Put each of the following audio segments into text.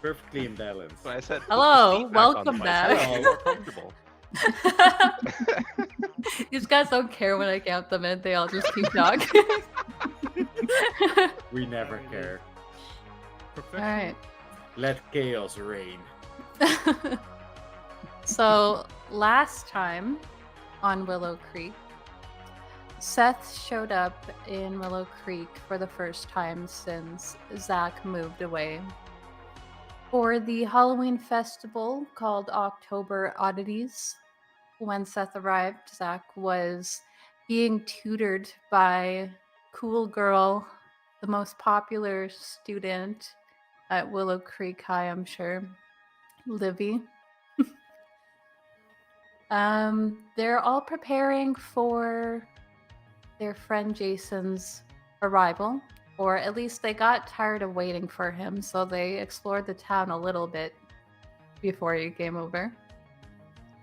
Perfectly in balance. So I said, put the Hello, seat back on the welcome bicycle, back. be more comfortable. These guys don't care when I count them in. They all just keep talking. We never care. All right. Let chaos reign. So last time on Willowcreek, Seth showed up in Willowcreek for the first time since Zack moved away. For the Halloween festival called October Oddities, when Seth arrived, Zack was being tutored by Cool Girl, the most popular student at Willowcreek High, I'm sure, Livvy. They're all preparing for their friend Jason's arrival, or at least they got tired of waiting for him, so they explored the town a little bit before he came over.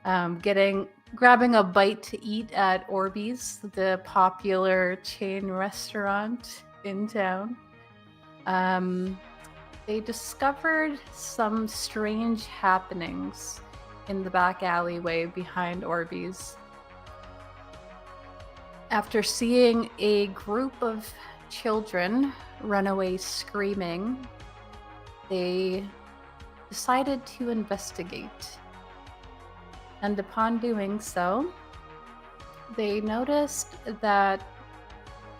Grabbing a bite to eat at Orbeez, the popular chain restaurant in town. They discovered some strange happenings in the back alleyway behind Orbeez. After seeing a group of children run away screaming, they decided to investigate. And upon doing so, they noticed that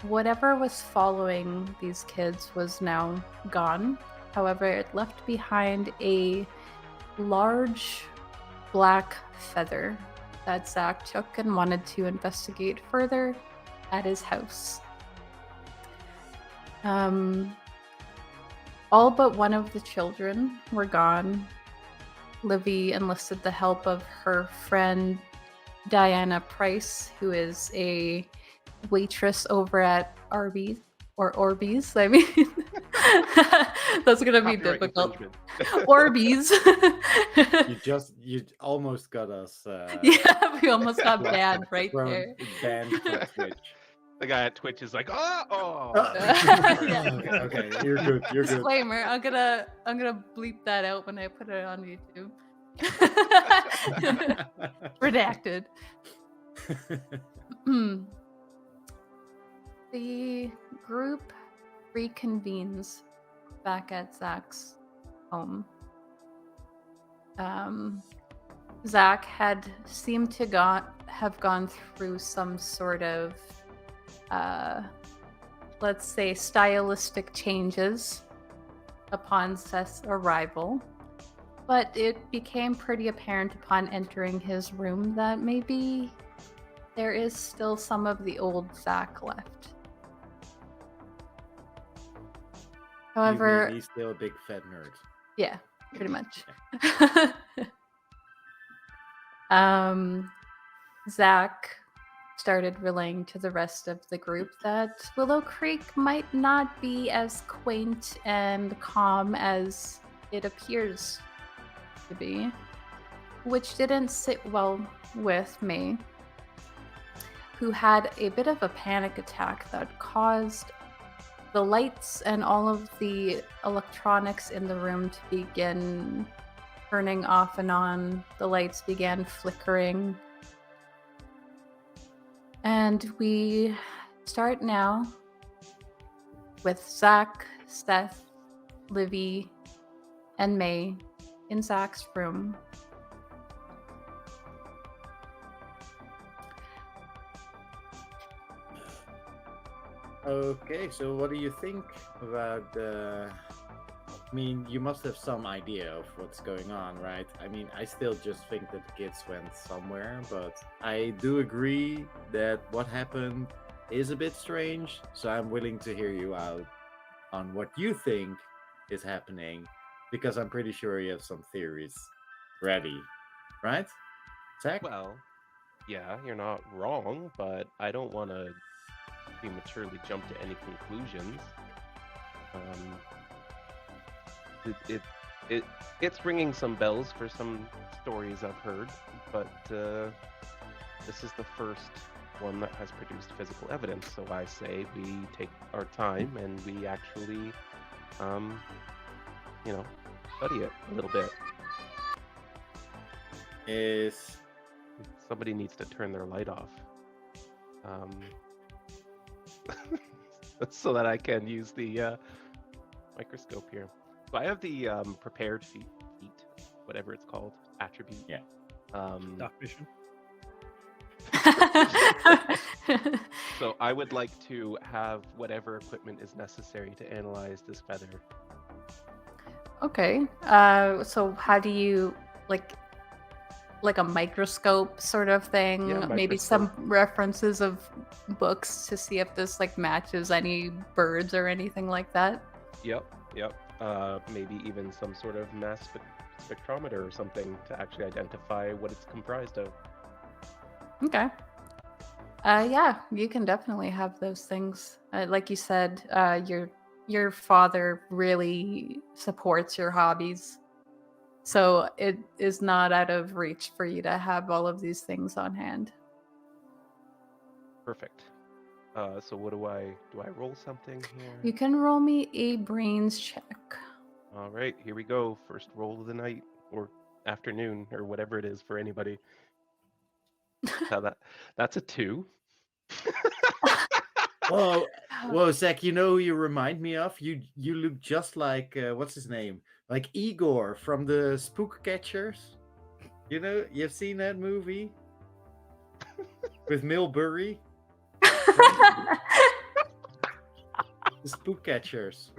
whatever was following these kids was now gone. However, it left behind a large black feather that Zack took and wanted to investigate further at his house. All but one of the children were gone. Livvy enlisted the help of her friend Diana Price, who is a waitress over at Orbeez. I mean, that's gonna be Copyright difficult. infringement. Orbeez. You almost got us. Yeah, we almost got banned right from- there. Banned from Twitch. The guy at Twitch is like, oh. Yeah. Okay, you're good. You're good. Disclaimer: I'm gonna bleep that out when I put it on YouTube. Redacted. The group reconvenes back at Zack's home. Zack had seemed to have gone through some sort of, let's say, stylistic changes upon Seth's arrival. But it became pretty apparent upon entering his room that maybe there is still some of the old Zack left. However, he's still a big fat nerd. yeah, pretty much. Zack started relaying to the rest of the group that Willowcreek might not be as quaint and calm as it appears to be, which didn't sit well with May, who had a bit of a panic attack that caused the lights and all of the electronics in the room to begin turning off and on. The lights began flickering. And we start now with Zack, Seth, Livvy, and May in Zack's room. Okay, so what do you think about I mean, you must have some idea of what's going on, right? I mean, I still just think that the kids went somewhere, but I do agree that what happened is a bit strange, so I'm willing to hear you out on what you think is happening, because I'm pretty sure you have some theories ready, right? Zack? Well, yeah, you're not wrong, but I don't want to prematurely jump to any conclusions. It's ringing some bells for some stories I've heard, but this is the first one that has produced physical evidence. So I say we take our time and we actually, study it a little bit. Is Somebody needs to turn their light off. So that I can use the microscope here. So I have the prepared feat, whatever it's called, attribute. Yeah. Dark vision. So I would like to have whatever equipment is necessary to analyze this feather. Okay. So how do you like a microscope sort of thing? Yeah, Maybe some references of books to see if this like matches any birds or anything like that. Yep. Maybe even some sort of mass spectrometer or something to actually identify what it's comprised of. Okay. Yeah, you can definitely have those things. Like you said, your father really supports your hobbies. So it is not out of reach for you to have all of these things on hand. Perfect. So what do I roll something here? You can roll me a brains check. All right, here we go. First roll of the night or afternoon or whatever it is for anybody. That's a 2. Whoa, Zach! You know who you remind me of? You look just like what's his name? Like Igor from the Spook Catchers. You know, you've seen that movie with Milbury. The Spook Catchers.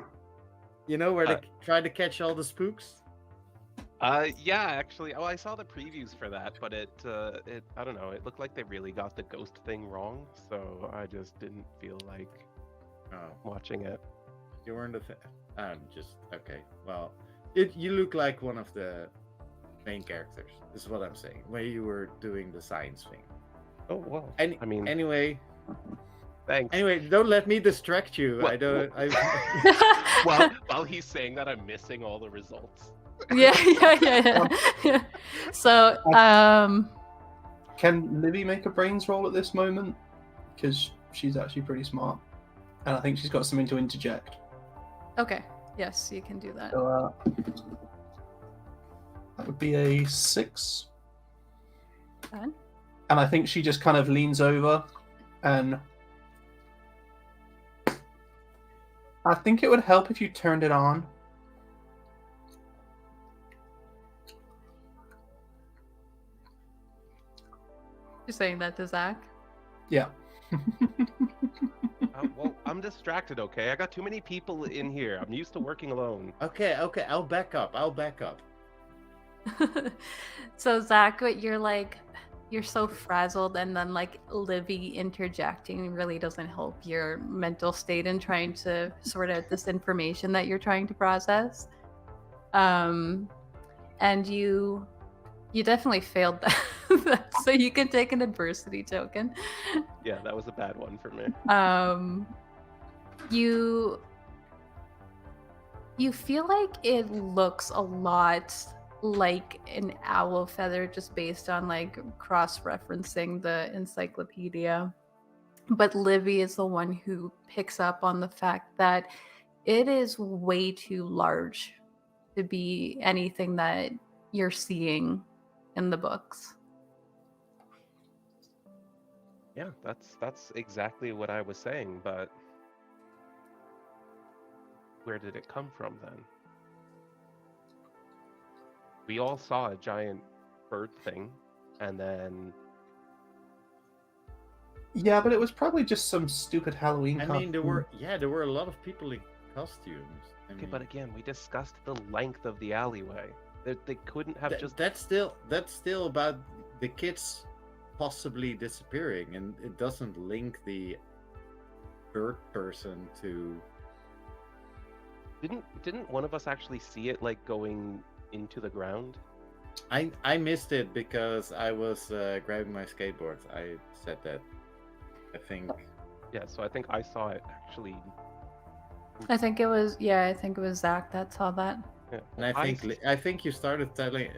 You know where they try to catch all the spooks? Yeah, actually. Oh, I saw the previews for that, but it I don't know. It looked like they really got the ghost thing wrong, so I just didn't feel like watching it. You weren't just okay. Well, you look like one of the main characters. Is what I'm saying. When you were doing the science thing. Oh well. I mean, anyway. Thanks. Anyway, don't let me distract you. Well, I don't. While he's saying that, I'm missing all the results. Yeah. So, Can Livvy make a brains roll at this moment? Because she's actually pretty smart, and I think she's got something to interject. Okay. Yes, you can do that. So that would be a 6. Fine. And I think she just kind of leans over, and I think it would help if you turned it on. You're saying that to Zack? Yeah. Well, I'm distracted, okay? I got too many people in here. I'm used to working alone. Okay. I'll back up. So Zack, you're so frazzled, and then like Livvy interjecting really doesn't help your mental state in trying to sort out this information that you're trying to process. And you definitely failed that. So you can take an adversity token. Yeah, that was a bad one for me. You feel like it looks a lot like an owl feather just based on like cross-referencing the encyclopedia. But Livvy is the one who picks up on the fact that it is way too large to be anything that you're seeing in the books. Yeah, that's exactly what I was saying, but where did it come from then? We all saw a giant bird thing, and then... Yeah, but it was probably just some stupid Halloween I mean, there were a lot of people in costumes. Okay, but again, we discussed the length of the alleyway. They couldn't have just... That's still about the kids possibly disappearing, and it doesn't link the bird person to... Didn't one of us actually see it like going into the ground? I missed it because I was grabbing my skateboard. I said that. I think. Yeah, so I think I saw it actually. I think it was Zack that saw that. Yeah. And I think you started telling.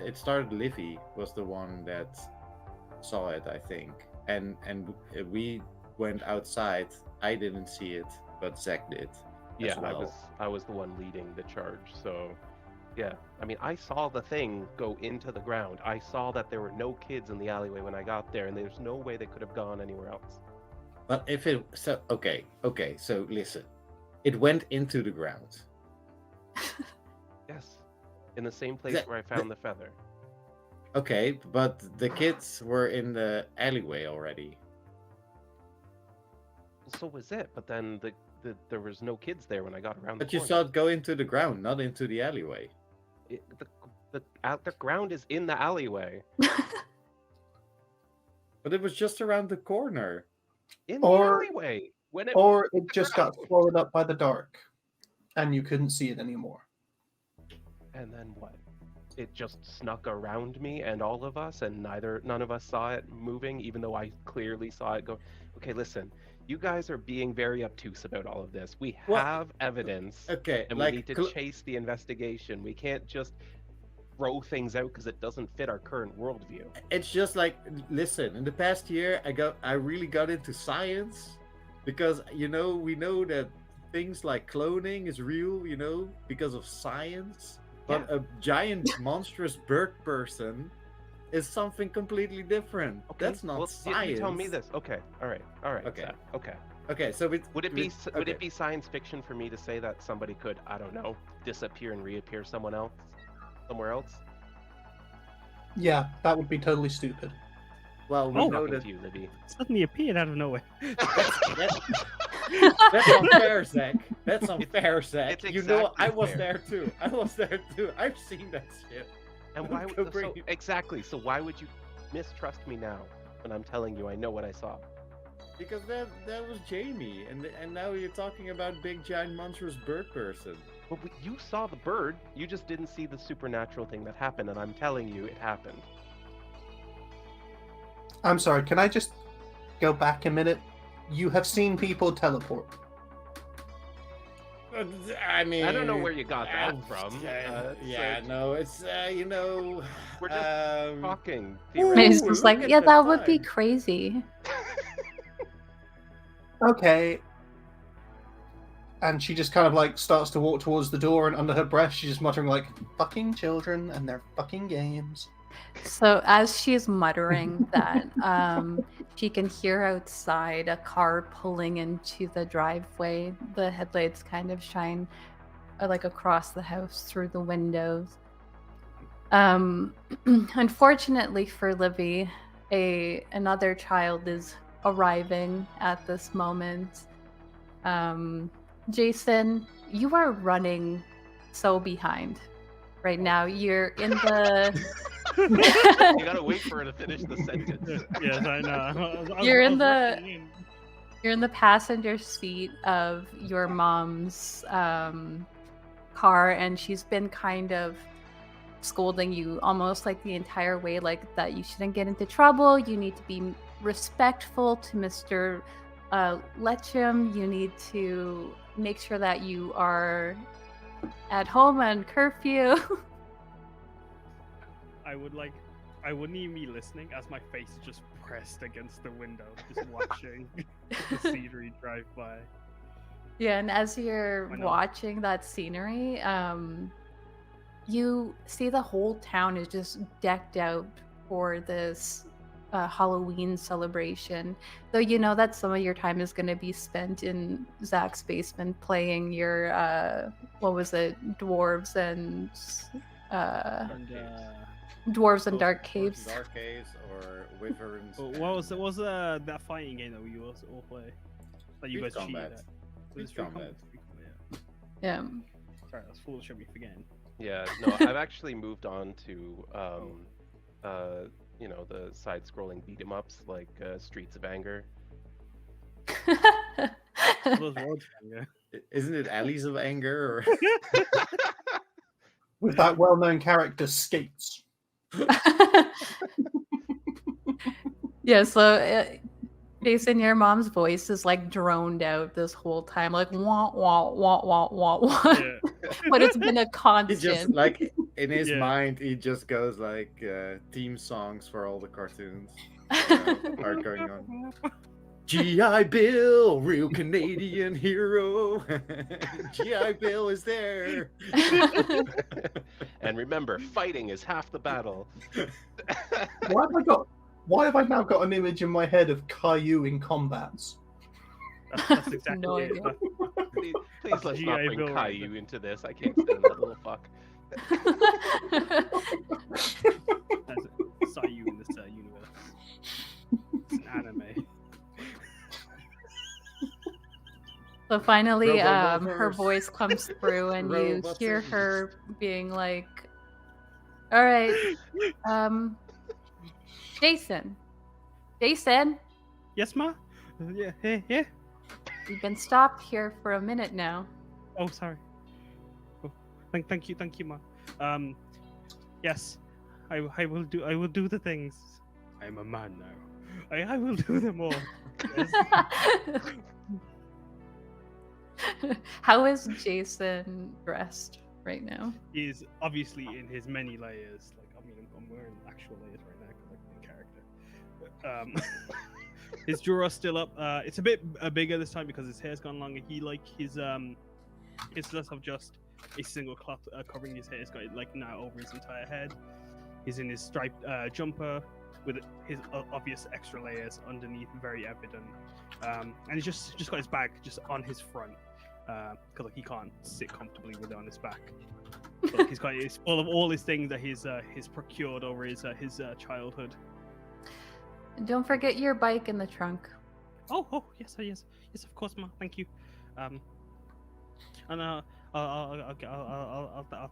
It started. Livvy was the one that saw it. I think, and we went outside. I didn't see it, but Zack did. Yeah, well. I was the one leading the charge, so Yeah, I mean, I saw the thing go into the ground. I saw that there were no kids in the alleyway when I got there, and there's no way they could have gone anywhere else. But if it okay, so listen, it went into the ground. Yes, in the same place where I found the feather. Okay, but the kids were in the alleyway already. So was it, but then there was no kids there when I got around. But the you corner. saw it go into the ground, not into the alleyway. The ground is in the alleyway. But it was just around the corner. In the alleyway. Or it just got swallowed up by the dark, and you couldn't see it anymore. And then what? It just snuck around me and all of us, and none of us saw it moving, even though I clearly saw it go. Okay, listen, you guys are being very obtuse about all of this. We have evidence, okay, and we need to chase the investigation. We can't just throw things out because it doesn't fit our current worldview. It's just like, listen, in the past year, I really got into science because we know that things like cloning is real, because of science. But a giant monstrous bird person is something completely different. Okay. That's not science. You tell me this. Okay. All right. Okay. Seth. Okay. Okay. So would it be science fiction for me to say that somebody could, I don't know, disappear and reappear somewhere else? Yeah, that would be totally stupid. Well, we know that you, Livvy. Suddenly appeared out of nowhere. That's unfair, Zack. That's unfair, Zack. It's I exactly was fair. there too. I've seen that shit. And why would So why would you mistrust me now when I'm telling you I know what I saw? Because that was Jamie, and now you're talking about big giant monstrous bird person. Well, you saw the bird. You just didn't see the supernatural thing that happened, and I'm telling you it happened. I'm sorry, can I just go back a minute? You have seen people teleport. I mean, I don't know where you got that from. it's we're just talking. Mace was like, yeah, that would be crazy. Okay. And she just kind of like starts to walk towards the door, and under her breath she's just muttering like, fucking children and their fucking games. So as she's muttering that, she can hear outside a car pulling into the driveway. The headlights kind of shine like across the house through the windows. Unfortunately for Livvy, another child is arriving at this moment. Jason, you are running so behind right now. You're in the You gotta wait for her to finish the sentence. Yes, I know. You're in the passenger seat of your mom's car, and she's been kind of scolding you almost like the entire way, like that you shouldn't get into trouble. You need to be respectful to Mr. Letcham. You need to make sure that you are at home on curfew. I wouldn't even be listening as my face is just pressed against the window, just watching the scenery drive by. Yeah, and as you're watching that scenery, you see the whole town is just decked out for this Halloween celebration. Though you know that some of your time is going to be spent in Zack's basement playing your, Dwarves and Dark Caves. Dark Caves or Wyverns. What was that fighting game that we also all play? That you guys cheated at? Street Combat. Yeah. Sorry, that's foolish of me forgetting. Yeah, no, I've actually moved on to the side-scrolling beat-em-ups like Streets of Anger. Those words, yeah. Isn't it Alleys of Anger? Or... With that well-known character, Skates. Yeah, so Jason, your mom's voice is like droned out this whole time, like wah wah wah wah wah wah. Yeah. But it's been a constant. He just like in his mind, he just goes like theme songs for all the cartoons are going on. G.I. Bill, real Canadian hero. G.I. Bill is there. And remember, fighting is half the battle. Why have I now got an image in my head of Caillou in combats? That's exactly No it. idea. Please let's not G.I. bring Bill right Caillou into this. I can't stand that little fuck. Saw you in this universe. It's an anime. So finally, Robo her Movers. voice comes through, and you Robots hear and- her being like, "All right, Jason, Yes, ma? Yeah, yeah. you've been stopped here for a minute now." Oh, sorry. Oh, thank you, ma. Yes, I will do the things. I am a man now. I will do them all. Yes. How is Jason dressed right now? He's obviously in his many layers. Like, I mean, I'm wearing actual layers right now, like in character. His jaw's still up. It's a bit bigger this time because his hair's gone longer. He his less of just a single cloth covering his hair. It's got like now over his entire head. He's in his striped jumper with his obvious extra layers underneath, very evident. And he's just got his bag just on his front because like he can't sit comfortably with it on his back. So, like, it's full of all his things that he's procured over his childhood. Don't forget your bike in the trunk. Oh, yes, of course, ma. Thank you. And I'll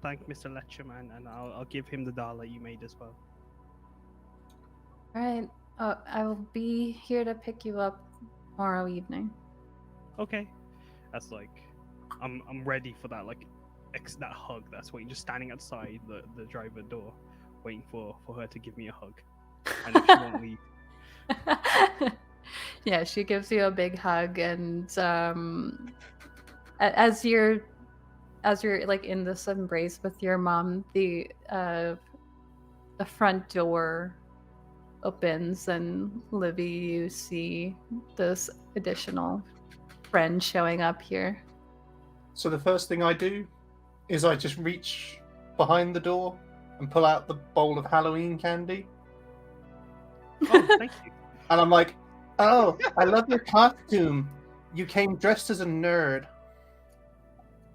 thank Mr. Letcham and I'll give him the dollar you made as well. All right, I will be here to pick you up tomorrow evening. Okay, that's like, I'm ready for that that hug. That's waiting, just standing outside the driver door, waiting for her to give me a hug. I know she won't leave. Yeah, she gives you a big hug, and as you're like in this embrace with your mom, the front door opens, and Livvy, you see this additional friend showing up here. So the first thing I do is I just reach behind the door and pull out the bowl of Halloween candy. Oh, thank you. And I'm like, oh, I love your costume. You came dressed as a nerd.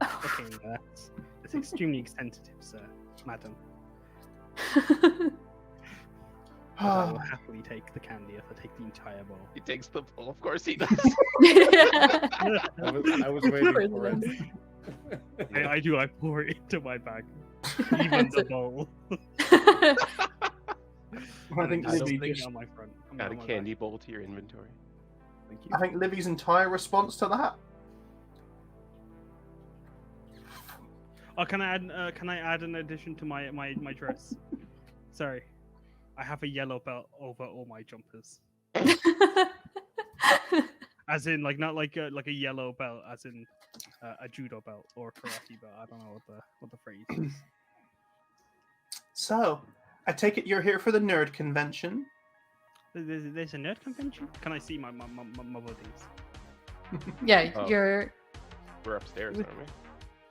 Okay, that's extremely sensitive, sir, madam. But I will happily take the candy if I take the entire bowl. He takes the bowl. Of course he does. I was waiting for it. I do. I pour it into my bag, even the bowl. I think Just Livvy stick it just, on my front. Add a on my candy back. bowl to your inventory. Thank you. I think Livvy's entire response to that. Oh, can I add an addition to my dress? Sorry, I have a yellow belt over all my jumpers. As in, like, not like a yellow belt, as in a judo belt or a karate belt. I don't know what the phrase is. So, I take it you're here for the nerd convention. There's a nerd convention. Can I see my buddies? Yeah, Oh. you're. We're upstairs, aren't we?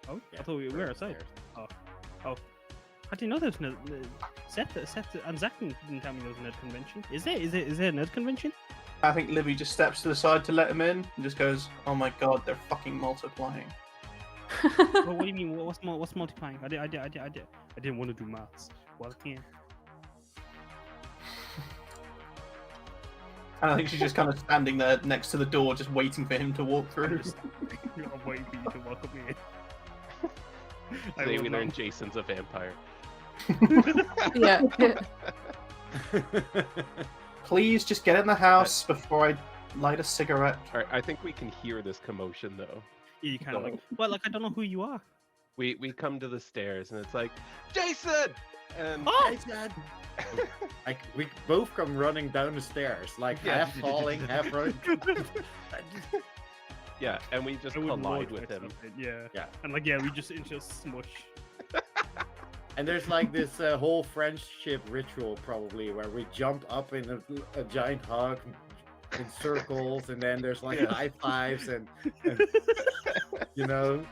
Oh, Yeah, I thought we were outside. upstairs. Oh, I didn't know there was no. Seth and Zack didn't tell me there was a nerd convention. Is there a nerd convention? I think Livvy just steps to the side to let him in and just goes, oh my god, they're fucking multiplying. Well, what do you mean? What's multiplying? I didn't want to do maths. Well, yeah. And I think she's just kind of standing there next to the door, just waiting for him to walk through. I'm waiting for you to welcome me in. I Today will we not- learned Jason's a vampire. Yeah. Please just get in the house before I light a cigarette. Alright, I think we can hear this commotion though. You kind of like, well, like I don't know who you are. We come to the stairs and it's like, Jason! And Oh, Like we both come running down the stairs, like Yeah. half falling, half running. yeah, and we just I would collide lord with him. myself in, Yeah. Yeah. And like, yeah, we just smush. And there's like this whole friendship ritual probably where we jump up in a giant hug, in circles, and then there's like Yeah. high fives and you know,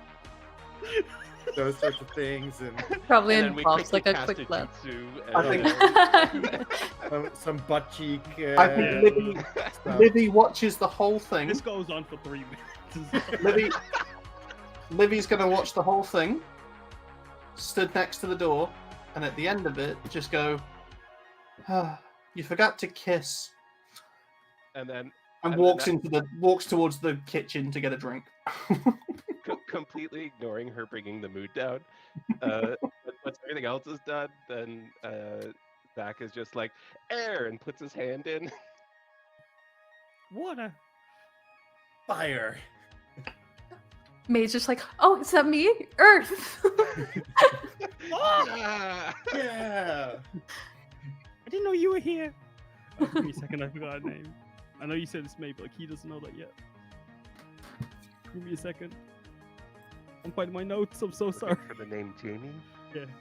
those sorts of things, and Probably And then we involves like quickly a cast quick left. jutsu, I think- some butt cheek. I think Livvy, stuff. Livvy watches the whole thing. This goes on for 3 minutes. Livvy's gonna watch the whole thing, stood next to the door, and at the end of it, just go, you forgot to kiss, and then and And walks then walks towards the kitchen to get a drink. completely ignoring her bringing the mood down. Once everything else is done, then Zack is just like, air, and puts his hand in. Water. Fire. May's just like, oh, is that me? Earth. Ah! Yeah. I didn't know you were here. Oh, give me a second, I forgot her name. I know you said it's May, but he doesn't know that yet. Give me a second. I'm finding my notes. I'm so sorry. For the name Jamie.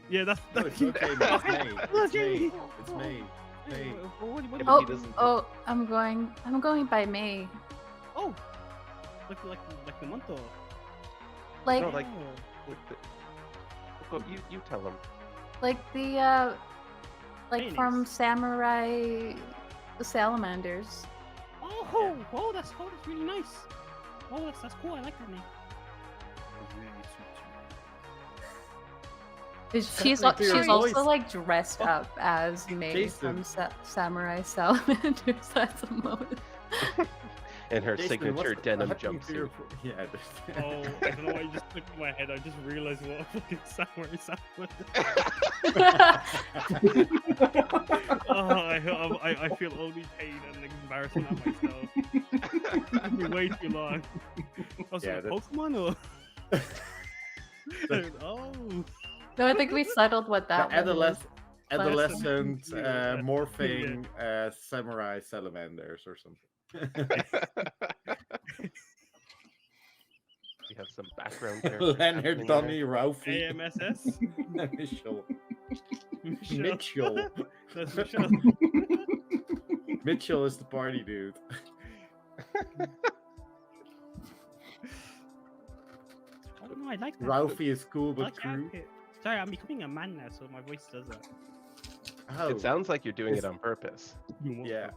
Yeah, that's No, it's okay. Man. It's May. Oh, It's May. Jamie. It's May. May. What Yeah, but Oh, he doesn't- oh, I'm going by May. Oh, like the month or Like, No, like- Oh. Go, you tell him. like the like Phoenix. from Samurai Salamanders. Oh, that's really nice. Oh, that's cool. I like that name. She's Definitely she's your also voice. like dressed Oh, up as May Jason. from Samurai Salamanders. That's a moment. In her Jason, signature what's denim happening to your- jumpsuit. Yeah. Oh, I don't know why you just clicked in my head. I just realized what a fucking samurai sound. Oh, I feel only pain and embarrassment at myself. It took me way too long. Was Yeah, it a that's- Pokemon or? Oh. No, I think we settled what that one was. Adolescent Yeah. morphing samurai salamanders or something. We have some background characters Leonard, happening Donny, there. Ralphie, AMSS? Michel. Michel. Mitchell. That's Michel. Mitchell is the party dude. Oh no, I like that. Ralphie is cool I but like the crude. outfit. Sorry, I'm becoming a man now, so my voice does that. Oh, It sounds like you're doing it on purpose. yeah.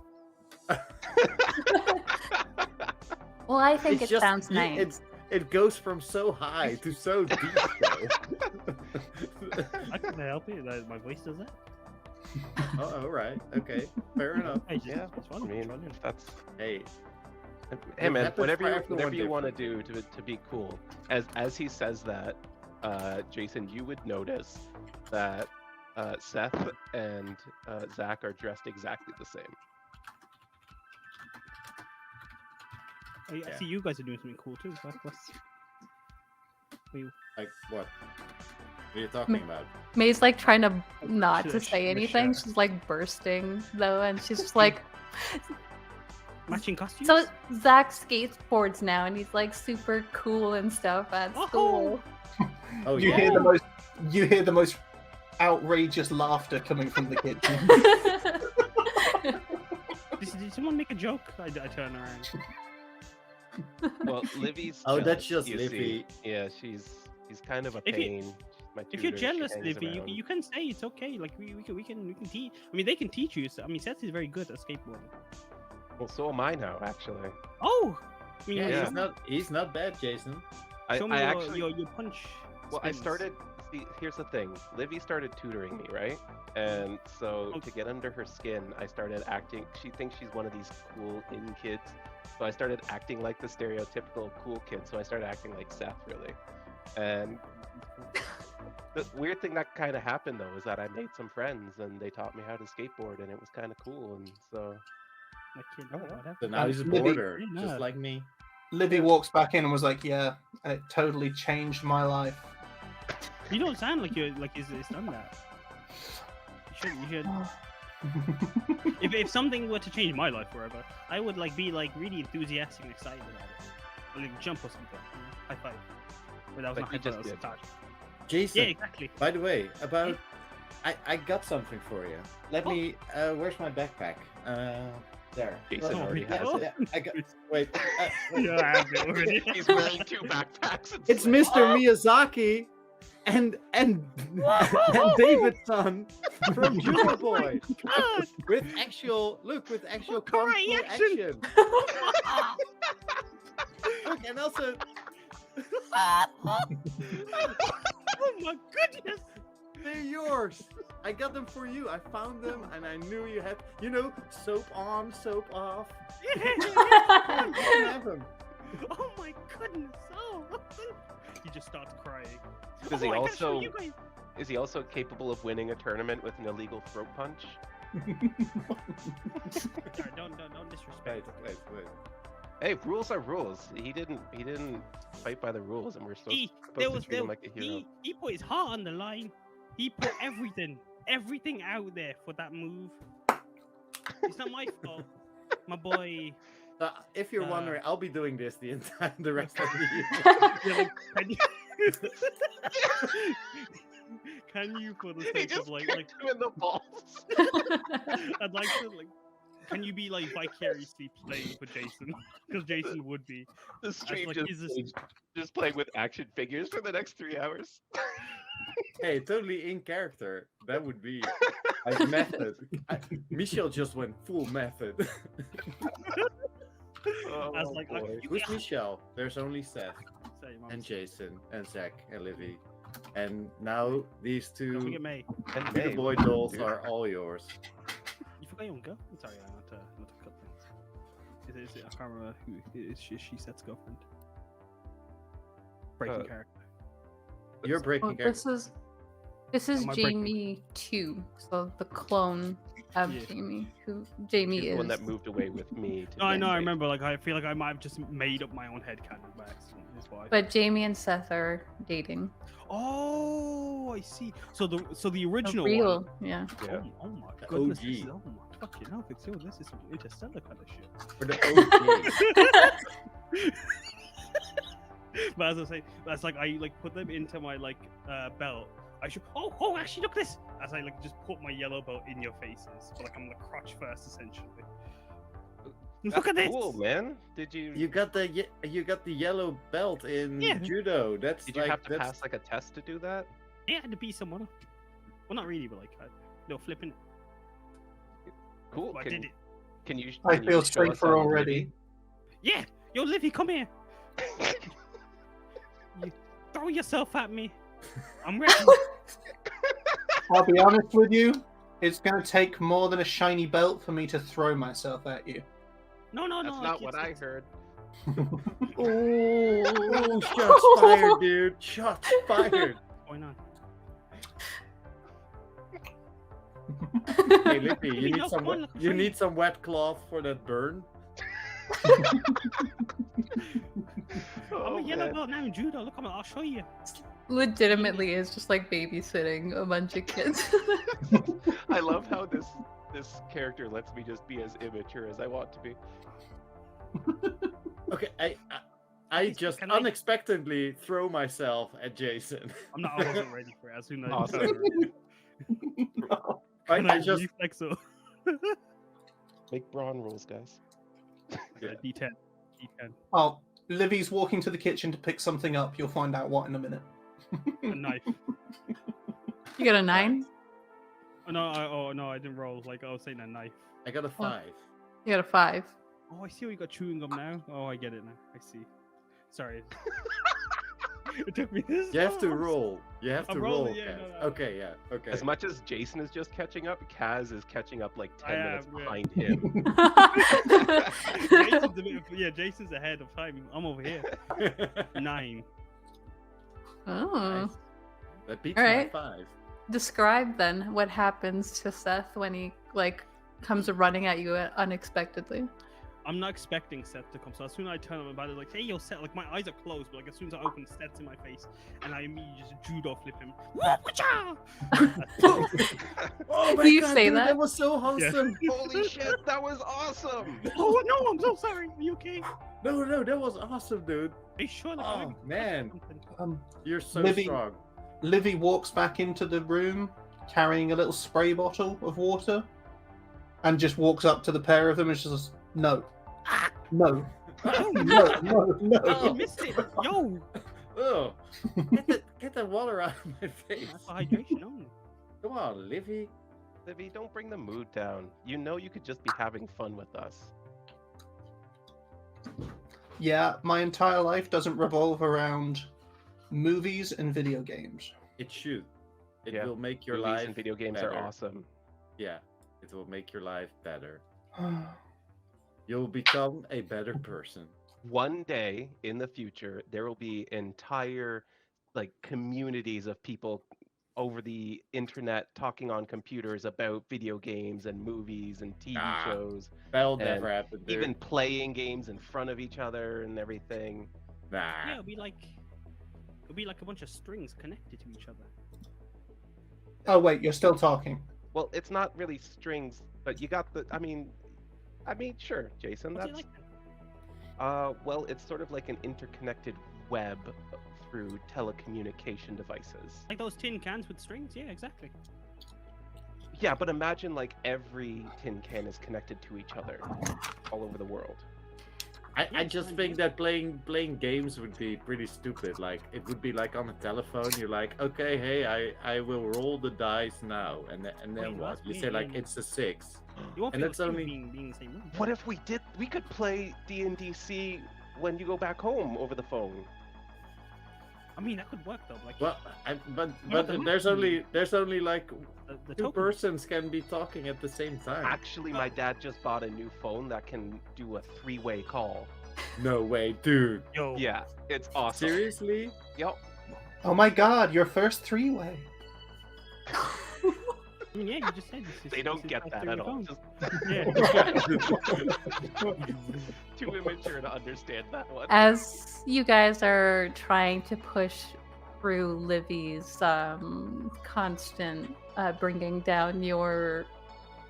Well, I think It's it just- sounds you- nice. It goes from so high to so deep. though. I can help it. My voice does that. Oh, all right. Okay. Fair enough. I just, Yeah, it's I fun. mean, It's fun. that's Hey, hey man, happens whatever for you everyone want to do to be cool. As he says that, Jason, you would notice that Seth and Zack are dressed exactly the same. I Yeah. see you guys are doing something cool too. like what? What are you talking about? May's like trying to not to Shush, say anything. Michelle. She's like bursting though, and she's just like. Matching costumes. So Zack skateboards now, and he's like super cool and stuff at Oh. school. Oh You yeah. hear the most outrageous laughter coming from the kitchen. Did someone make a joke? I turn around. Well, Livvy's. Oh, jealous, that's just you Livvy. see. Yeah, she's kind of a If you- pain. My If you're tutor, she jealous, hangs Livvy, around. you can say it's okay. Like we can teach. I mean, they can teach you. So, I mean, Seth is very good at skateboarding. Well, so am I now, actually. Oh, I mean, Yeah, Yeah. he's not bad, Jason. Show me I your, actually. your punch. Well, I spins. started. See, here's the thing. Livvy started tutoring me, right? And so Oh. to get under her skin, I started acting. She thinks she's one of these cool in kids, so I started acting like the stereotypical cool kid. So I started acting like Seth, really. And the weird thing that kind of happened though is that I made some friends, and they taught me how to skateboard, and it was kind of cool. And so My kid, Oh, whatever. So now he's a Livvy- border, Yeah. just like me. Livvy walks back in and was like, "Yeah, it totally changed my life." You don't sound like it's done that. You should. If something were to change my life forever, I would be really enthusiastic and excited about it. Or, like jump or something. You know? High five. But that was Like not you high five. just That was a did. touch. Jason, Yeah, exactly. by the way, I got something for you. Let me. Where's my backpack? There. Jason already has Oh, it. I got, wait. Yeah, I have it already. He's wearing 2 backpacks. And It's sweat. Mr. Miyazaki and David's son from Judo Boy God. with actual kung Karate fu action. Look, and also Oh my goodness! they're yours. I got them for you. I found them, and I knew you had, soap on, soap off. You can have them. Oh my goodness! Oh, he just starts crying. Does he I gotta show also you guys. is he also capable of winning a tournament with an illegal throat punch? Sorry, don't disrespect. Wait. Hey, rules are rules. He didn't fight by the rules, and we're supposed to treat him like a hero. He put his heart on the line. He put everything out there for that move. It's not my fault, my boy. If you're wondering, I'll be doing this the rest of the year. You're like, can you for the He sake just of like kicked him in the balls. I'd like to can you be like vicariously playing for Jason? Because Jason would be. The stream like, just playing with action figures for the next 3 hours. Hey, totally in character. That would be like method. Michel just went full method. Oh, I was like, boy. Who's Michel? There's only Seth Sorry, Mom. and Jason and Zack and Livvy. And now these Don't two forget May. And Judo May. Boy dolls are all yours. You forgot your own girl? I'm sorry, not to cut things. Is it, I can't remember who is she Seth's girlfriend. Breaking character. You're breaking Well, character. this is Am I breaking- Jamie 2, so the clone of Yeah. Jamie, who Jamie He's the is. one that moved away with me. To No, I know. I May. remember. Like, I feel like I might have just made up my own headcanon by accident. Is why. But Jamie and Seth are dating. Oh, I see. So the The original real, one. yeah. Yeah. Oh my The goodness. OG. This is, oh my fucking hell, Victor, this is some interstellar kind of shit. For the OG. But as I say, that's like I put them into my belt. I should. Oh! Actually, look at this. As I just put my yellow belt in your faces, but I'm crotch first essentially. Look That's at this. cool, man. Did you You got the yellow belt in Yeah. judo. That's did you like have to that's pass like a test to do that? Yeah, I had to beat someone up. Well, not really, but they were flipping it. Cool. But I did it. Can you? I can you feel show us safer on already. Yeah, yo, Livvy, come here. Livvy? You throw yourself at me. I'm ready. I'll be honest with you, it's going to take more than a shiny belt for me to throw myself at you. No. That's not what I heard. Oh, shots fired, dude. Shots fired. What's going on? Hey, Lippy, Livvy, no, come on, look you free. need some wet cloth for that burn. I'm Oh, a yellow man. belt now in judo. Look, I'll show you. Legitimately is just like babysitting a bunch of kids. I love how this character lets me just be as immature as I want to be. Okay, I just Can I- unexpectedly throw myself at Jason. I wasn't ready for it. As soon as Awesome. I just reflex so. Make brawn rules, guys. D10. D10. Oh, Livvy's walking to the kitchen to pick something up. You'll find out what in a minute. A knife. You got a 9? Oh no, I didn't roll. Like I was saying, a knife. I got a 5. You got a 5. Oh, I see. You got chewing gum now. Oh, I get it now. I see. Sorry. It took me this. You have to long. roll. You have I'm to rolling, roll. yeah, Kaz. no. Okay, yeah. Okay. As much as Jason is just catching up, Kaz is catching up like 10 I minutes am, yeah. behind him. Jason's a bit, yeah, Jason's ahead of time. I'm over here. 9. Oh. Nice. That beats All my right. 5. Describe then what happens to Seth when he comes running at you unexpectedly. I'm not expecting Seth to come, so as soon as I turn on my body, like, hey, yo, Seth, like, my eyes are closed, but, like, as soon as I open, Seth's in my face, and I immediately just judo flip him. Woo-ka-cha! Oh my Do you god, say dude, that? that was so wholesome. Holy shit, that was awesome! Oh, no, I'm so sorry. Are you okay? No, that was awesome, dude. Are you sure? Like, Oh, I'm- man. Um, You're so Livvy- strong. Livvy walks back into the room carrying a little spray bottle of water. and just walks up to the pair of them and says, "No, no, no." You missed it. Yo, Oh, get that water out of my face. that's for hydration only. Come on, Livvy. Livvy, don't bring the mood down. You know you could just be having fun with us. Yeah, my entire life doesn't revolve around movies and video games. It should. It Yeah, will make your Movies life and video games better. are awesome. Yeah, it will make your life better. You'll become a better person. One day in the future, there will be entire communities of people over the internet talking on computers about video games and movies and TV shows, That'll and never happen, dude. even playing games in front of each other and everything. Yeah, Nah. it'll be like a bunch of strings connected to each other. Oh wait, you're still talking. Well, it's not really strings, but you got the. I mean, sure, Jason. What's it That's like? well, it's sort of like an interconnected web through telecommunication devices. Like those tin cans with strings? Yeah, exactly. Yeah, but imagine every tin can is connected to each other all over the world. I just think that playing games would be pretty stupid. Like, it would be like on a telephone. You're like, okay, hey, I will roll the dice now, and then Wait, what? that's You say weird, like yeah. it's a 6. You won't And feel that's stupid only- being in the same room. What if we could play D&DC when you go back home over the phone? I mean, that could work though. Like, Well, but the there's only like the two token. persons can be talking at the same time. Actually, my dad just bought a new phone that can do a 3-way call. No way, dude. Yo, Yeah, it's awesome. Seriously? Yep. Oh my god, your first 3-way. I mean, yeah, you just said this is, They don't this is get like that through at your all. phone. Just too immature to understand that one. As you guys are trying to push through Livvy's constant bringing down your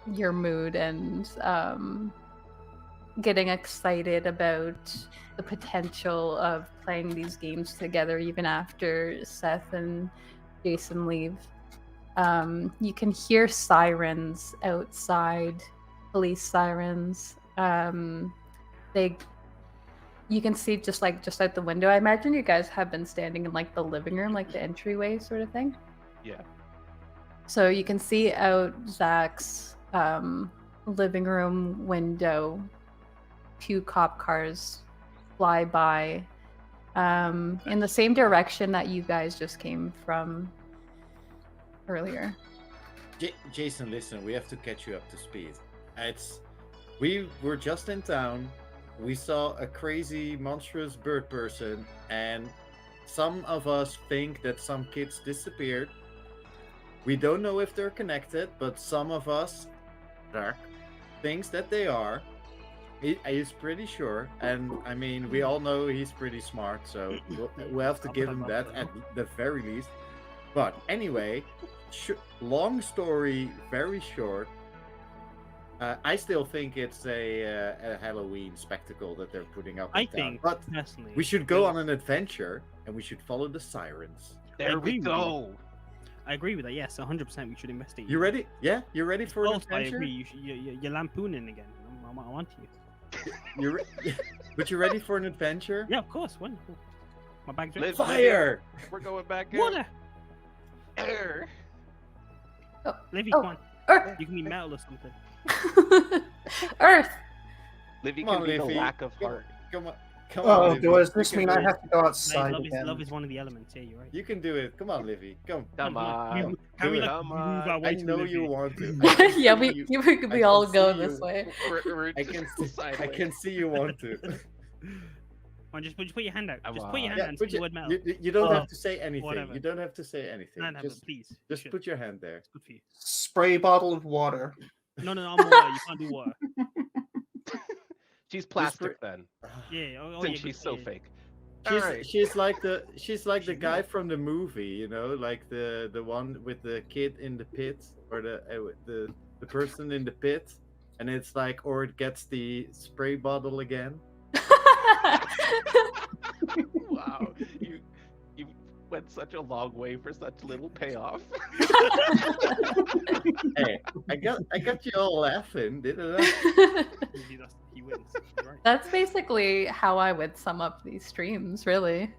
mood and getting excited about the potential of playing these games together even after Seth and Jason leave, you can hear sirens outside, police sirens. You can see just out the window. I imagine you guys have been standing in the living room, the entryway sort of thing. Yeah. So you can see out Zack's living room window, 2 cop cars fly by in the same direction that you guys just came from earlier. Jason, listen, we have to catch you up to speed. We were just in town. We saw a crazy, monstrous bird person, and some of us think that some kids disappeared. We don't know if they're connected, but some of us, Zack, thinks that they are. He's pretty sure, and I mean, we all know he's pretty smart, so we'll have to give him that at the very least. But anyway, long story very short, I still think it's a Halloween spectacle that they're putting up in I town. think, But personally, we should go on an adventure, and we should follow the sirens. There we agree with you. go. I agree with that. Yes, 100%. We should investigate. You ready? Yeah, you ready for an Also, I adventure? agree. You're lampooning again. I want you. But you ready for an adventure? Yeah, of course. When? My bag's ready. Liv- Fire! We're going back in. Water. Air. Livvy, Oh. come on. Earth. You can be metal or something. Earth. Livvy Come can on, be the Livvy. lack of Come- heart. Come on. Come Oh, on, does Livvy. this You mean can I do have to go Guys, outside love again? is one of the elements. Yeah, you're right. it. You can do it. Come on, Livvy. Come. Come on. Can we do it. like Come move on. our way I to know you Livvy? want to. Yeah, we can all see go you. this way. We're I can just see. I sideways. can see you want to. Come on, just put your hand out. Come Just put your hand on. out and put say the your- word metal. you don't Oh, have to say anything. whatever. You don't have to say anything. No, Just but please. just Shit. put your hand there. It's good for you. Spray bottle of water. No, I'm water. You can't do water. She's plastic then, Yeah. Oh, since yeah, she's good, so yeah. fake. She's Alright. she's like the She's guy not. from the movie, you know, like the one with the kid in the pit, or the person in the pit, and it's like, or it gets the spray bottle again. Wow, you went such a long way for such little payoff. Hey, I got you all laughing, didn't I? He wins. Right. That's basically how I would sum up these streams, really.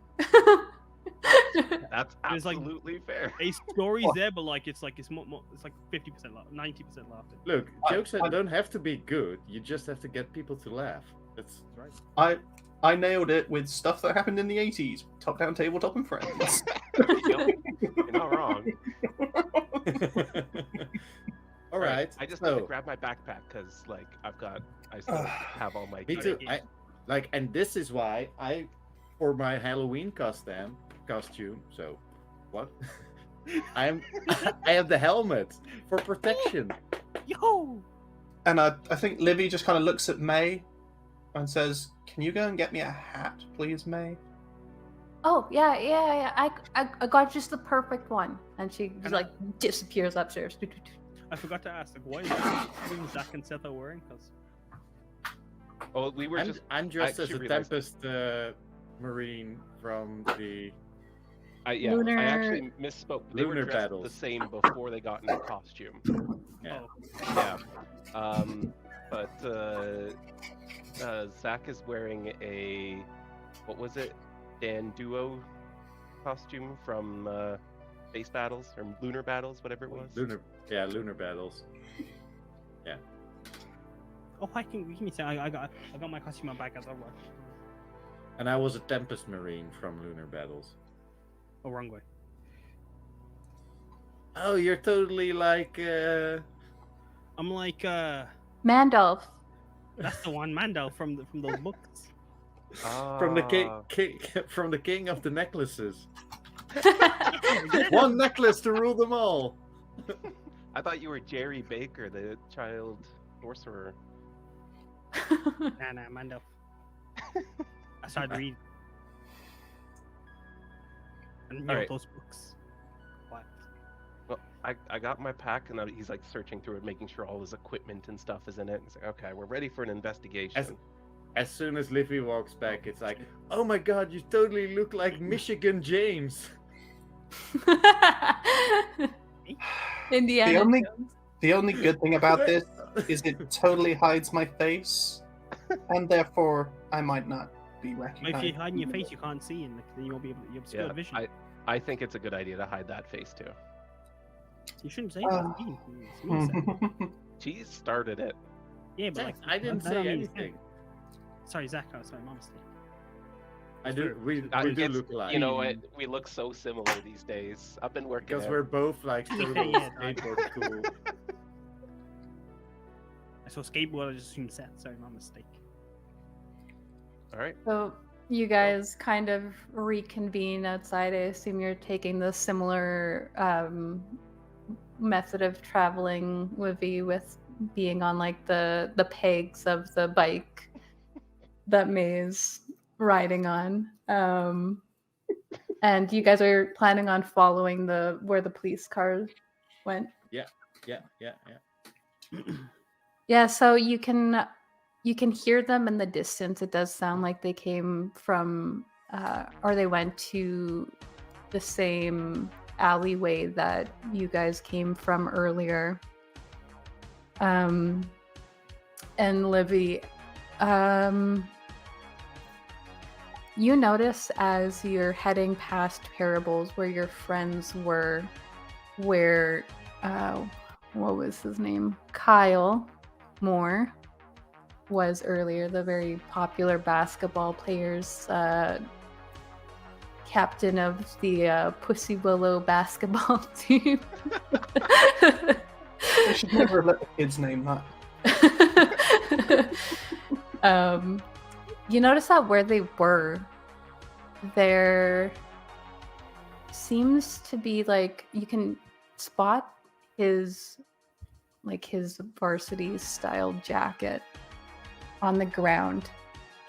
That's There's, like, absolutely fair. A story's there, but like it's like 50% laugh, 90% laughter. Look, jokes don't have to be good. You just have to get people to laugh. That's Right. I nailed it with stuff that happened in the 80s. Top-down tabletop and friends. You're not wrong. all right. I just need to grab my backpack because, like, I still have all my. Me too. And this is why for my Halloween costume. So, what? I have the helmet for protection. Yo. And I think Livvy just kind of looks at May and says, "Can you go and get me a hat, please, May?" Oh, yeah. I got just the perfect one. And she just, like, disappears upstairs. I forgot to ask, like, what is that Zack and Seth are wearing? Because we were I'm dressed as a realized... Tempest Marine from the. I actually misspoke. They were Lunar dressed Battles. the same before they got into costume. Yeah. But Zack is wearing a, what was it, Dan Duo costume from Space Battles or Lunar Battles, whatever it was. Lunar Battles. Yeah. Oh, give me a second. I got my costume on back as well. And I was a Tempest Marine from Lunar Battles. Oh, wrong way. Oh, you're totally like. I'm like Mandolf. That's the one, Mandel from those books. From the from the king of the necklaces. One necklace to rule them all. I thought you were Jerry Baker, the child sorcerer. Nah, Mandel. I started reading. And All right. those books. What? Well, I got my pack, and he's like searching through it, making sure all his equipment and stuff is in it. He's like, okay, we're ready for an investigation. As soon as Livvy walks back, it's like, oh my god, you totally look like Michigan James. Indiana. The only good thing about this is it totally hides my face, and therefore I might not be recognized. If you hide your face, you can't see, and then you won't be able to obscure vision. I think it's a good idea to hide that face too. You shouldn't say that. She started it. Yeah, but Zack, I didn't say anything. Sorry, Zack. Sorry, my mistake. I do. We do look alike. You know what? We look so similar these days. I've been working because we're both like skateboard cool. I saw skateboard. I just assumed Seth. Sorry, my mistake. All right. So you guys kind of reconvene outside. I assume you're taking the similar method of traveling, Livvy, with being on like the pegs of the bike that May's riding on. And you guys are planning on following where the police car went. Yeah. Yeah, so you can hear them in the distance. It does sound like they came from or they went to the same alleyway that you guys came from earlier. And Livvy, you notice as you're heading past Parables where your friends were, where what was his name? Kyle Moore was earlier, the very popular basketball players, captain of the Pussy Willow basketball team. They should never let the kids name that. You notice that where they were, there seems to be like you can spot his varsity style jacket on the ground.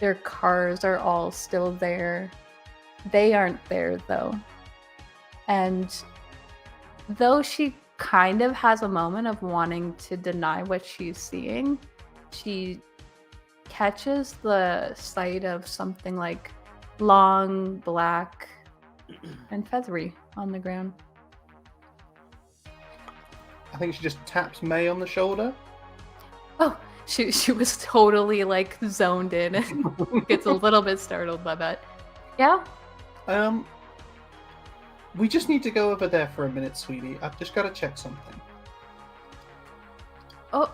Their cars are all still there. They aren't there though. And though she kind of has a moment of wanting to deny what she's seeing, she catches the sight of something like long black and feathery on the ground. I think she just taps May on the shoulder. Oh, she was totally like zoned in and gets a little bit startled by that. Yeah? We just need to go over there for a minute, sweetie. I've just got to check something. Oh,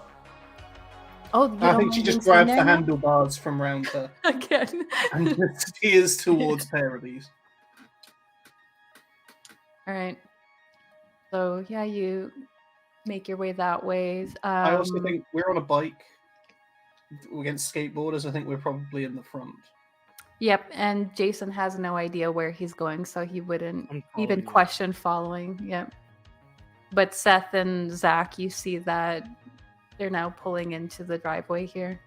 I think she just grabs the handlebars from round her again and just steers towards Paradies. All right. So yeah, you make your way that way. I also think we're on a bike against skateboarders. I think we're probably in the front. Yep, and Jason has no idea where he's going, so he wouldn't even you. question following. Yep. But Seth and Zack, you see that they're now pulling into the driveway here.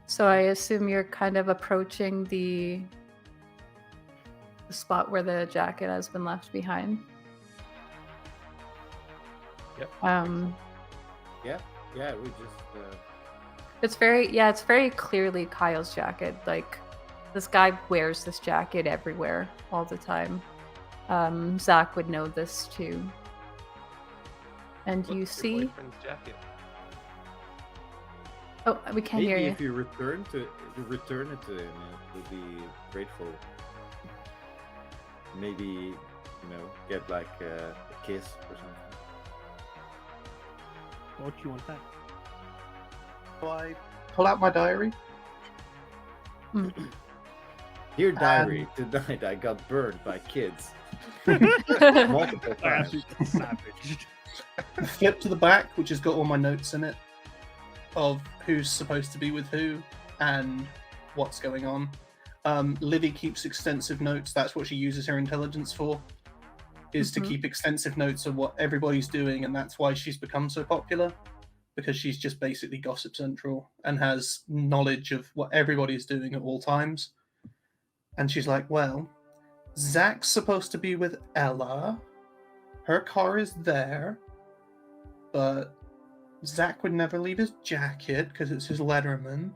So I assume you're kind of approaching the spot where the jacket has been left behind. Yep. Yeah, we just. It's very clearly Kyle's jacket. Like, this guy wears this jacket everywhere, all the time. Zack would know this too. And you What's see. your boyfriend's jacket? Oh, we can't hear Maybe you. if you return it to him, it would be grateful. Maybe, get like a kiss or something. What you want that? So I pull out my diary. Dear diary, tonight I got burned by kids. Multiple times. Savage. Flip to the back, which has got all my notes in it of who's supposed to be with who and what's going on. Livvy keeps extensive notes. That's what she uses her intelligence for, is to keep extensive notes of what everybody's doing, and that's why she's become so popular, because she's just basically Gossip Central and has knowledge of what everybody's doing at all times. And she's like, well, Zack's supposed to be with Ella. Her car is there, but Zack would never leave his jacket because it's his Letterman.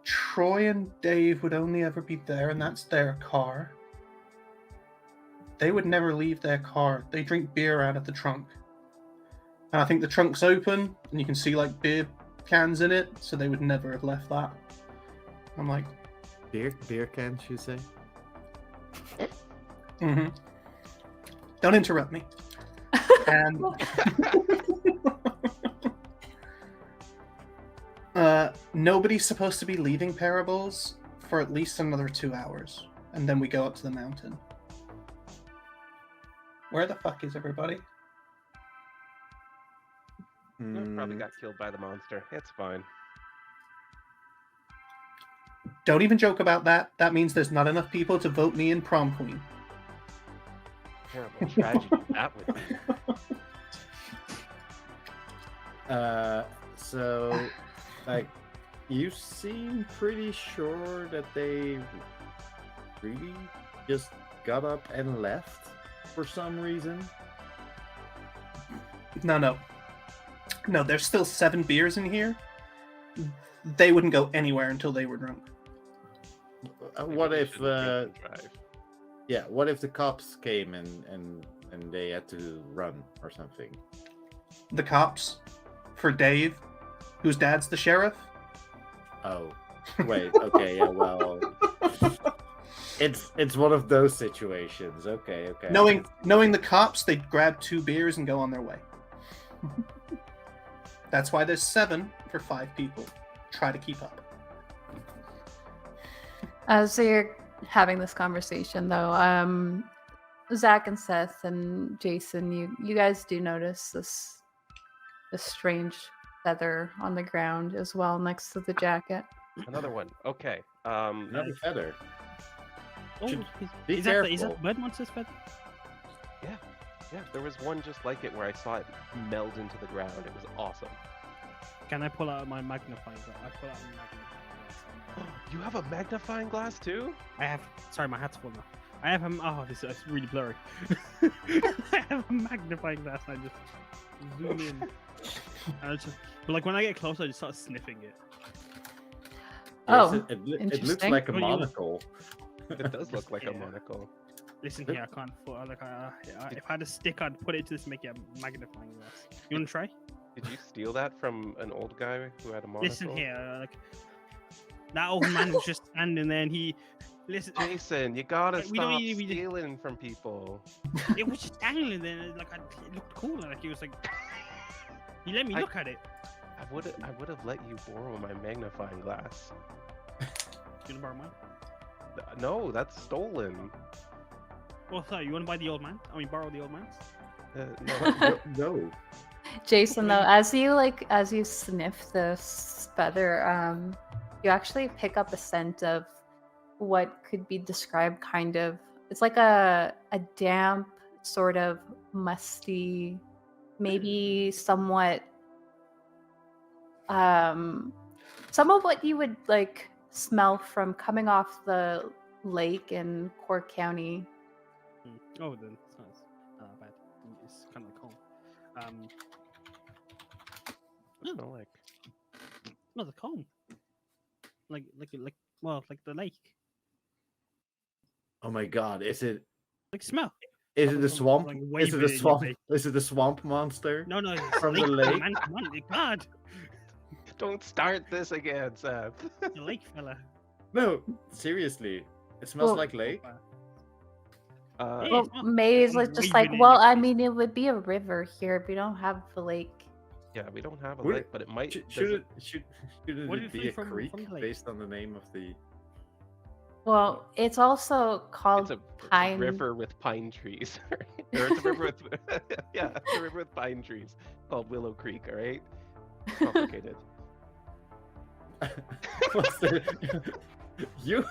Troy and Dave would only ever be there, and that's their car. They would never leave their car. They drink beer out of the trunk. And I think the trunk's open, and you can see like beer cans in it, so they would never have left that. I'm like, Beer cans, you say? Don't interrupt me. And nobody's supposed to be leaving Parables for at least another 2 hours, and then we go up to the mountain. Where the fuck is everybody? Probably got killed by the monster. It's fine. Don't even joke about that. That means there's not enough people to vote me in prom queen. Terrible tragedy that would be. So, like, you seem pretty sure that they really just got up and left for some reason? No, there's still 7 beers in here. They wouldn't go anywhere until they were drunk. What if drive? what if the cops came and they had to run or something? The cops for Dave, whose dad's the sheriff. Oh, wait, okay, yeah, well, it's one of those situations. Okay. Knowing the cops, they'd grab 2 beers and go on their way. That's why there's 7 for 5 people. Try to keep up. So you're having this conversation, though. Zack and Seth and Jason, you guys do notice this strange feather on the ground as well, next to the jacket. Another one. Okay. Another feather. Oh, Be is careful. that the bird monster's feather? Yeah, there was one just like it where I saw it meld into the ground. It was awesome. Can I pull out my magnifying glass? I pull out my magnifying glass. You have a magnifying glass too? I have. Sorry, my hat's full now. I have this is really blurry. I have a magnifying glass. I just zoom in. But like when I get closer, I just start sniffing it. Oh, Yes, it looks interesting. like a Well, you- monocle. It does look like a Yeah. monocle. Listen here, I can't. If I had a stick, I'd put it to this to make it a magnifying glass. You want to try? Did you steal that from an old guy who had a monocle? Listen here, like that old man was just standing there, and he listen. Jason, you gotta We don't stop need to be- stealing from people. It was just standing there, and, like it looked cool, and like he was like, he let me look at it. I would have let you borrow my magnifying glass. You wanna borrow mine? No, that's stolen. Well, sorry, you want to buy the old man? I mean, borrow the old man's? No. No. Jason, though, as you sniff this feather, you actually pick up a scent of what could be described kind of. It's like a damp, sort of musty, maybe somewhat. Some of what you would like smell from coming off the lake in Cork County. Oh, then it's not bad. It's kind of like home. Smell like. Smells like home. Like the lake. Oh my god, is it Smell. is it the swamp? Like, Is it wave the it in your swamp? face. Is it the swamp monster? No, it's From the lake, lake? Man, come on, God, Don't start this again, Seth. the lake fella. No, seriously. It smells Well- like lake. Uh, Yeah. Well, it's not- maybe it's like Wave just it like, in well, your I face. mean, it would be a river here, but we don't have a lake. yeah, we don't have a Would lake, it- but it might. Shouldn't What it if be we a from creek the lake? based on the name of the? Well, it's also called It's a pine. river with pine trees. Or it's a river with yeah, it's a river with pine trees called Willowcreek. All right, complicated. What's the... You?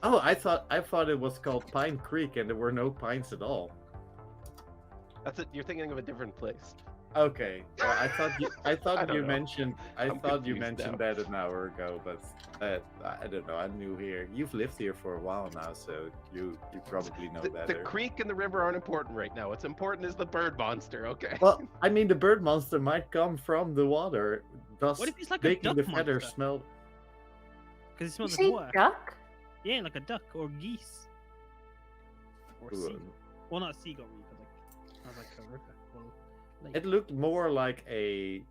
Oh, I thought it was called Pine Creek, and there were no pines at all. That's it. You're thinking of a different place. Okay, well, I thought don't you know. mentioned I'm thought you confused mentioned now. that an hour ago, but I don't know. I'm new here. You've lived here for a while now, so you probably know The better. creek and the river aren't important right now. What's important is the bird monster. Okay. Well, I mean, the bird monster might come from the water, thus What if it's like a making duck the feather monster? smell. Because it You smells say like water. duck? Yeah, like a duck or geese. Or Ooh, seagull. Well, not seagull, because like sounds like a river. Well, lake. It looked more like a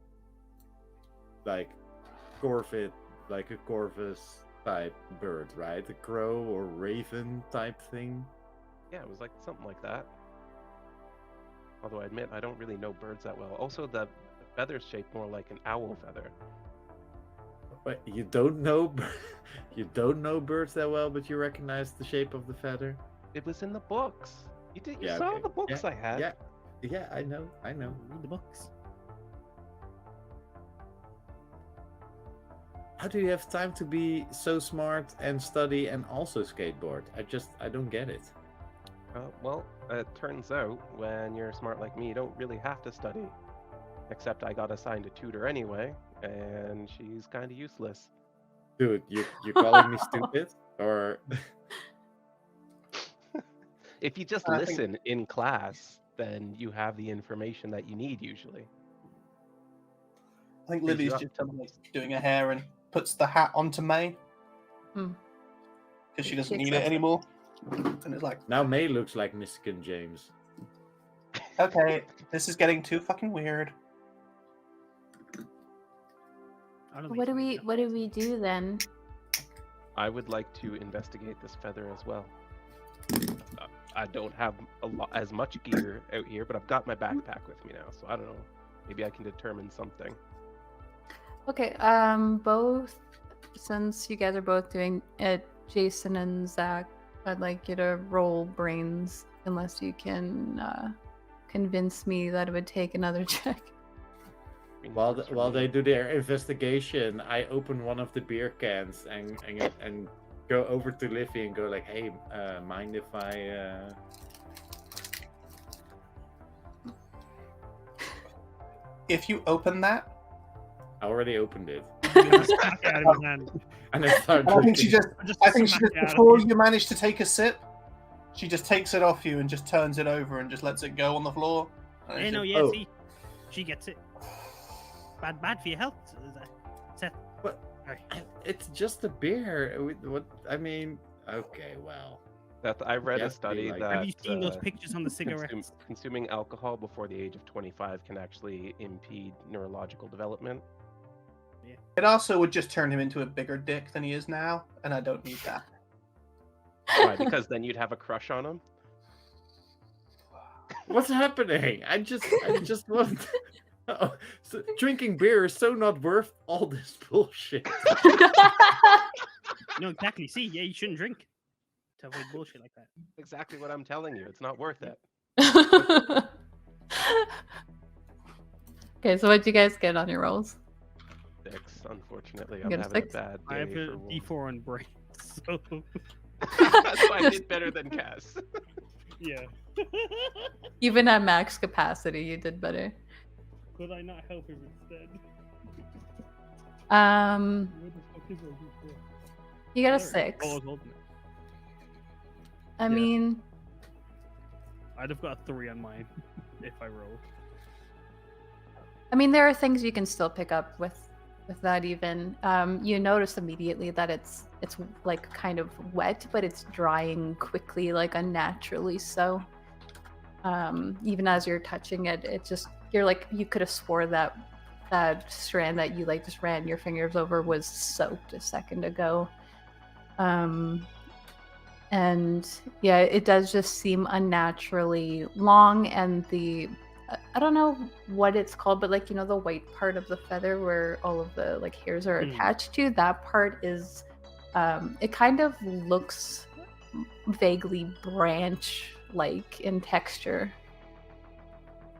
corvid, like a corvus type bird, right? A crow or raven type thing. Yeah, it was like something like that. Although I admit I don't really know birds that well. Also, the feather's shaped more like an owl feather. But you don't know, you don't know birds that well, but you recognize the shape of the feather. It was in the books. You did. You Yeah, saw okay. the books I had. Yeah, I know. Read the books. How do you have time to be so smart and study and also skateboard? I don't get it. Well, it turns out when you're smart like me, you don't really have to study. Except I got assigned a tutor anyway, and she's kind of useless. Dude, you're calling me stupid? Or If you just I think- listen in class, then you have the information that you need usually. I think Please, Livvy's you're just doing her hair and puts the hat onto May Hmm. because she doesn't It's need it a- anymore. And it's like, now May looks like Michigan James. okay, this is getting too fucking weird. I don't What do think we do then? I would like to investigate this feather as well. I don't have as much gear out here, but I've got my backpack with me now, so I don't know. Maybe I can determine something. Okay, both, since you guys are both doing it, Jason and Zack, I'd like you to roll brains, unless you can convince me that it would take another check. While they do their investigation, I open one of the beer cans and go over to Livvy and go like, "Hey, mind if I?" If you open that, I already opened it, Smack it out of his hand. and I started I think she drinking. just, I think she smack just it out of before him. you manage to take a sip, she just takes it off you and just turns it over and just lets it go on the floor. And Hey, it's no, just- yeah, Oh. see, she gets it. bad for your health, Seth. What? Sorry. It's just a beer. What? I mean, okay, well. I read a Yes, study like- that Have you seen those pictures on the cigarettes? consuming alcohol before the age of 25 can actually impede neurological development. It also would just turn him into a bigger dick than he is now, and I don't need that. Why? Because then you'd have a crush on him. What's happening? I just want. Oh, so drinking beer is so not worth all this bullshit. No, exactly. See, yeah, you shouldn't drink to avoid bullshit like that. Exactly what I'm telling you. It's not worth it. Okay, so what'd you guys get on your rolls? 6, unfortunately. You I'm got a having 6? a bad I have day a for one. D4 on brain, so That's why I did better than Cass. yeah. Even at max capacity, you did better. Could I not help him instead? Um, Where the fuck is my D4? you got a There. 6. Oh, I was holding it. I yeah. mean, I'd have got a 3 on mine if I rolled. there are things you can still pick up with that even. You notice immediately that it's like kind of wet, but it's drying quickly, like unnaturally so. Even as you're touching it, you're like, you could have swore that strand that you like just ran your fingers over was soaked a second ago. And yeah, it does just seem unnaturally long, and I don't know what it's called, but like, the white part of the feather where all of the like hairs are attached to, that part is it kind of looks vaguely branch like in texture.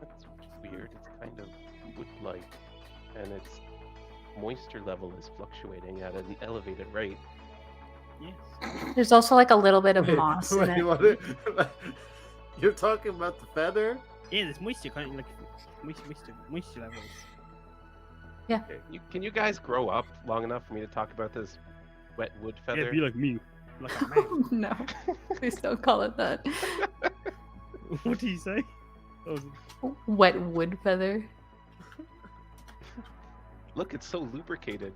That's weird. It's kind of wood-like, and its moisture level is fluctuating at an elevated rate. Yes. There's also like a little bit of Wait, moss in wait, it. what? You're talking about the feather? Yeah, there's moisture, kind of like moisture levels. Can you guys grow up long enough for me to talk about this wet wood feather? Yeah, be like me, like a man. No, please don't call it that. What do you say? Oh, Wet wood feather. Look, it's so lubricated.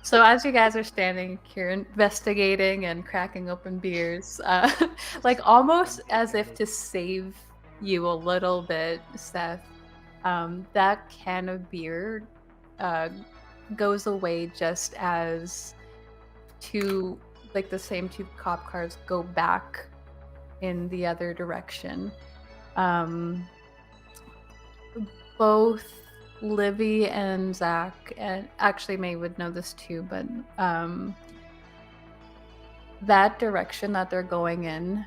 So as you guys are standing here investigating and cracking open beers, like almost as if to save you a little bit, Seth, that can of beer goes away just as the same two cop cars go back in the other direction. Both Livvy and Zack, and actually May would know this too, but that direction that they're going in,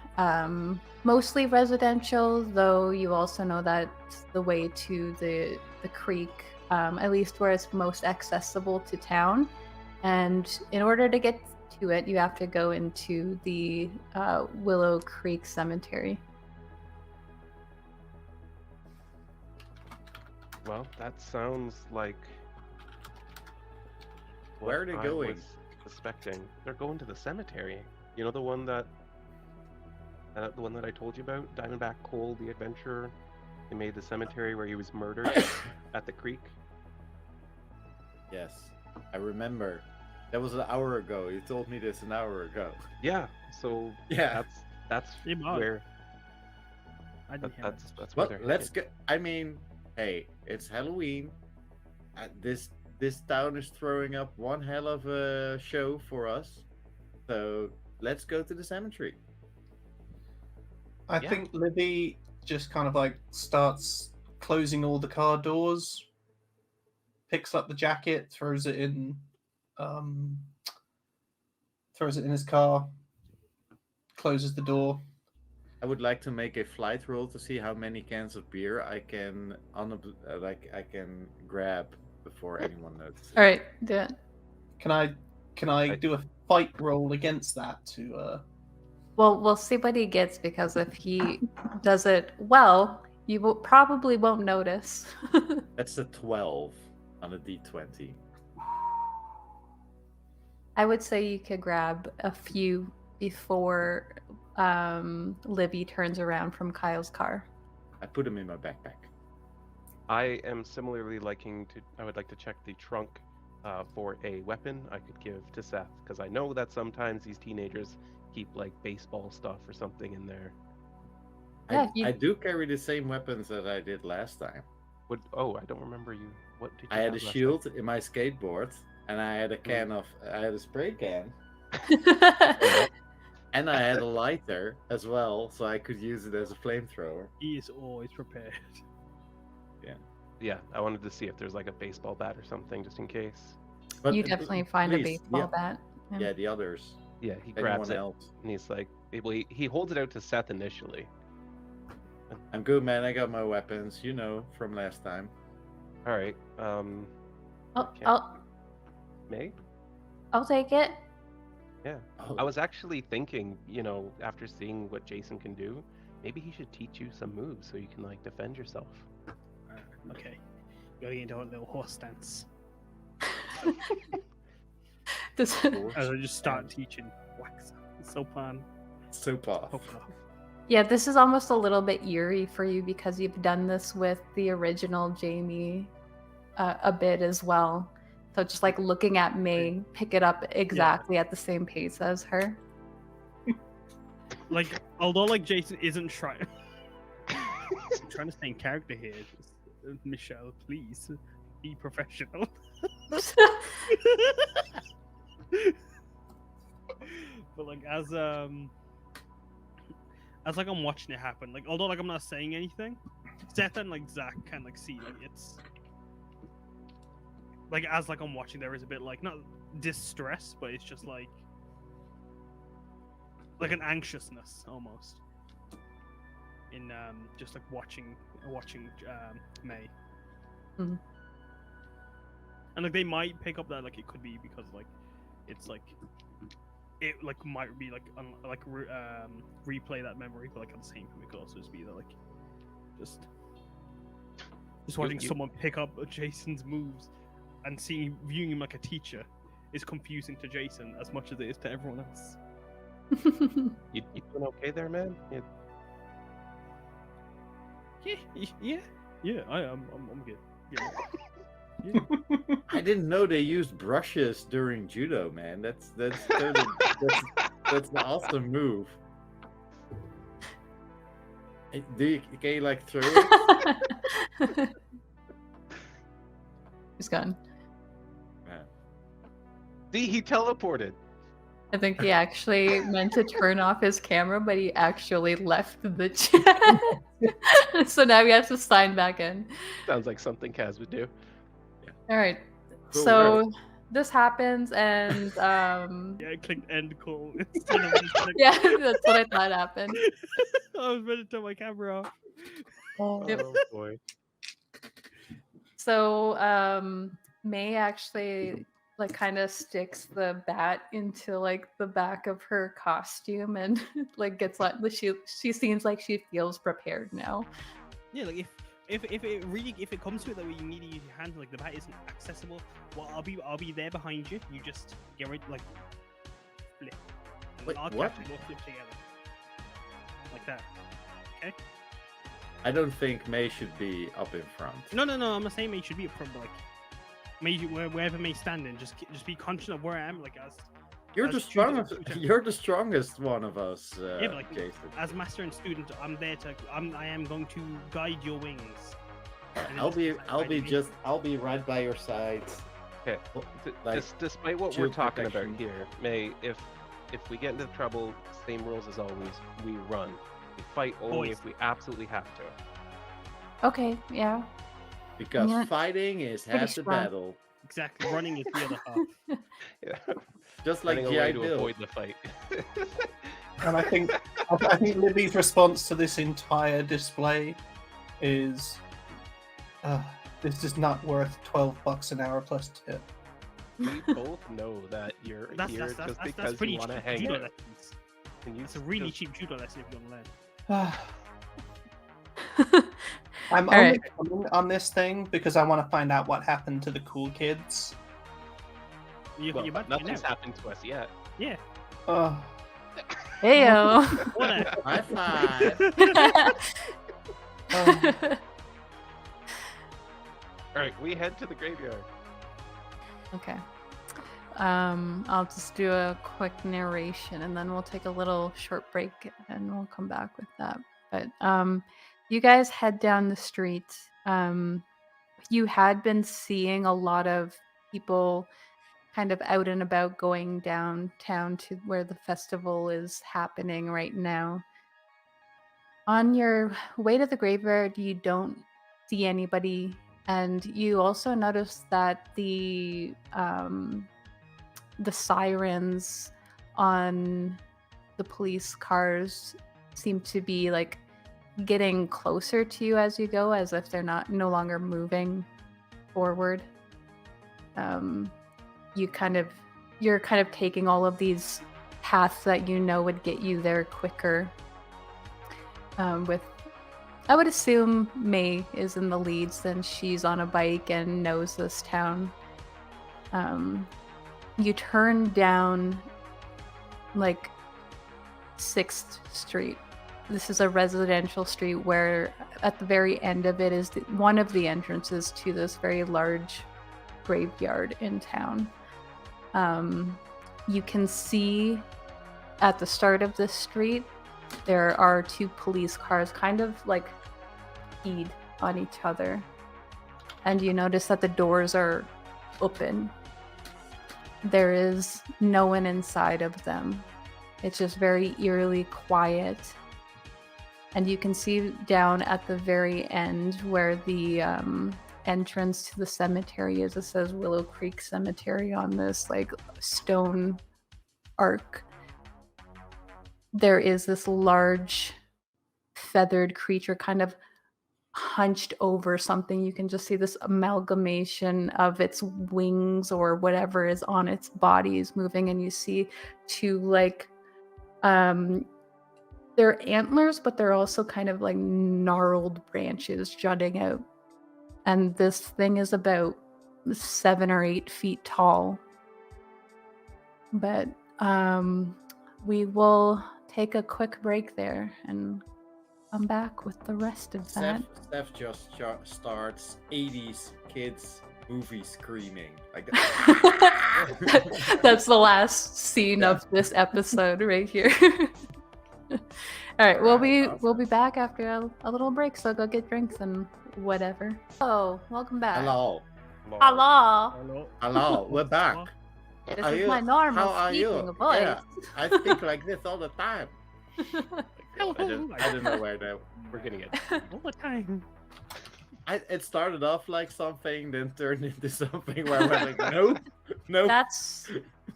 mostly residential, though you also know that the way to the creek, at least where it's most accessible to town, and in order to get to it, you have to go into the Willowcreek cemetery. Well, that sounds like what Where are they I going? was suspecting. They're going to the cemetery. You know, the one that I told you about, Diamondback Cole, the adventurer. They made the cemetery where he was murdered at the creek. Yes, I remember. That was an hour ago. You told me this an hour ago. Yeah. So Yeah. that's Hey, Mark. where I didn't hear that's that. where Well, they're let's headed. go. I mean, hey, it's Halloween. This town is throwing up one hell of a show for us. So let's go to the cemetery. I Yeah. think Livvy just kind of like starts closing all the car doors, picks up the jacket, throws it in his car, closes the door. I would like to make a flight roll to see how many cans of beer I can I can grab before anyone notices. All right, do it. Can I do a fight roll against that to Well, we'll see what he gets, because if he does it well, you probably won't notice. That's a 12 on a d20. I would say you could grab a few before Livvy turns around from Kyle's car. I put him in my backpack. I am similarly I would like to check the trunk for a weapon I could give to Seth, because I know that sometimes these teenagers keep like baseball stuff or something in there. Yeah, I do carry the same weapons that I did last time. I don't remember you. What did you I had have a last shield in my skateboard, and I had a spray can, and I had a lighter as well, so I could use it as a flamethrower. He is always prepared. Yeah, I wanted to see if there's like a baseball bat or something, just in case. But You definitely find a please, baseball bat. Yeah, the others. Yeah, he Anyone grabs it else? and he's like, he holds it out to Seth initially. I'm good, man. I got my weapons, from last time. All right. May? I'll take it. Yeah. Oh, I was actually thinking, after seeing what Jason can do, maybe he should teach you some moves so you can like defend yourself. Okay. Going into a little horse stance. Does As I just start teaching wax. Soap on. soap off. Hook off. Yeah, this is almost a little bit eerie for you because you've done this with the original Jamie a bit as well. So just like looking at May pick it up exactly at the same pace as her. Like, although like Jason isn't trying. I'm trying to stay in character here. Michel, please be professional. But like as like I'm watching it happen, like although like I'm not saying anything, Seth and like Zack can like see like it's like as like I'm watching there is a bit like not distress, but it's just like an anxiousness almost in just like watching May. Mhm. And like they might pick up that like it could be because like it's like it like might be like replay that memory, but like at the same time it could also just be that like just watching someone pick up Jason's moves and viewing him like a teacher is confusing to Jason as much as it is to everyone else. You doing okay there, man? Yeah. I'm good. Yeah. I didn't know they used brushes during judo, man. That's totally, that's an awesome move. Can you like throw it? He's gone. See, he teleported. I think he actually meant to turn off his camera, but he actually left the chat. So now he has to sign back in. Sounds like something Kaz would do. All right. Cool, So right. this happens, and Yeah, I clicked end call instead of yeah, that's what I thought happened. I was ready to turn my camera off. Yep. Oh boy. So May actually like kind of sticks the bat into like the back of her costume and like gets like she seems like she feels prepared now. Yeah, like if it comes to it that you need to use your hand, like the bat isn't accessible, well I'll be there behind you. You just get ready, like flip. And Wait, I'll what? catch it, we'll flip together. Like that. Okay? I don't think May should be up in front. No, I'm not saying May should be up front, but like May wherever May standing, just be conscious of where I am, like as You're as the student- strongest. You're the strongest one of us, Yeah, but like, Jason. as master and student, I'm there to. I am going to guide your wings. And I'll it's- be right by your side. Okay. Like, Despite what we're shield talking protection. about here, May, if we get into trouble, same rules as always. We run. We fight only Boys. if we absolutely have to. Okay, yeah. Because Yeah. fighting is Pretty half the strong. battle. Exactly, running is the other half. Yeah. Just like Running away G.I. to Bill. avoid the fight. And I think Livvy's response to this entire display is, "This is not worth $12 an hour plus tip." We both know that you're here just because pretty you want to cheap hang judo out. lessons. And you It's a really just- cheap judo lesson if you don't learn. I'm All only right. coming on this thing because I want to find out what happened to the cool kids. You're Well, about to find nothing's out. happened to us yet. Yeah. Uh, Heyo. What a- High five. All right, we head to the graveyard. Okay. I'll just do a quick narration and then we'll take a little short break and we'll come back with that. But you guys head down the street. You had been seeing a lot of people kind of out and about going downtown to where the festival is happening right now. On your way to the graveyard, you don't see anybody, and you also notice that the sirens on the police cars seem to be like getting closer to you as you go, as if they're no longer moving forward. You're kind of taking all of these paths that you know would get you there quicker. With, I would assume May is in the lead since she's on a bike and knows this town. You turn down like 6th Street. This is a residential street where at the very end of it is one of the entrances to this very large graveyard in town. You can see at the start of this street, there are 2 police cars kind of like keyed on each other. And you notice that the doors are open. There is no one inside of them. It's just very eerily quiet. And you can see down at the very end where the entrance to the cemetery is. It says Willowcreek Cemetery on this like stone arc. There is this large feathered creature kind of hunched over something. You can just see this amalgamation of its wings or whatever is on its body is moving, and you see 2 like they're antlers, but they're also kind of like gnarled branches jutting out. And this thing is about 7 or 8 feet tall. But we will take a quick break there and come back with the rest of that. Seth just starts 80s kids movie screaming. Like That's the last scene of this episode right here. All right, we'll be back after a little break, so go get drinks and whatever. Oh, welcome back. Hello. Hello. We're back. This is my normal How are you? speaking voice. Yeah, I speak like this all the time. I don't know where that. We're getting it. all the time. It started off like something, then turned into something where I went like, nope,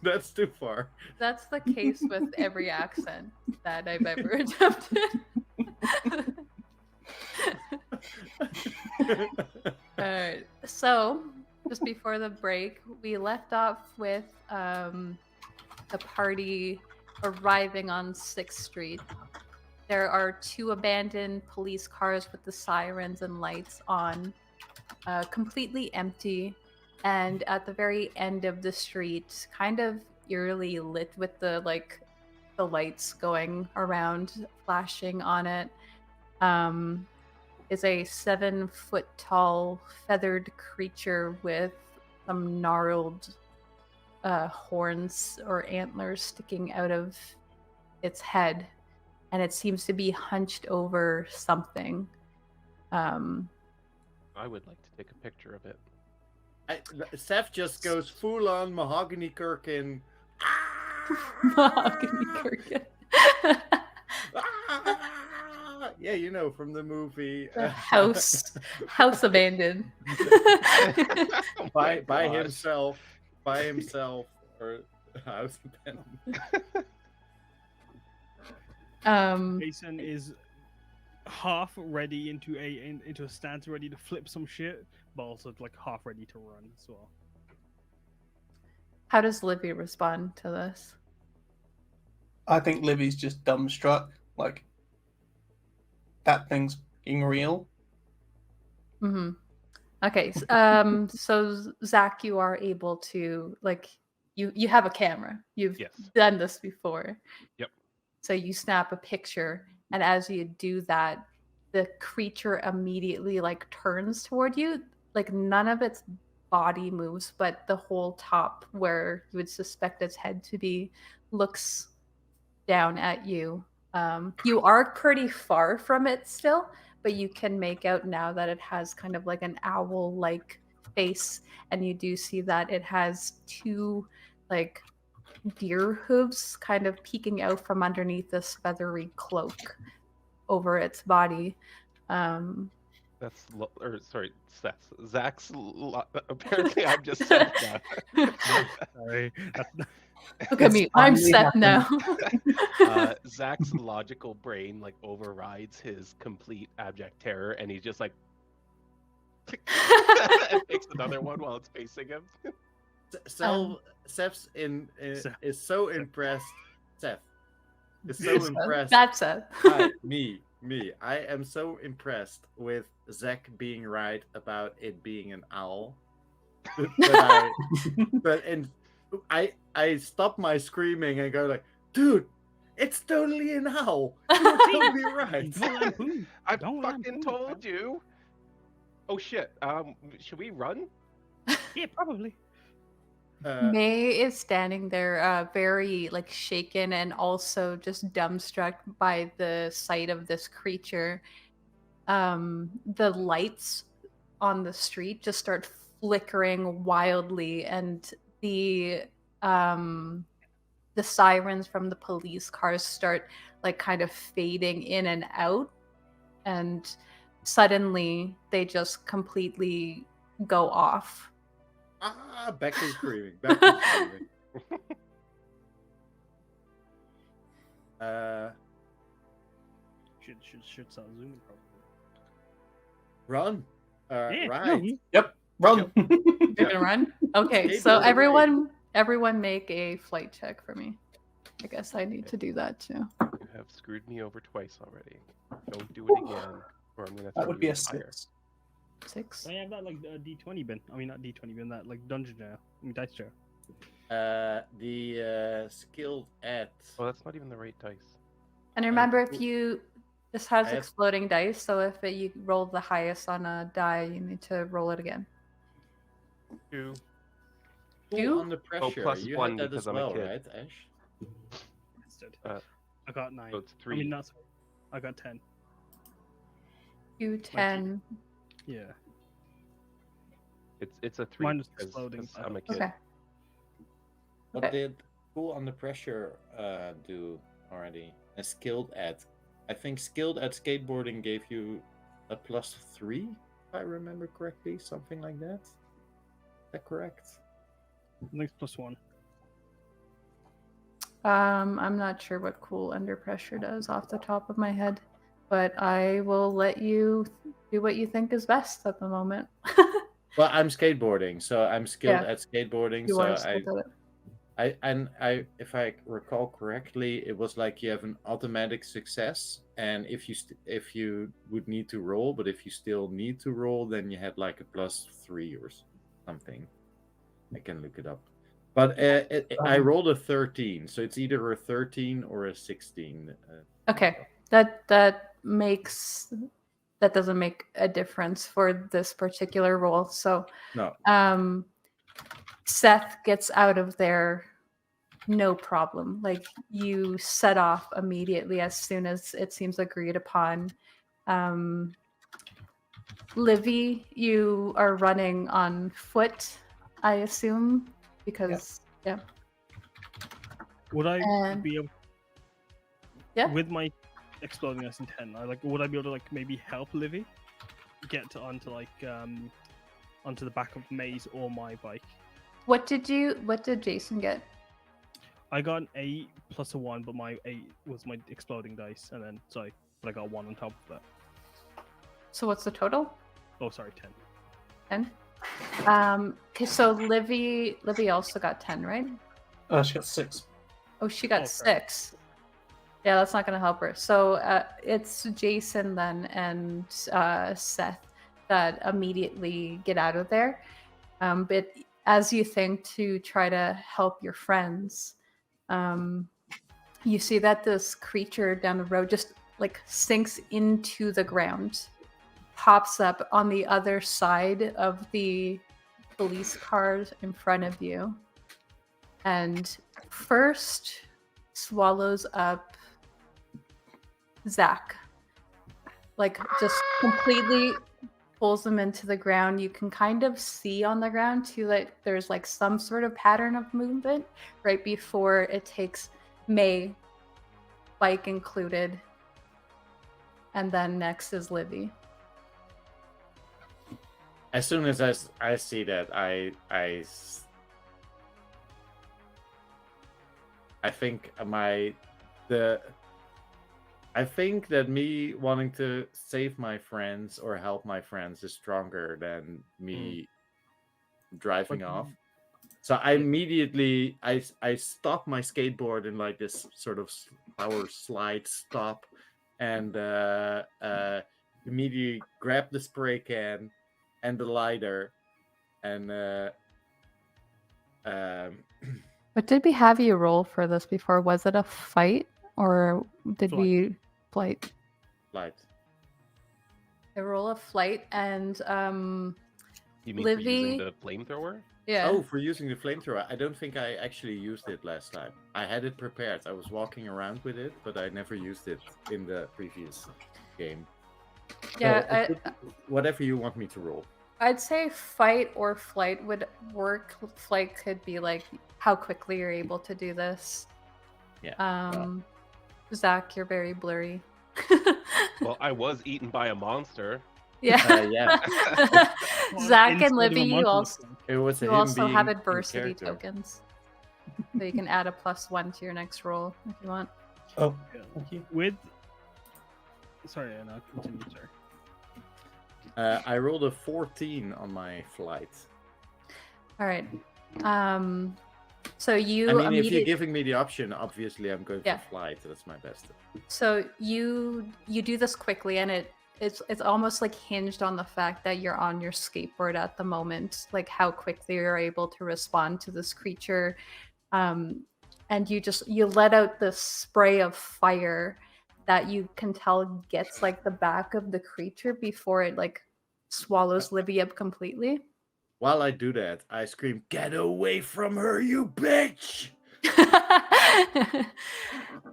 that's too far. That's the case with every accent that I've ever attempted. Alright, so just before the break, we left off with the party arriving on 6th Street. There are 2 abandoned police cars with the sirens and lights on, completely empty. And at the very end of the street, kind of eerily lit with the lights going around, flashing on it, is a 7-foot tall feathered creature with some gnarled horns or antlers sticking out of its head. And it seems to be hunched over something. I would like to take a picture of it. Seth just goes full on mahogany Kirkin. Mahogany Kirkin. Yeah, you know, from the movie House Abandoned. by himself, or House Abandoned. Jason is half ready into a stance, ready to flip some shit, but also like half ready to run as well. How does Livvy respond to this? I think Livvy's just dumbstruck. Like, that thing's being real. Mm-hmm. Okay, so Zack, you are able to, like, you have a camera. You've Yes. done this before. Yep. So you snap a picture, and as you do that, the creature immediately like turns toward you. Like none of its body moves, but the whole top where you would suspect its head to be looks down at you. You are pretty far from it still, but you can make out now that it has kind of like an owl-like face, and you do see that it has two like deer hooves kind of peeking out from underneath this feathery cloak over its body. That's sorry, Seth. Zack's. Apparently, I'm just Seth now. Sorry. Look at me, I'm Seth now. Zack's logical brain like overrides his complete abject terror, and he's just like, and takes another one while it's facing him. Seth's is so impressed. Seth is so impressed. That's Seth. Me. I am so impressed with Zack being right about it being an owl. I stop my screaming and go like, dude, it's totally an owl. You're totally right. I fucking told you. Oh shit. Should we run? Yeah, probably. May is standing there, very like shaken and also just dumbstruck by the sight of this creature. The lights on the street just start flickering wildly, and the sirens from the police cars start like kind of fading in and out, and suddenly they just completely go off. Back to screaming. Should start zooming probably. Run. Yeah, right. no. Yep, run. You're gonna run? Okay, so everyone make a flight check for me. I guess I need to do that too. You have screwed me over twice already. Don't do it again, or I'm gonna. That would be a fire. 6. 6. I have that like D20 bin. I mean, not D20 bin. That like dungeon jar. I mean, dice jar. The skilled at. Oh, that's not even the right dice. And remember, if this has I have- exploding dice, so if you roll the highest on a die, you need to roll it again. 2. Two? Under pressure. plus you 1 had that because as I'm a well, kid. right, Ash? Bastard. Uh, I got 9. So it's I 3. mean, not sorry. I got 10. 2, 10. Yeah. It's a 3. Mine was 'cause exploding, I'm a kid. Okay. What Okay. did Cool Under Pressure do already? A skilled at. I think skilled at skateboarding gave you a +3, if I remember correctly. Something like that. Is that correct? I think it's +1. I'm not sure what cool under pressure does off the top of my head, but I will let you do what you think is best at the moment. Well, I'm skateboarding, so I'm skilled Yeah. at skateboarding. You so are still good at it. if I recall correctly, it was like you have an automatic success, and if you would need to roll, but if you still need to roll, then you had like a +3 or something. I can look it up. But I rolled a 13, so it's either a 13 or a 16. Okay, that doesn't make a difference for this particular roll. So No. Seth gets out of there no problem. Like you set off immediately as soon as it seems agreed upon. Livvy, you are running on foot, I assume, because yeah. Would I And- be able? Yeah. With my exploding ice in 10, would I be able to like maybe help Livvy get onto the back of May's or my bike? What did Jason get? I got an 8 plus a 1, but my 8 was my exploding dice, and then but I got 1 on top of that. So what's the total? Oh, sorry, 10. 10. Okay, so Livvy also got 10, right? She got 6. Oh, she got Oh, 6. Yeah, that's not going to help her. So it's Jason then and Seth that immediately get out of there. But as you think to try to help your friends, you see that this creature down the road just like sinks into the ground, pops up on the other side of the police cars in front of you, and first swallows up Zack. Like, just completely pulls him into the ground. You can kind of see on the ground too that there's like some sort of pattern of movement right before it takes May, bike included, and then next is Livvy. As soon as I see that, I think I think that me wanting to save my friends or help my friends is stronger than me driving off. So I immediately I stop my skateboard in like this sort of power slide stop, and immediately grab the spray can and the lighter, and But did we have you roll for this before? Was it a fight or did Flight. we flight? light. A roll of flight, and You mean for using Livvy. the flamethrower? Yeah. Oh, for using the flamethrower. I don't think I actually used it last time. I had it prepared. I was walking around with it, but I never used it in the previous game. Yeah, So whatever you want me to roll. I'd say fight or flight would work. Flight could be like how quickly you're able to do this. Yeah. Zack, you're very blurry. Well, I was eaten by a monster. Yeah. Yeah. Zack and Inside of a Livvy, you monster. It was you him also being have in adversity character. tokens. So you can add a +1 to your next roll if you want. Oh, Yeah. thank you. With. Sorry, no, continue, sir. I rolled a 14 on my flight. All right. So you I mean, if you're immediately giving me the option, obviously I'm going Yeah. for flight. That's my best. So you do this quickly, and it's almost like hinged on the fact that you're on your skateboard at the moment, like how quickly you're able to respond to this creature, and you let out this spray of fire that you can tell gets like the back of the creature before it like swallows Livvy up completely. While I do that, I scream, "Get away from her, you bitch!"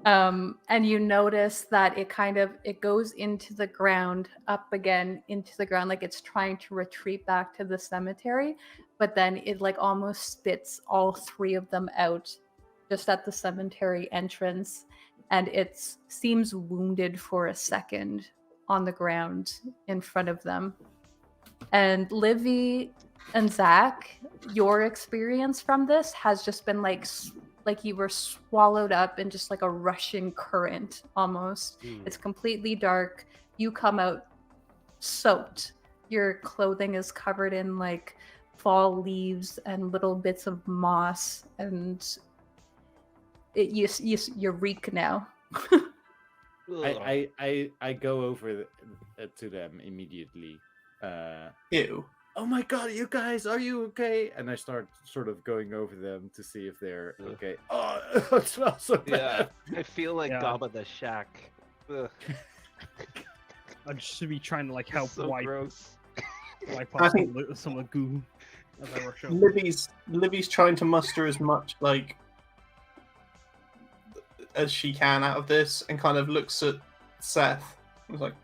And you notice that it goes into the ground, up again into the ground, like it's trying to retreat back to the cemetery, but then it like almost spits all three of them out just at the cemetery entrance, and it seems wounded for a second on the ground in front of them. And Livvy and Zack, your experience from this has just been like you were swallowed up in just like a rushing current almost. It's completely dark. You come out soaked. Your clothing is covered in like fall leaves and little bits of moss, and you reek now. I go over to them immediately. Ew. Oh my god, you guys, are you okay? And I start sort of going over them to see if they're okay. Oh, it smells so bad. Yeah, I feel like Yeah. Gabba the Shack. Ugh, I should be trying to like help so wipe gross. off think- some of the goo as I rush over. Livvy's trying to muster as much like as she can out of this, and kind of looks at Seth. He's like,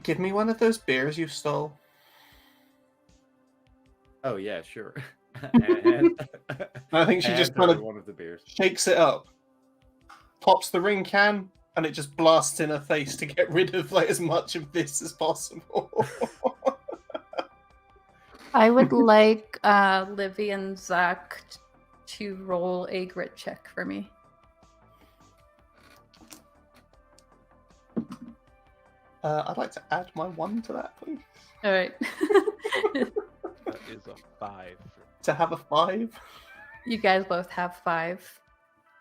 "Give me one of those beers you stole." Oh yeah, sure. And I think she I just hand kind her of one of the beers. shakes it up, pops the ring can, and it just blasts in her face to get rid of like as much of this as possible. I would like Livvy and Zack to roll a grit check for me. I'd like to add my 1 to that, please. All right. That is a 5. To have a 5. You guys both have 5.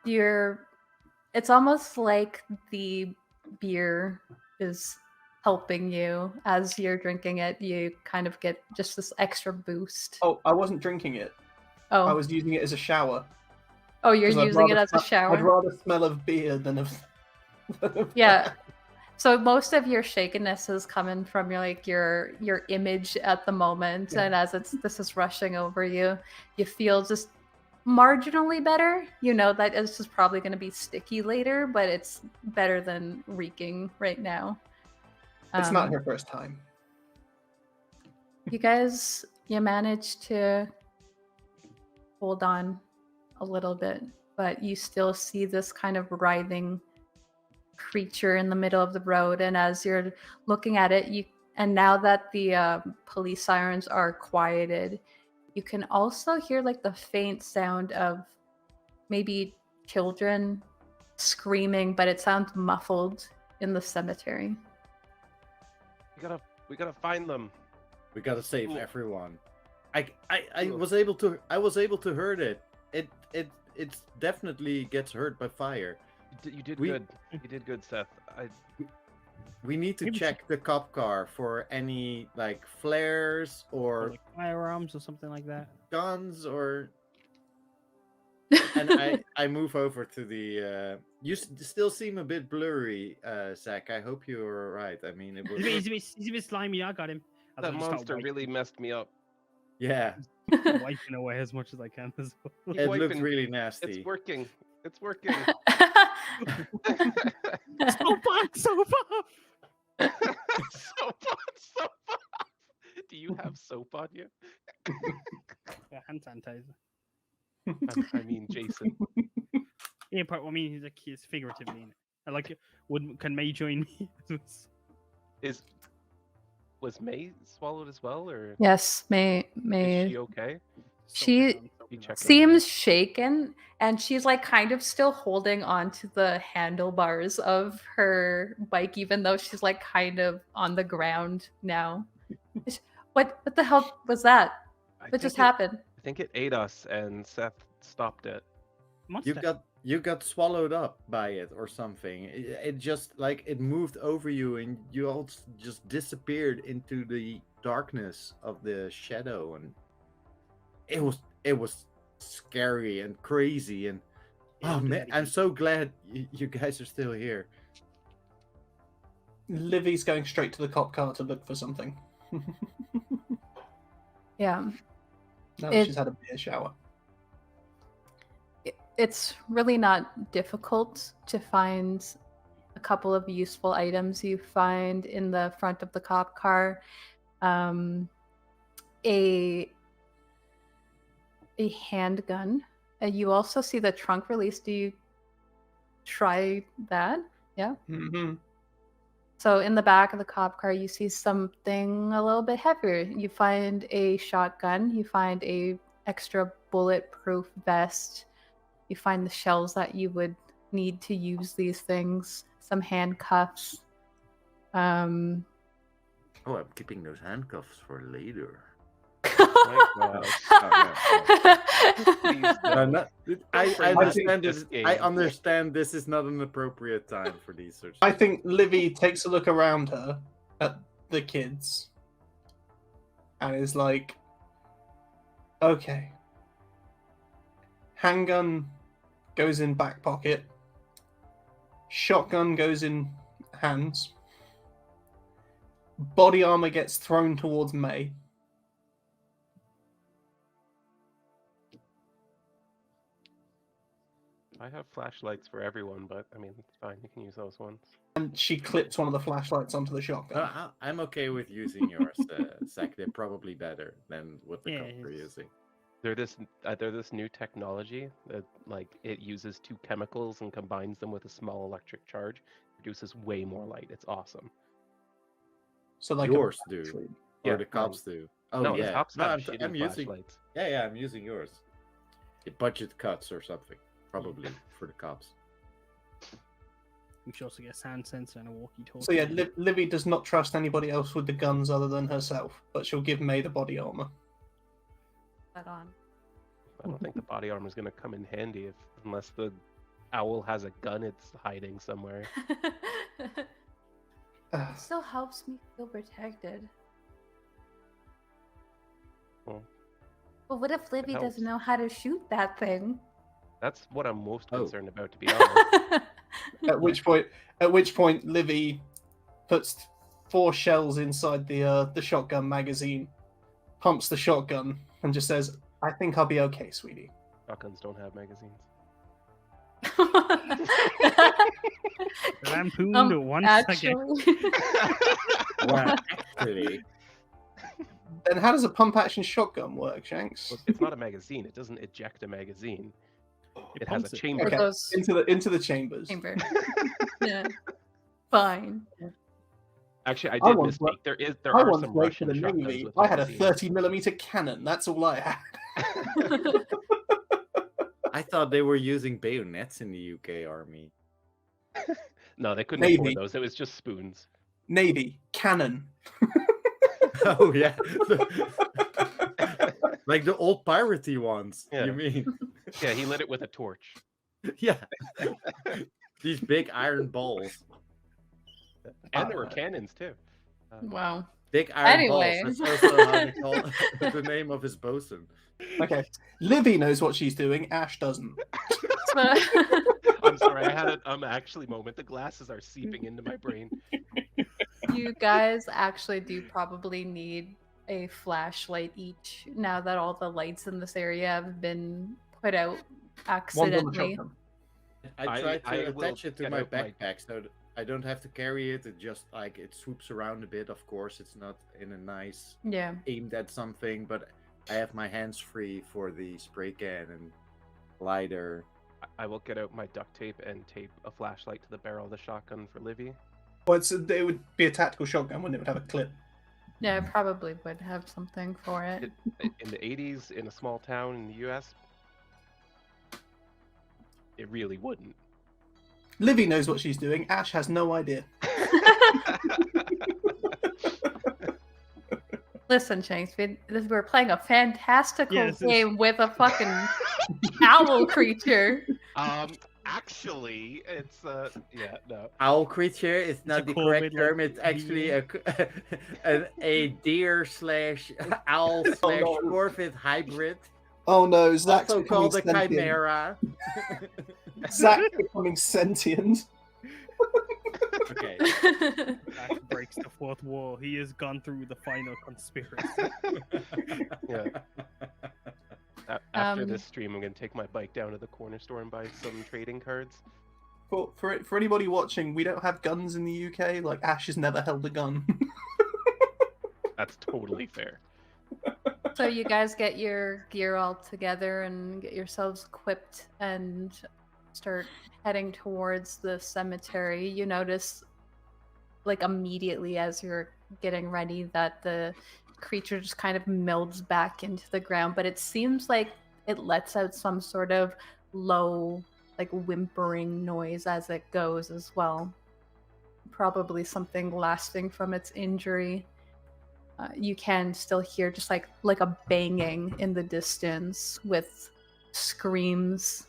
It's almost like the beer is helping you as you're drinking it. You kind of get just this extra boost. Oh, I wasn't drinking it. Oh, I was using it as a shower. Oh, you're 'Cause I'd using it rather as a shower? I'd rather smell of beer than of. Yeah. So most of your shakenness is coming from your image at the moment, Yeah. and as this is rushing over you, you feel just marginally better. You know that it's just probably going to be sticky later, but it's better than reeking right now. It's not her first time. You managed to hold on a little bit, but you still see this kind of writhing creature in the middle of the road. And as you're looking at it, and now that the police sirens are quieted, you can also hear like the faint sound of maybe children screaming, but it sounds muffled in the cemetery. We gotta find them. We gotta save everyone. I Cool. was able to hurt it. It definitely gets hurt by fire. You did good. You did good, Seth. We need to check the cop car for any like flares or like firearms or something like that. guns or. And I move over to the. You still seem a bit blurry, Zack. I hope you're right. I mean, it was. He's a bit slimy. I got him. That monster really messed me up. Yeah. Wiping away as much as I can as well. It looks really nasty. It's working. It's working. Soap off! Soap off! Do you have soap on you? Yeah, hand sanitizer. I mean, Jason. Yeah, but I mean, he's figuratively in it. I like it. Can May join me? Was May swallowed as well, or Yes, May. is she okay? She seems shaken, and she's like kind of still holding on to the handlebars of her bike, even though she's like kind of on the ground now. What the hell was that? What just happened? I think it ate us, and Seth stopped it. You got swallowed up by it or something. It just like it moved over you, and you all just disappeared into the darkness of the shadow, and it was scary and crazy. And oh man, I'm so glad you guys are still here. Livvy's going straight to the cop car to look for something. Yeah. Now that she's had a beer shower. It's really not difficult to find a couple of useful items. You find in the front of the cop car a handgun. You also see the trunk release. Do you try that? Yeah. Mm-hmm. So in the back of the cop car, you see something a little bit heavier. You find a shotgun. You find a extra bulletproof vest. You find the shells that you would need to use these things. Some handcuffs. Oh, I'm keeping those handcuffs for later. My God. I understand this. I understand this is not an appropriate time for these sorts. I think Livvy takes a look around her at the kids and is like, okay. Handgun goes in back pocket. Shotgun goes in hands. Body armor gets thrown towards May. I have flashlights for everyone, but I mean, it's fine. You can use those ones. And she clips one of the flashlights onto the shotgun. I'm okay with using yours, Zack. They're probably better than what the cops are using. They're this new technology that like it uses two chemicals and combines them with a small electric charge, produces way more light. It's awesome. So like yours do, or the cops do. Oh no, yeah, the cops have I'm using. Flashlights. Yeah, I'm using yours. The budget cuts or something, probably for the cops. You should also get a sound sensor and a walkie-talkie. So yeah, Livvy does not trust anybody else with the guns other than herself, but she'll give May the body armor. That on. I don't think the body armor is going to come in handy unless the owl has a gun it's hiding somewhere. It still helps me feel protected. Well, but what if Livvy doesn't know how to shoot that thing? That's what I'm most concerned about, to be honest. At which point, Livvy puts 4 shells inside the shotgun magazine, pumps the shotgun, and just says, "I think I'll be okay, sweetie." Shotguns don't have magazines. Lampooned once again. Well, actually, Then how does a pump action shotgun work, Shanks? Well, it's not a magazine. It doesn't eject a magazine. It has pumps a it. chamber. Okay, goes- into the chambers. Chamber. Yeah. Fine. Actually, I I did once misspeak. There I are once some worked for Russian the shotguns Navy. with I had a magazines. 30mm cannon. That's all I had. I thought they were using bayonets in the UK Army. No, they couldn't Navy. afford those. It was just spoons. Navy cannon. Oh yeah, like the old piratey ones. Yeah. You mean? Yeah, he lit it with a torch. Yeah, these big iron balls. And there were cannons too. Wow. Big iron Anyway. balls. That's also how they call the name of his bosun. Okay, Livvy knows what she's doing. Ash doesn't. I'm sorry, I had an actually moment. The glasses are seeping into my brain. You guys actually do probably need a flashlight each now that all the lights in this area have been put out One's on the accidentally. shotgun. I tried I to will attach it to get my out my- backpack so that I don't have to carry it. It just like it swoops around a bit. Of course, it's not in a nice Yeah. aimed at something, but I have my hands free for the spray can and lighter. I will get out my duct tape and tape a flashlight to the barrel of the shotgun for Livvy. Well, it would be a tactical shotgun, wouldn't it? It would have a clip. Yeah, I probably would have something for it. In the 80s, in a small town in the US, it really wouldn't. Livvy knows what she's doing. Ash has no idea. Listen, Shanks, we're playing a fantastical Yeah, this is- game with a fucking owl creature. Actually, it's yeah, no. Owl creature is not a the cool correct bit, term. like, It's actually a deer slash owl slash no. corvid hybrid, Oh no, Zack's also becoming called a sentient. chimera. Zack becoming sentient. Okay. Zack breaks the fourth wall. He has gone through the final conspiracy. Yeah. After Um, this stream, I'm gonna take my bike down to the corner store and buy some trading cards. For anybody watching, we don't have guns in the UK. Like Ash has never held a gun. That's totally fair. So you guys get your gear all together and get yourselves equipped and start heading towards the cemetery. You notice, like, immediately as you're getting ready that the creature just kind of melds back into the ground, but it seems like it lets out some sort of low, like, whimpering noise as it goes as well. Probably something lasting from its injury. You can still hear just like a banging in the distance with screams.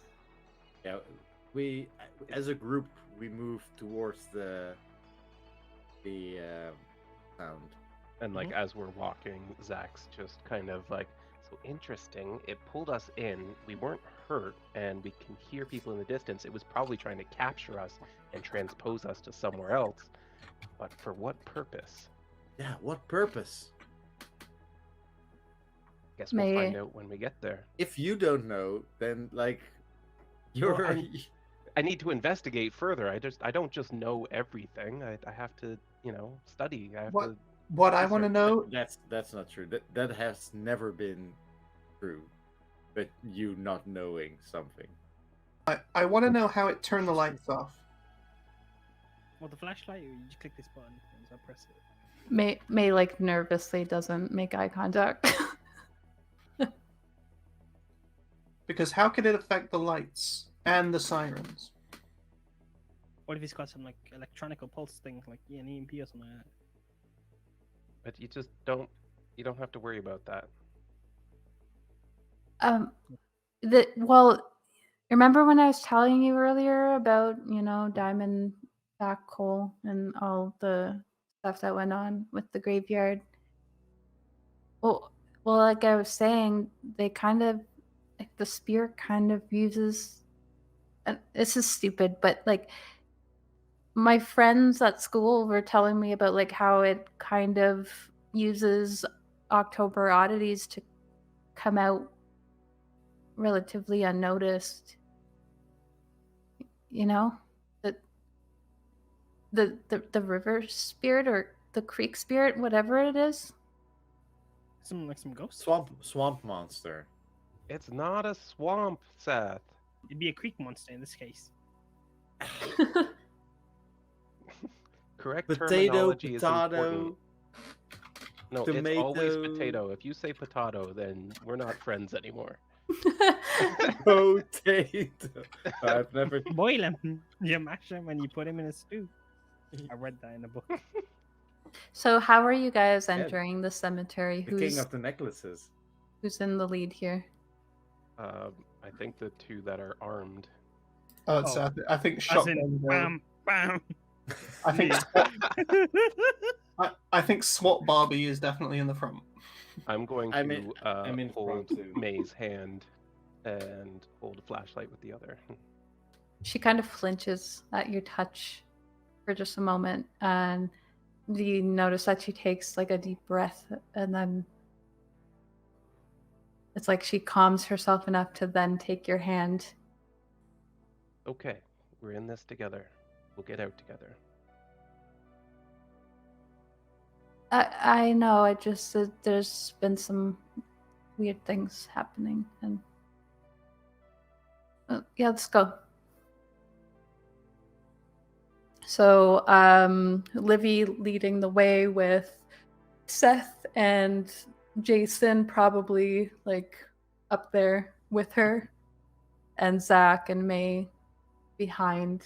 Yeah, we as a group we move towards the sound. And like as we're walking, Zach's just kind of like, so interesting. It pulled us in. We weren't hurt, and we can hear people in the distance. It was probably trying to capture us and transpose us to somewhere else. But for what purpose? Yeah, what purpose? Guess we'll find out when we get there. If you don't know, then like you're Well, I need to investigate further. I don't just know everything. I have to, study. I have to. What I want to know, that's not true. That has never been true. But you not knowing something. I want to know how it turned the lights off. Well, the flashlight, or you just click this button and so press it. May like nervously doesn't make eye contact. Because how could it affect the lights and the sirens? What if it's got some like electronical pulse thing, like an EMP or something like that? But you just don't. You don't have to worry about that. Remember when I was telling you earlier about, diamond back coal and all the stuff that went on with the graveyard? Well, like I was saying, they kind of, like, the spear kind of uses and this is stupid, but like my friends at school were telling me about like how it kind of uses October oddities to come out relatively unnoticed. You know, the river spirit or the creek spirit, whatever it is. Some like some ghosts. Swamp monster. It's not a swamp, Seth. It'd be a creek monster in this case. Correct Potato, terminology is potato, important. No, tomato. it's always potato. If you say potato, then we're not friends anymore. Potato. I've never. Boil him. You mash him and you put him in a stew. I read that in a book. So how are you guys Yeah. entering the cemetery? The king of the necklaces. Who's in the lead here? I think the two that are armed. Oh, it's, Oh. I think As shotgun. in, bam, bam. I think I think SWAT Barbie is definitely in the front. I'm going to I'm in hold front too. May's hand and hold a flashlight with the other. She kind of flinches at your touch for just a moment, and you notice that she takes like a deep breath, and then it's like she calms herself enough to then take your hand. Okay, we're in this together. We'll get out together. I know, I just there's been some weird things happening, and yeah, let's go. So Livvy leading the way with Seth and Jason probably like up there with her, and Zack and May behind.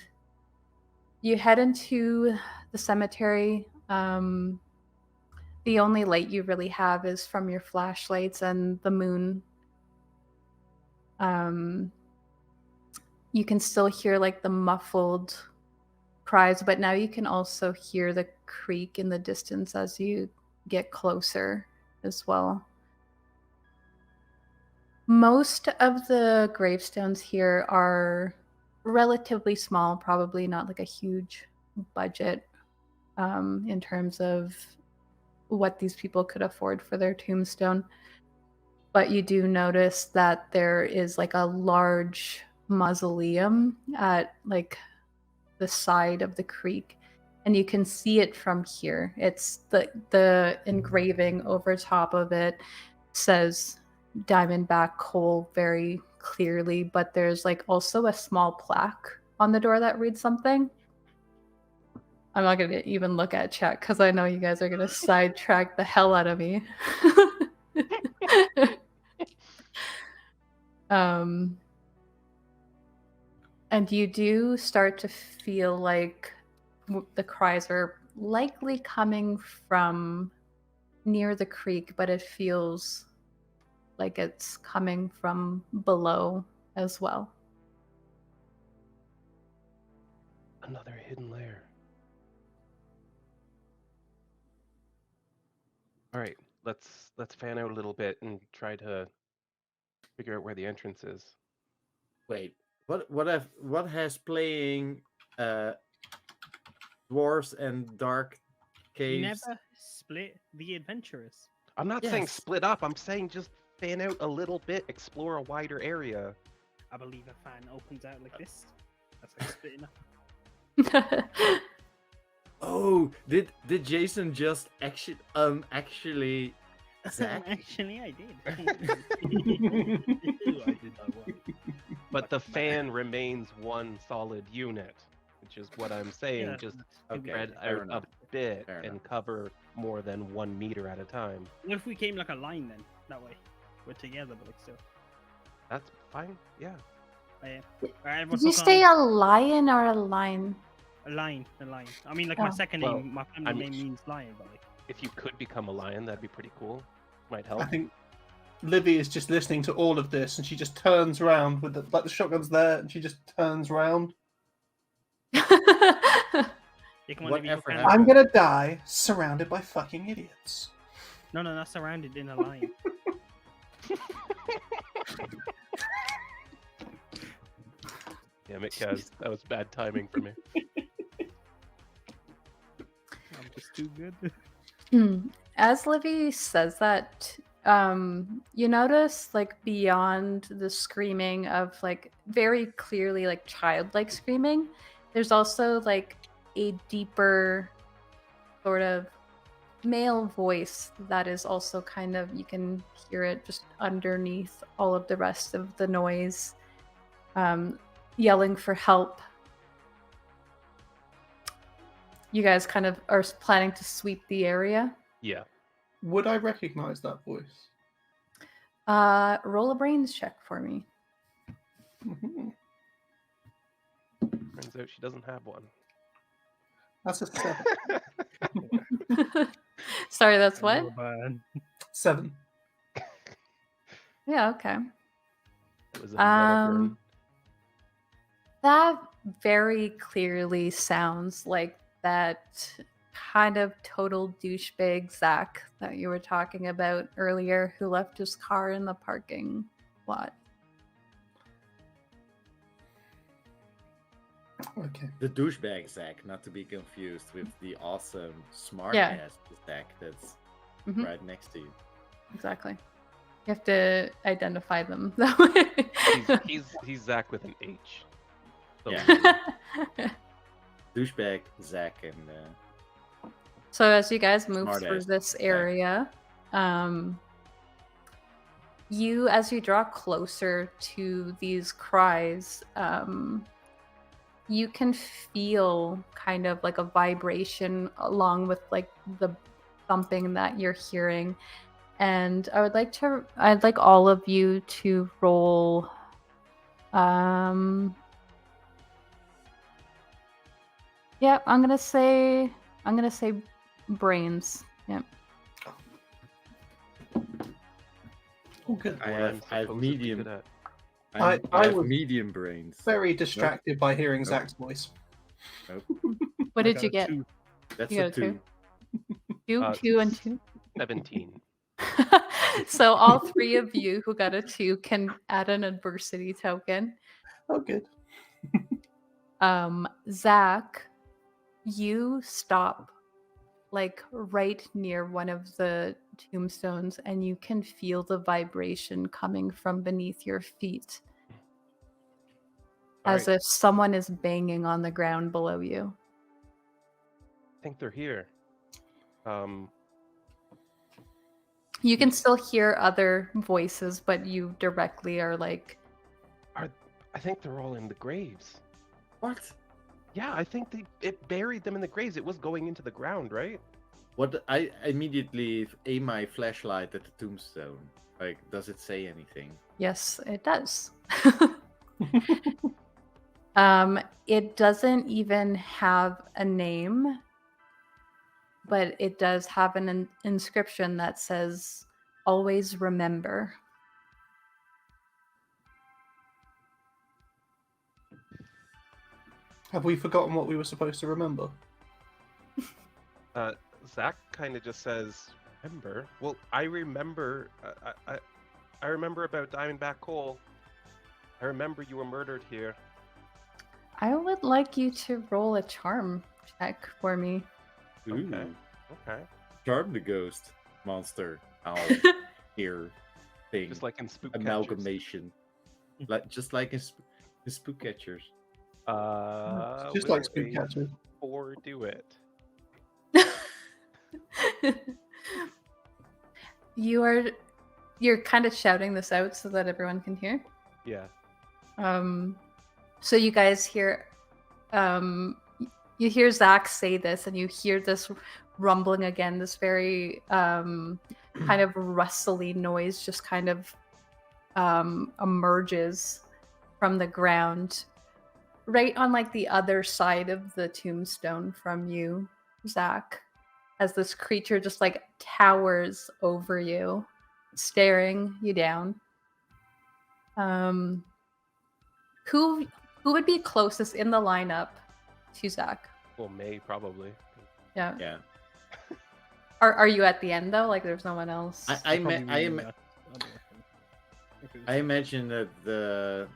You head into the cemetery. The only light you really have is from your flashlights and the moon. You can still hear like the muffled cries, but now you can also hear the creek in the distance as you get closer as well. Most of the gravestones here are relatively small, probably not like a huge budget in terms of what these people could afford for their tombstone. But you do notice that there is like a large mausoleum at like the side of the creek, and you can see it from here. It's the engraving over top of it says Diamondback Coal very clearly, but there's like also a small plaque on the door that reads something. I'm not gonna even look at chat because I know you guys are gonna sidetrack the hell out of me. And you do start to feel like the cries are likely coming from near the creek, but it feels like it's coming from below as well. Another hidden layer. All right, let's fan out a little bit and try to figure out where the entrance is. Wait, what has playing dwarves and dark You caves? never split the adventurers. I'm not saying Yes. split up. I'm saying just fan out a little bit, explore a wider area. I believe a fan opens out like this. That's like splitting up. Oh, did Jason just actually Zack? Actually, I did. I did that one. But the fan remains one solid unit, which is what I'm saying. Yeah, Just Okay, spread fair out a enough. bit Fair and enough. cover more than 1 meter at a time. What if we came like a line then? That way. We're together, but like still. That's fine. Yeah. Alright, everyone Did you focus say on a lion or a line? a line? A line. I mean, like Oh. my second Well, name, my family I'm- name means lion, but like. If you could become a lion, that'd be pretty cool. Might help. I think Livvy is just listening to all of this, and she just turns around with the shotgun's there, and she just turns around. Yeah, come on, Whatever Livvy, you can- happened? I'm gonna die surrounded by fucking idiots. No, not surrounded in a line. Damn it, Kaz. That was bad timing for me. I'm just too good. As Livvy says that, you notice like beyond the screaming of like very clearly like childlike screaming, there's also like a deeper sort of male voice that is also kind of, you can hear it just underneath all of the rest of the noise, yelling for help. You guys kind of are planning to sweep the area. Yeah. Would I recognize that voice? Roll a brains check for me. Mhm. Turns out she doesn't have one. That's a 7. Sorry, that's I what? roll bad. 7. Yeah, okay. It was a meta burn. That very clearly sounds like that kind of total douchebag Zack that you were talking about earlier, who left his car in the parking lot. Okay. The douchebag Zack, not to be confused with the awesome smart Yeah. ass Zack that's Mhm. right next to you. Exactly. You have to identify them that way. He's Zack with an H. So Yeah. Douchebag Zack and So as you guys move Smart through ass this Zack. area, as you draw closer to these cries, you can feel kind of like a vibration along with like the thumping that you're hearing. And I'd like all of you to roll yeah, I'm gonna say brains. Yep. Oh, good. I what have- I'm I have supposedly medium- good at. I I have was medium brains. Very distracted by hearing Nope. Zach's voice. What I did got you a get? 2. That's You a got a 2. Two, 2, and 2. 17. So all three of you who got a 2 can add an adversity token. Oh, good. Zack, you stop like right near one of the tombstones and you can feel the vibration coming from beneath your feet. As Alright, if someone is banging on the ground below you. I think they're here. You can still hear other voices, but you directly are like, I think they're all in the graves. What? Yeah, I think it buried them in the graves. It was going into the ground, right? What? I immediately aim my flashlight at the tombstone. Like, does it say anything? yes, it does. It doesn't even have a name, but it does have an inscription that says, "Always remember." Have we forgotten what we were supposed to remember? Zack kind of just says, "Remember? Well, I remember. I remember about Diamondback Coal. I remember you were murdered here." I would like you to roll a charm check for me. Ooh. Okay. Charm the ghost monster. Owl. Here. Thing. Just like in Spook Amalgamation. Just like in Spook Catchers. Catchers. Just like Spook Catcher. Or do it. You're kind of shouting this out so that everyone can hear. Yeah. So you guys hear, you hear Zack say this, and you hear this rumbling again. This very kind of rustly noise just kind of emerges from the ground, right on like the other side of the tombstone from you, Zack, as this creature just like towers over you, staring you down. Who would be closest in the lineup to Zack? Well, May probably. Yeah. Yeah. Are you at the end though? Like there's no one else? I imagine that the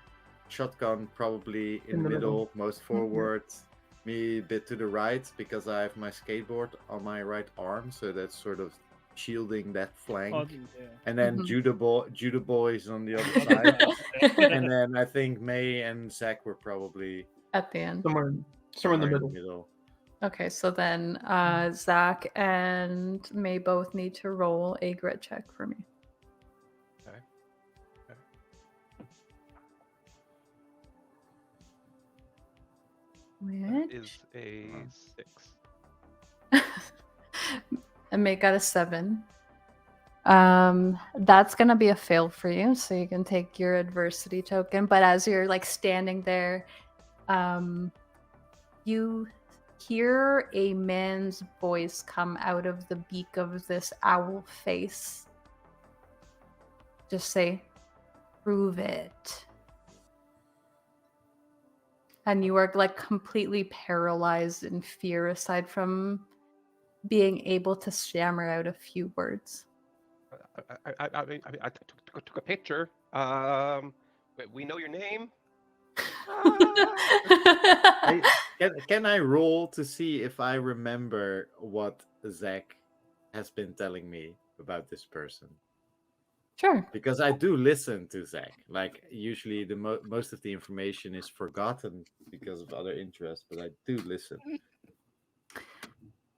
shotgun probably in the middle, most forward. Me a bit to the right because I have my skateboard on my right arm, so that's sort of shielding that flank. Oh, yeah. And then Judah boys on the other side. And then I think May and Zack were probably at the end. Somewhere in the middle. Okay, so then Zack and May both need to roll a grit check for me. Okay. That is a 6. And May got a 7. That's gonna be a fail for you, so you can take your adversity token. But as you're like standing there, you hear a man's voice come out of the beak of this owl face. Just say, "Prove it." And you are like completely paralyzed in fear, aside from being able to stammer out a few words. I took a picture. We know your name. Can I roll to see if I remember what Zack has been telling me about this person? Sure. Because I do listen to Zack. Like usually, the most of the information is forgotten because of other interests, but I do listen.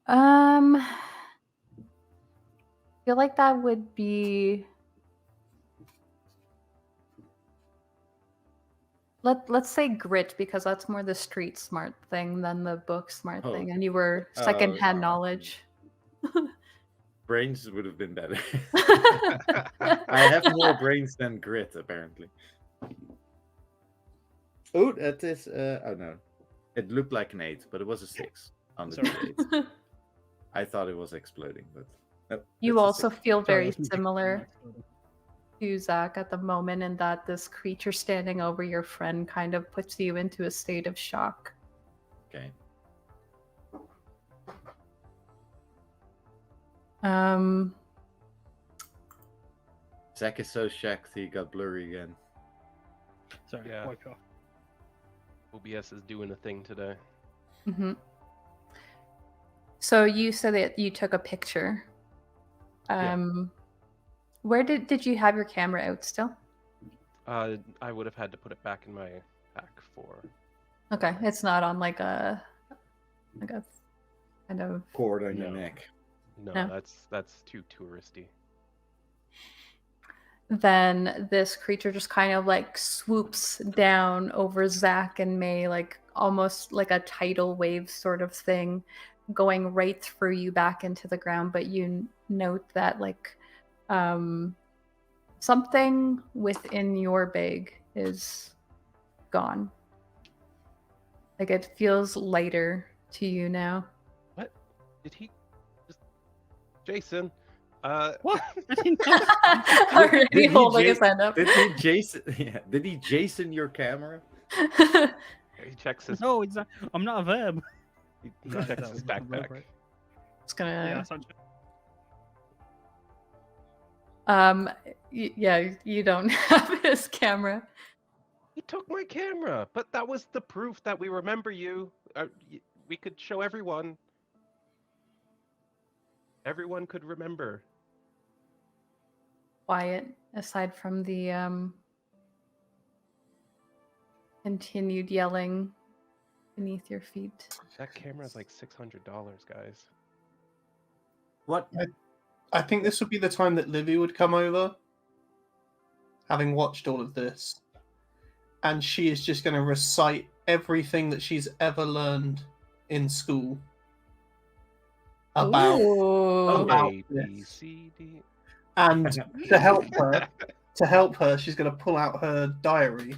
I feel like that would be. Let's say grit, because that's more the street smart thing than the book smart thing, and you were secondhand knowledge. Brains would have been better. I have more brains than grit, apparently. Oh, that is. Oh no, it looked like an 8, but it was a 6 on the D8. I thought it was exploding, but nope, you also feel very similar to Zack at the moment, in that this creature standing over your friend kind of puts you into a state of shock. Okay. Zack is so shocked he got blurry again. Sorry, yeah. wipe off. OBS is doing a thing today. Mm-hmm. So you said that you took a picture. Where did you have your camera out still? I would have had to put it back in my pack for. Okay, it's not on like a kind of cord on your neck. No, that's too touristy. Then this creature just kind of like swoops down over Zack and May, like almost like a tidal wave sort of thing, going right through you back into the ground. But you note that like something within your bag is gone. Like it feels lighter to you now. What? Did he just... Jason? What? I didn't know. Already holding his hand up. Did he Jason? Yeah. Did he Jason your camera? He checks his. No, I'm not a verb. He checks his backpack. Right? It's gonna. Yeah, you don't have his camera. He took my camera, but that was the proof that we remember you. We could show everyone. Everyone could remember. Quiet, aside from the continued yelling beneath your feet. That camera's like $600, guys. What? I think this would be the time that Livvy would come over, having watched all of this, and she is just going to recite everything that she's ever learned in school about A, this. B, C, D. And to help her, she's going to pull out her diary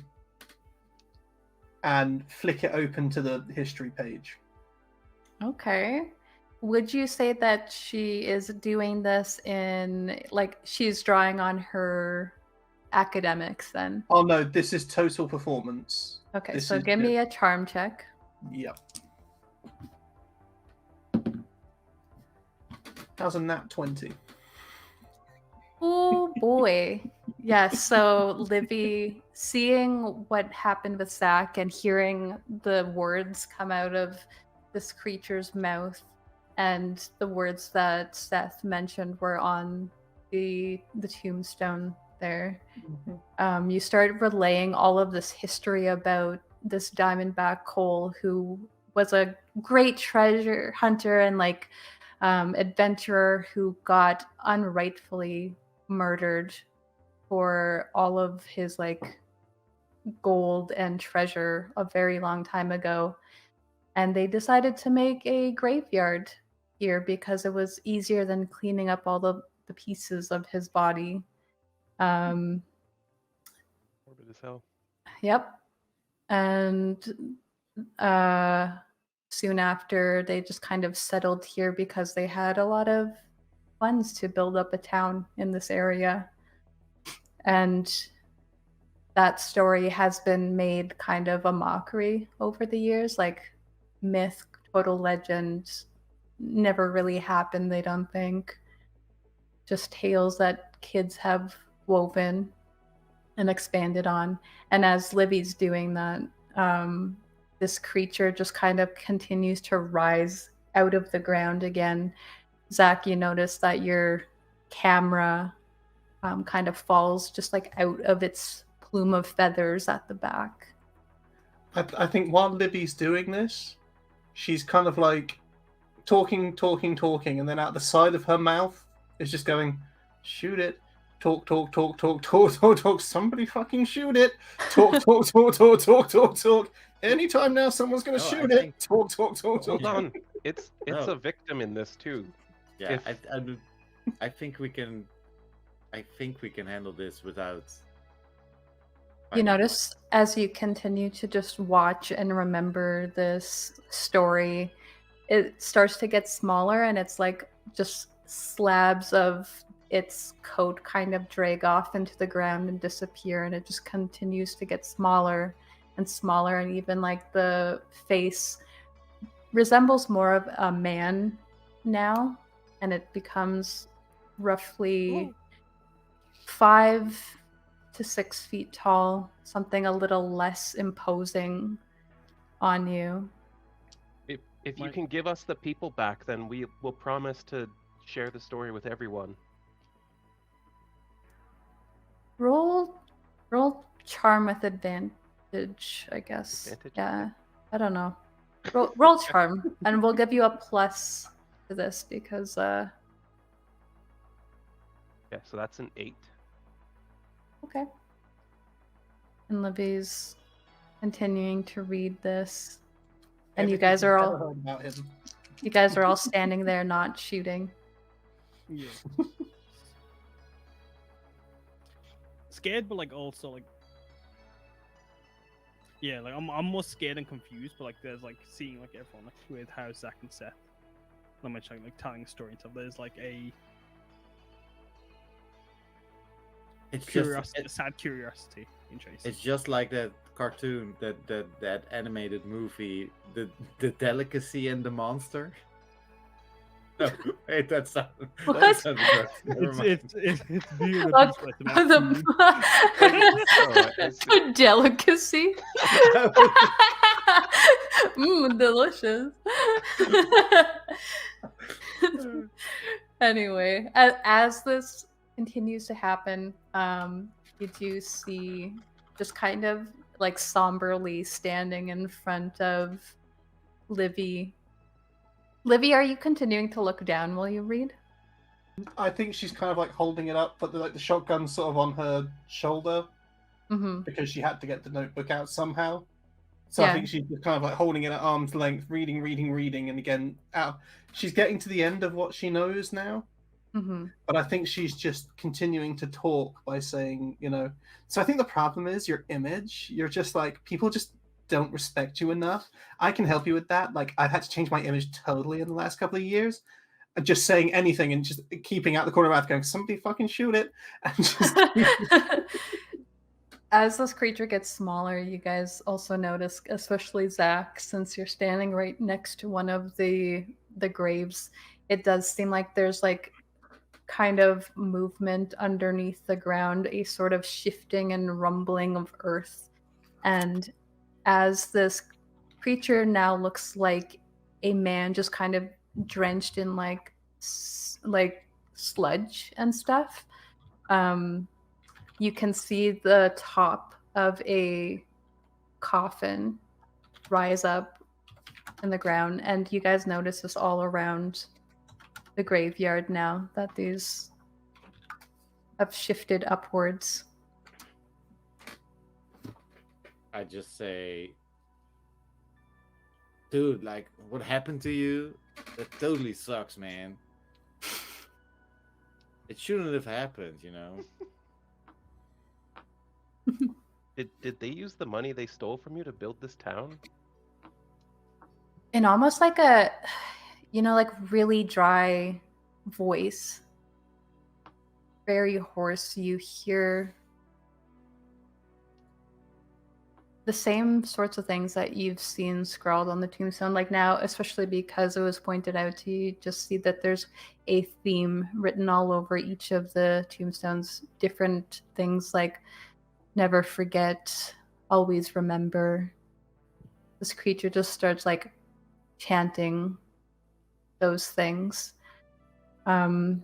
and flick it open to the history page. Okay. Would you say that she is doing this in, like, she's drawing on her academics then? Oh no, this is total performance. Okay, so give me a charm check. Yep. How's a nat 20? Oh boy. Yeah, so Livvy, seeing what happened with Zack and hearing the words come out of this creature's mouth, and the words that Seth mentioned were on the tombstone there. You start relaying all of this history about this diamondback Cole, who was a great treasure hunter and like adventurer who got unrightfully murdered for all of his like gold and treasure a very long time ago. And they decided to make a graveyard here because it was easier than cleaning up all the pieces of his body. Morbid as hell. Yep. And soon after, they just kind of settled here because they had a lot of funds to build up a town in this area. And that story has been made kind of a mockery over the years, like myth, total legend, never really happened, they don't think. Just tales that kids have woven and expanded on. And as Livvy's doing that, this creature just kind of continues to rise out of the ground again. Zack, you notice that your camera kind of falls just like out of its plume of feathers at the back. I think while Livvy's doing this, she's kind of like talking, and then out the side of her mouth is just going, shoot it. Talk. Somebody fucking shoot it. Talk. Anytime now, someone's gonna shoot it. Talk. Hold on. It's a victim in this too. Yeah, I think we can. I think we can handle this without. You notice as you continue to just watch and remember this story, it starts to get smaller, and it's like just slabs of its coat kind of drag off into the ground and disappear, and it just continues to get smaller and smaller, and even like the face resembles more of a man now, and it becomes roughly 5 to 6 feet tall, something a little less imposing on you. If you can give us the people back, then we will promise to share the story with everyone. Roll charm with advantage, I guess. Advantage? Yeah, I don't know. Roll charm, and we'll give you a plus to this because. Yeah, so that's an 8. Okay. And Livvy's continuing to read this, and you guys are all standing there, not shooting. Yeah. Scared, but like also like, yeah, like I'm more scared and confused, but like there's like seeing like everyone like with how Zack and Seth, not much like telling a story and stuff. There's like a curiosity, sad curiosity in Chase. It's just like that cartoon, that animated movie, the Delicacy and the Monster. No, wait, that's not. What? It's Beauty Beauty and the Beast. The delicacy. Delicious. Anyway, as this continues to happen, you do see just kind of like somberly standing in front of Livvy. Livvy, are you continuing to look down while you read? I think she's kind of like holding it up, but the shotgun's sort of on her shoulder because she had to get the notebook out somehow. So yeah. I think she's just kind of like holding it at arm's length, reading, and again, she's getting to the end of what she knows now. But I think she's just continuing to talk by saying, so I think the problem is your image. You're just like, people just don't respect you enough. I can help you with that. Like, I've had to change my image totally in the last couple of years. Just saying anything and just keeping out the corner of my mouth going, somebody fucking shoot it. And just... As this creature gets smaller, you guys also notice, especially Zack, since you're standing right next to one of the graves, it does seem like there's like kind of movement underneath the ground, a sort of shifting and rumbling of earth. And as this creature now looks like a man just kind of drenched in like sludge and stuff, you can see the top of a coffin rise up in the ground, and you guys notice this all around the graveyard now that these have shifted upwards. I just say, dude, like, what happened to you? That totally sucks, man. It shouldn't have happened, you know? Did they use the money they stole from you to build this town? In almost like a, like really dry voice, very hoarse, you hear the same sorts of things that you've seen scrawled on the tombstone. Like now, especially because it was pointed out to you, just see that there's a theme written all over each of the tombstones. Different things like never forget, always remember. This creature just starts like chanting those things. And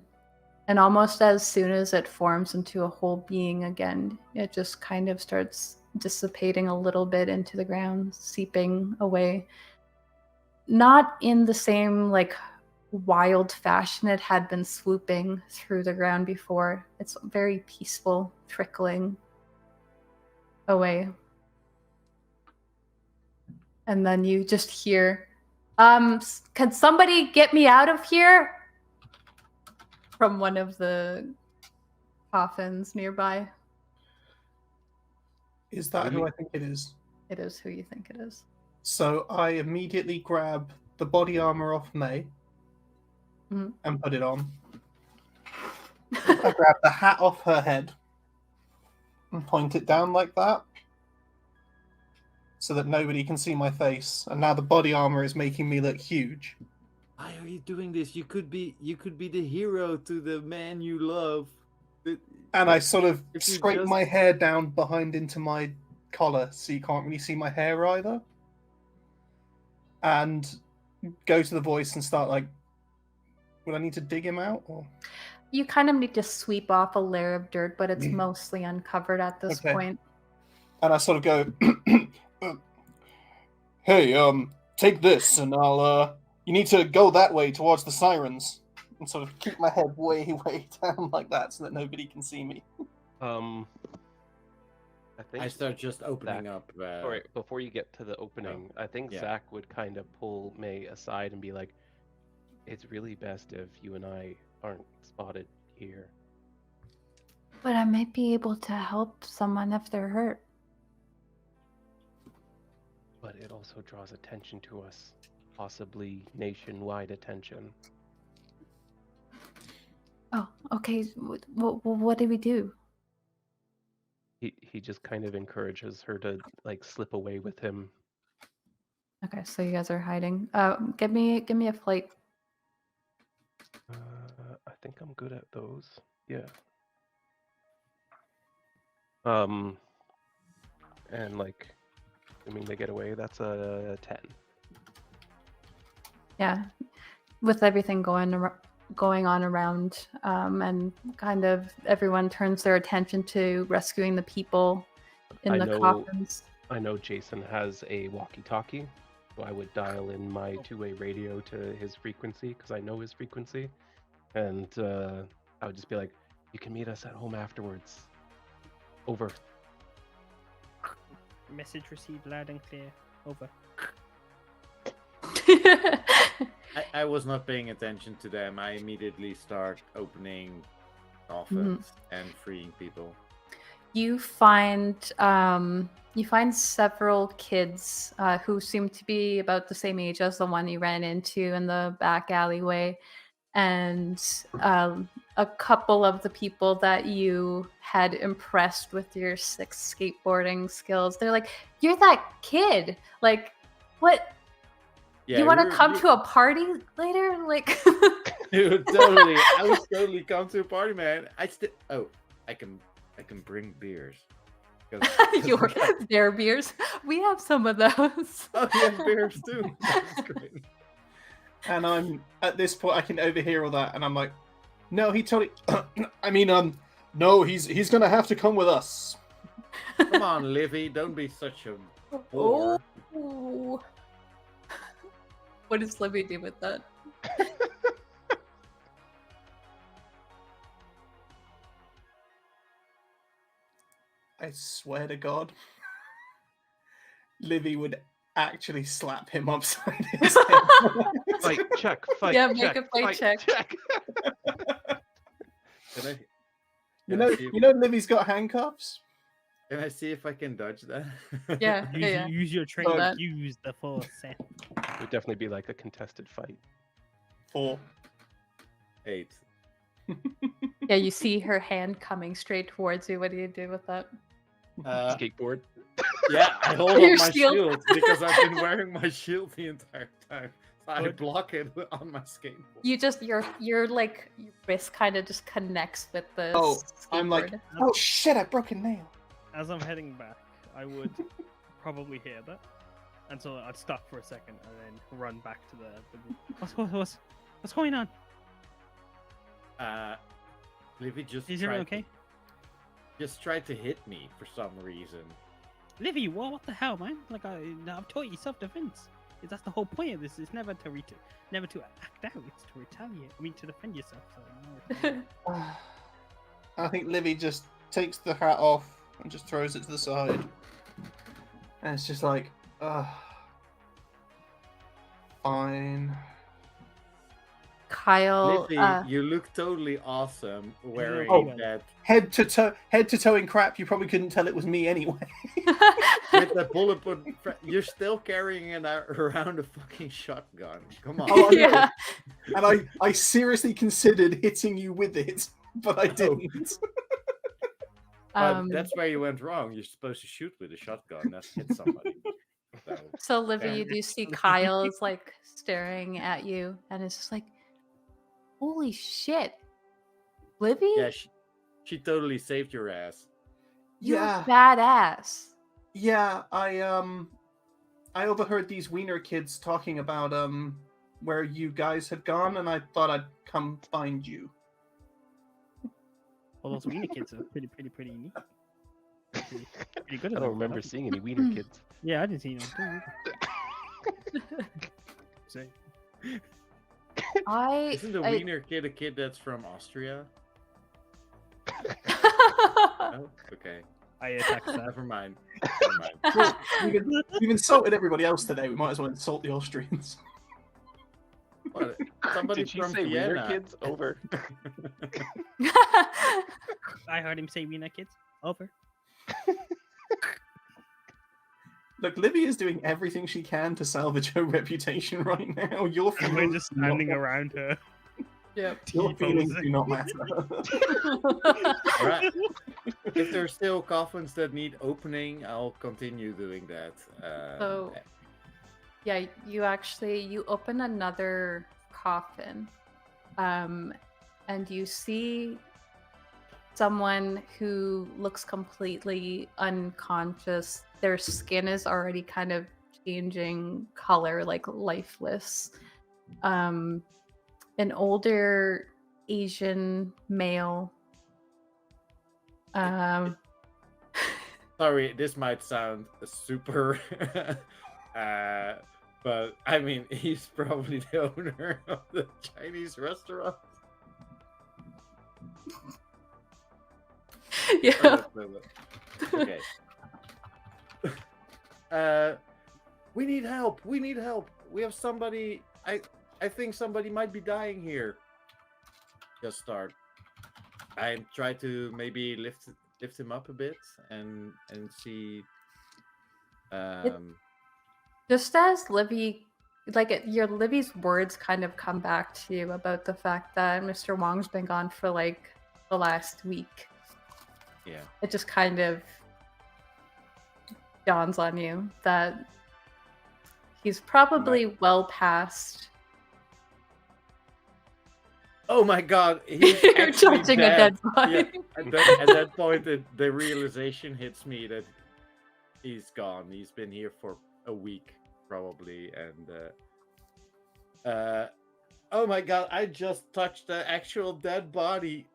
almost as soon as it forms into a whole being again, it just kind of starts dissipating a little bit into the ground, seeping away. Not in the same like wild fashion it had been swooping through the ground before. It's very peaceful, trickling away. And then you just hear, can somebody get me out of here? From one of the coffins nearby. Is that who I think it is? It is who you think it is. So I immediately grab the body armor off May and put it on. I grab the hat off her head and point it down like that so that nobody can see my face. And now the body armor is making me look huge. Why are you doing this? You could be the hero to the man you love. And I sort of If you scrape just- my hair down behind into my collar so you can't really see my hair either. And go to the voice and start like, would I need to dig him out? Or? You kind of need to sweep off a layer of dirt, but it's mostly uncovered at this point. And I sort of go, hey, take this and I'll, you need to go that way towards the sirens. And sort of keep my head way, way down like that so that nobody can see me. I think I start just opening up. Sorry, before you get to the opening, I think Zack would kind of pull May aside and be like, it's really best if you and I aren't spotted here. But I might be able to help someone if they're hurt. But it also draws attention to us, possibly nationwide attention. Oh, okay. What do we do? He just kind of encourages her to like slip away with him. Okay, so you guys are hiding. Give me a flight. I think I'm good at those. Yeah. And like, assuming they get away, that's a 10. Yeah, with everything going on around, and kind of everyone turns their attention to rescuing the people in the coffins. I know Jason has a walkie-talkie, so I would dial in my two-way radio to his frequency because I know his frequency, and I would just be like, "You can meet us at home afterwards." Over. Message received loud and clear. Over. I was not paying attention to them. I immediately start opening coffins and freeing people. You find several kids who seem to be about the same age as the one you ran into in the back alleyway, and a couple of the people that you had impressed with your 6 skateboarding skills. They're like, "You're that kid! Like, what Yeah, you want to come to a party later? Like, Dude, totally. I would totally come to a party, man. I can bring beers. your their beers. We have some of those. Oh, you have beers too. That's great. And I'm at this point, I can overhear all that, and I'm like, no, he totally. I mean, no, he's gonna have to come with us. Come on, Livvy, don't be such a whore. Oh. What does Livvy do with that? I swear to God, Livvy would actually slap him upside his head. Fight check. Fight Yeah, check. make a fight check. Can You I know, Livvy's got handcuffs. Can I see if I can dodge that? Yeah, yeah. Use your training. that. Use the force. It would definitely be like a contested fight. 4. 8. Yeah, you see her hand coming straight towards you. What do you do with that? Skateboard. Yeah, I hold Your up my shield. shield because I've been wearing my shield the entire time. So I Good. block it on my skateboard. You just your like your wrist kind of just connects with the. Oh, I'm like, skateboard. oh shit, I broke a nail. As I'm heading back, I would probably hear that, and so I'd stop for a second and then run back to the what's going on? Livvy just Is tried everything okay? just tried to hit me for some reason. Livvy, what the hell, man? Like I've taught you self-defense. That's the whole point of this. It's never to act out. It's to retaliate. I mean, to defend yourself. So, no. I think Livvy just takes the hat off and just throws it to the side. And it's just like, fine. Kyle. Livvy, you look totally awesome wearing Oh. that Head to toe in crap. You probably couldn't tell it was me anyway. with the bulletproof. You're still carrying it around a fucking shotgun. Come on. Oh, I know. Yeah. And I seriously considered hitting you with it, but I didn't. But that's where you went wrong. You're supposed to shoot with a shotgun, not hit somebody. So Livvy, you do see Kyle is like staring at you, and it's just like, holy shit, Livvy, Yeah, she totally saved your ass. you're Yeah. badass. Yeah, I overheard these wiener kids talking about where you guys had gone, and I thought I'd come find you. Well, those wiener kids are pretty neat. Pretty good. I at don't them. remember seeing any wiener kids. Yeah, I didn't see them. So, Isn't the wiener kid a kid that's from Austria? I... No? Okay. I attacked that. Never mind. Never mind. We've insulted everybody else today. We might as well insult the Austrians. What? Somebody Did she from say wiener Vienna. kids? Over. I heard him say wiener kids. Over. Look, Livvy is doing everything she can to salvage her reputation right now. Your And we're feelings, just standing around her. Yep. your feelings do not matter. Alright. If there's still coffins that need opening, I'll continue doing that. So, yeah, you open another coffin, and you see someone who looks completely unconscious. Their skin is already kind of changing color, like lifeless. An older Asian male. Sorry, this might sound super, but I mean, he's probably the owner of the Chinese restaurant. Yeah. Okay. We need help. We need help. We have somebody. I think somebody might be dying here. Just start. I try to maybe lift him up a bit and see. Just as Livvy, your Livvy's words kind of come back to you about the fact that Mr. Wong's been gone for like the last week. Yeah. It just kind of dawns on you that He's probably well past. Oh my god, he's You're actually touching dead. a dead body. Yeah. At that point, the realization hits me that he's gone. He's been here for a week, probably, and oh my god, I just touched the actual dead body.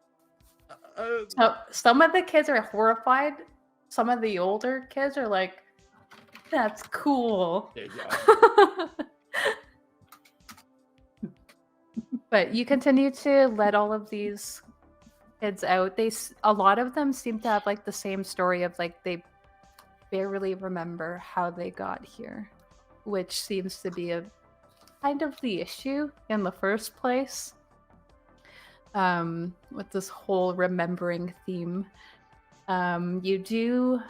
So some of the kids are horrified. Some of the older kids are like, "That's cool." There you go. But you continue to let all of these kids out. A lot of them seem to have like the same story of like they barely remember how they got here, which seems to be a kind of the issue in the first place. With this whole remembering theme, you do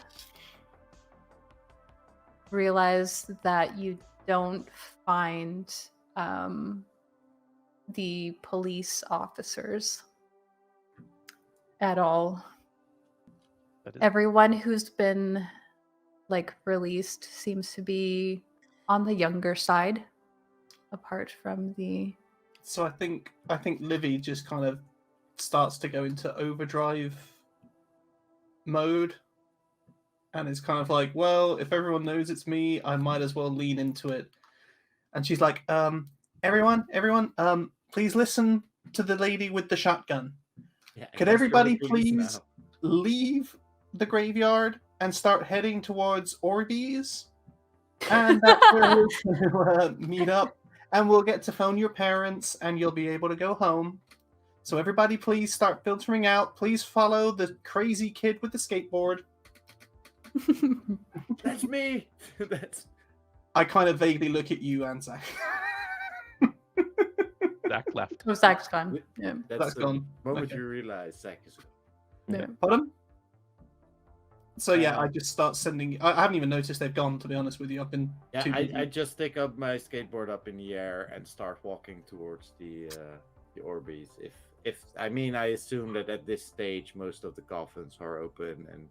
realize that you don't find the police officers at all. Everyone who's been like released seems to be on the younger side, apart from the. So I think Livvy just kind of starts to go into overdrive mode, and it's kind of like, well, if everyone knows it's me, I might as well lean into it. And she's like, everyone, please listen to the lady with the shotgun. Yeah, could everybody please leave the graveyard and start heading towards Orbeez? And that's where we'll meet up. And we'll get to phone your parents, and you'll be able to go home. So everybody, please start filtering out. Please follow the crazy kid with the skateboard. That's me. I kind of vaguely look at you and Zack. Zack left. Oh, Zack's gone. Yeah. That's gone. Moment you realize Zack is gone. Yeah. Pardon? So yeah, I just start sending. I haven't even noticed they've gone. To be honest with you, I've been. I just stick up my skateboard up in the air and start walking towards the Orbeez. If I mean, I assume that at this stage most of the coffins are open, and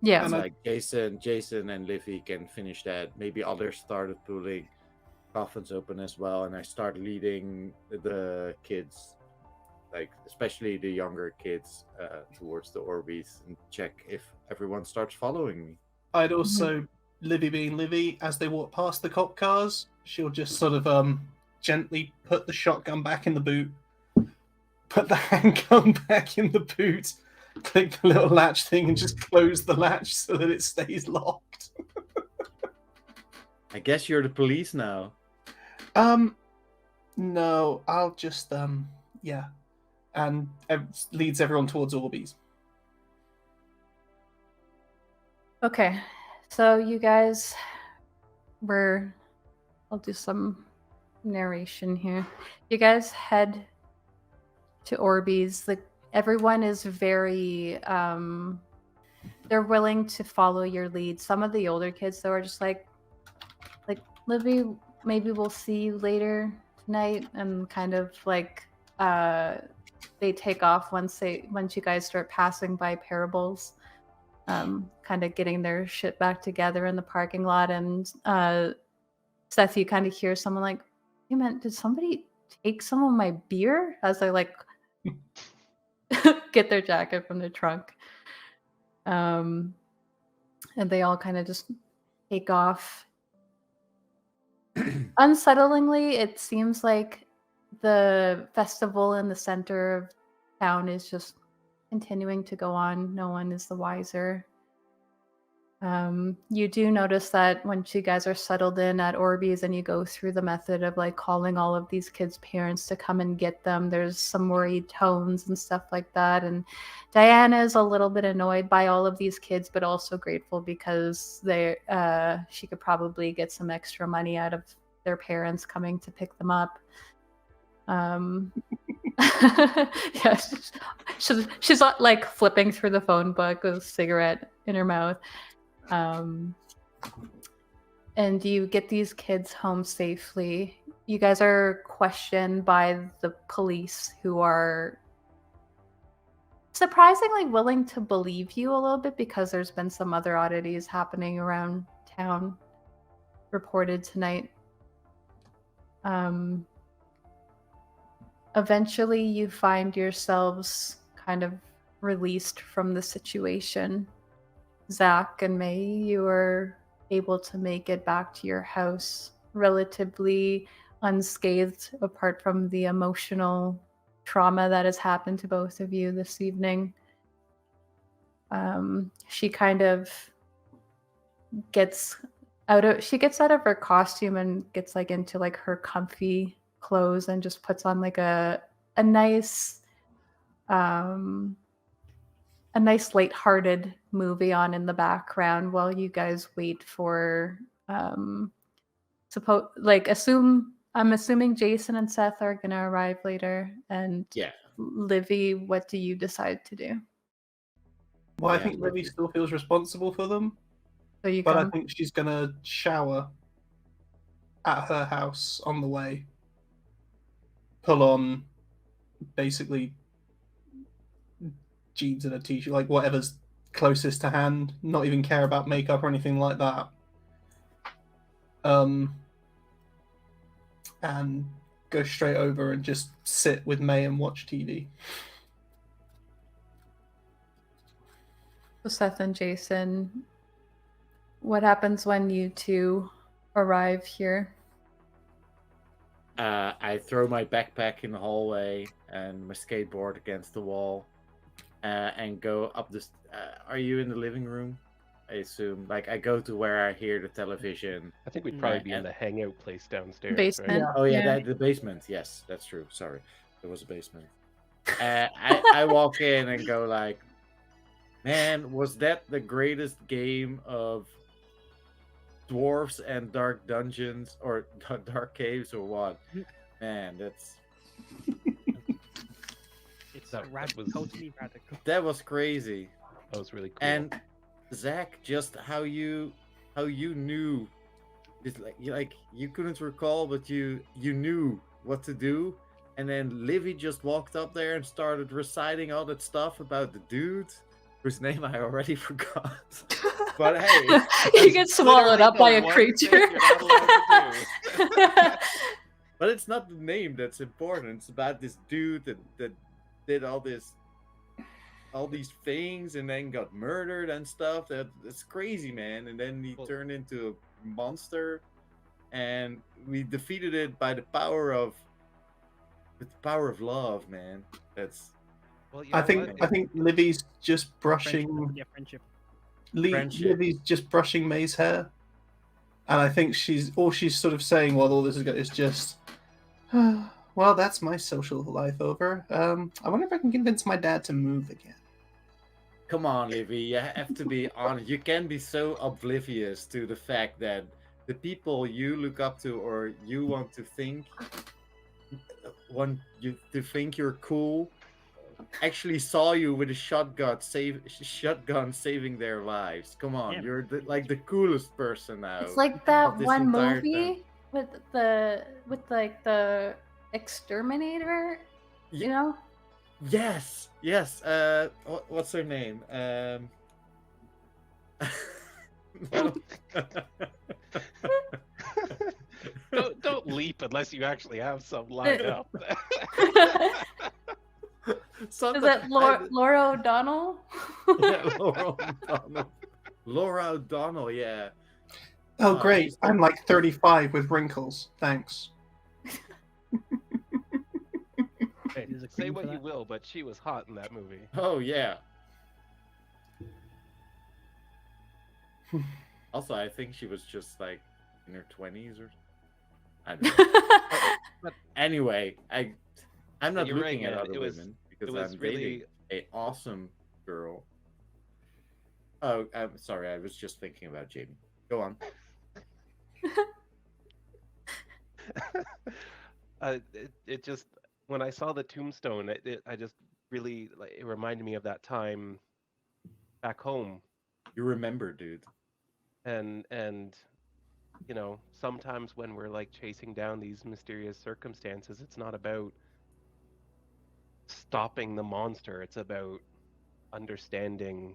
yeah, it's like Jason and Livvy can finish that. Maybe others started pulling coffins open as well, and I start leading the kids, like especially the younger kids, towards the Orbeez and check if everyone starts following me. I'd also, Livvy being Livvy, as they walk past the cop cars, she'll just sort of gently put the shotgun back in the boot, put the handgun back in the boot, click the little latch thing, and just close the latch so that it stays locked. I guess you're the police now. No, I'll just yeah, and leads everyone towards Orbeez. Okay, so you guys I'll do some narration here. You guys head to Orbeez. Everyone is very they're willing to follow your lead. Some of the older kids though are just like Livvy, maybe we'll see you later tonight, and kind of like they take off once you guys start passing by Parables. Kind of getting their shit back together in the parking lot, and Seth, you kind of hear someone like, "Hey man, did somebody take some of my beer?" As they like get their jacket from their trunk, and they all kind of just take off. Unsettlingly, it seems like the festival in the center of town is just continuing to go on. No one is the wiser. You do notice that once you guys are settled in at Orbeez and you go through the method of like calling all of these kids' parents to come and get them, there's some worried tones and stuff like that. And Diana is a little bit annoyed by all of these kids, but also grateful because she could probably get some extra money out of their parents coming to pick them up. Yeah, she's not like flipping through the phone book with a cigarette in her mouth. And you get these kids home safely. You guys are questioned by the police, who are surprisingly willing to believe you a little bit because there's been some other oddities happening around town reported tonight. Eventually, you find yourselves kind of released from the situation. Zack and May, you are able to make it back to your house relatively unscathed, apart from the emotional trauma that has happened to both of you this evening. She kind of gets out of her costume and gets like into like her comfy clothes and just puts on like a nice lighthearted movie on in the background while you guys wait for I'm assuming Jason and Seth are gonna arrive later. And Yeah. Livvy, what do you decide to do? Well, I Yeah, think Livvy still feels responsible for them, So you but come. I think she's gonna shower at her house on the way. Pull on basically jeans and a t-shirt, like whatever's closest to hand. Not even care about makeup or anything like that. And go straight over and just sit with May and watch TV. So Seth and Jason, what happens when you two arrive here? I throw my backpack in the hallway and my skateboard against the wall, and go up the. Are you in the living room? I assume. Like I go to where I hear the television. I think we'd probably be in the hangout place downstairs. Basement. Right? Oh yeah, Yeah. the basement. Yes, that's true. Sorry, there was a basement. I walk in and go like, man, was that the greatest game of dwarves and dark dungeons or dark caves or what? Man, It's That was- totally radical. that was crazy. That was really cool. And Zack, just how you knew, it's like you couldn't recall, but you knew what to do. And then Livvy just walked up there and started reciting all that stuff about the dude whose name I already forgot. But hey, You get swallowed up by a One creature. thing you're not allowed to do. but it's not the name that's important. It's about this dude that did all these things and then got murdered and stuff. That's crazy, man. And then he turned into a monster, and we defeated it by the power of love, man. That's Well, you I know think what? Livvy's just brushing. Friendship. Friendship. Livvy's just brushing May's hair, and I think she's sort of saying while all this is just, well, that's my social life over. I wonder if I can convince my dad to move again. Come on, Livvy. You have to be honest. You can be so oblivious to the fact that the people you look up to or you want to think you're cool actually saw you with a shotgun saving their lives. Come on, Yeah. you're the coolest person now. It's like that of this one entire movie with the exterminator, you know? Yes. What's her name? Don't leap unless you actually have some lined up. Is that Laura O'Donnell? Yeah, Laura O'Donnell, yeah. Oh, great! I'm like 35 with wrinkles. Thanks. Hey, say what you will, but she was hot in that movie. Oh yeah. Also, I think she was just like in her 20s or I don't know. But anyway, I'm not You're looking right, at man. other It was- women because it was I'm really- dating a awesome girl. Oh, I'm sorry. I was just thinking about Jamie. Go on. It just when I saw the tombstone, I just really it reminded me of that time back home, You remember, dude. and you know, sometimes when we're like chasing down these mysterious circumstances, it's not about stopping the monster, it's about understanding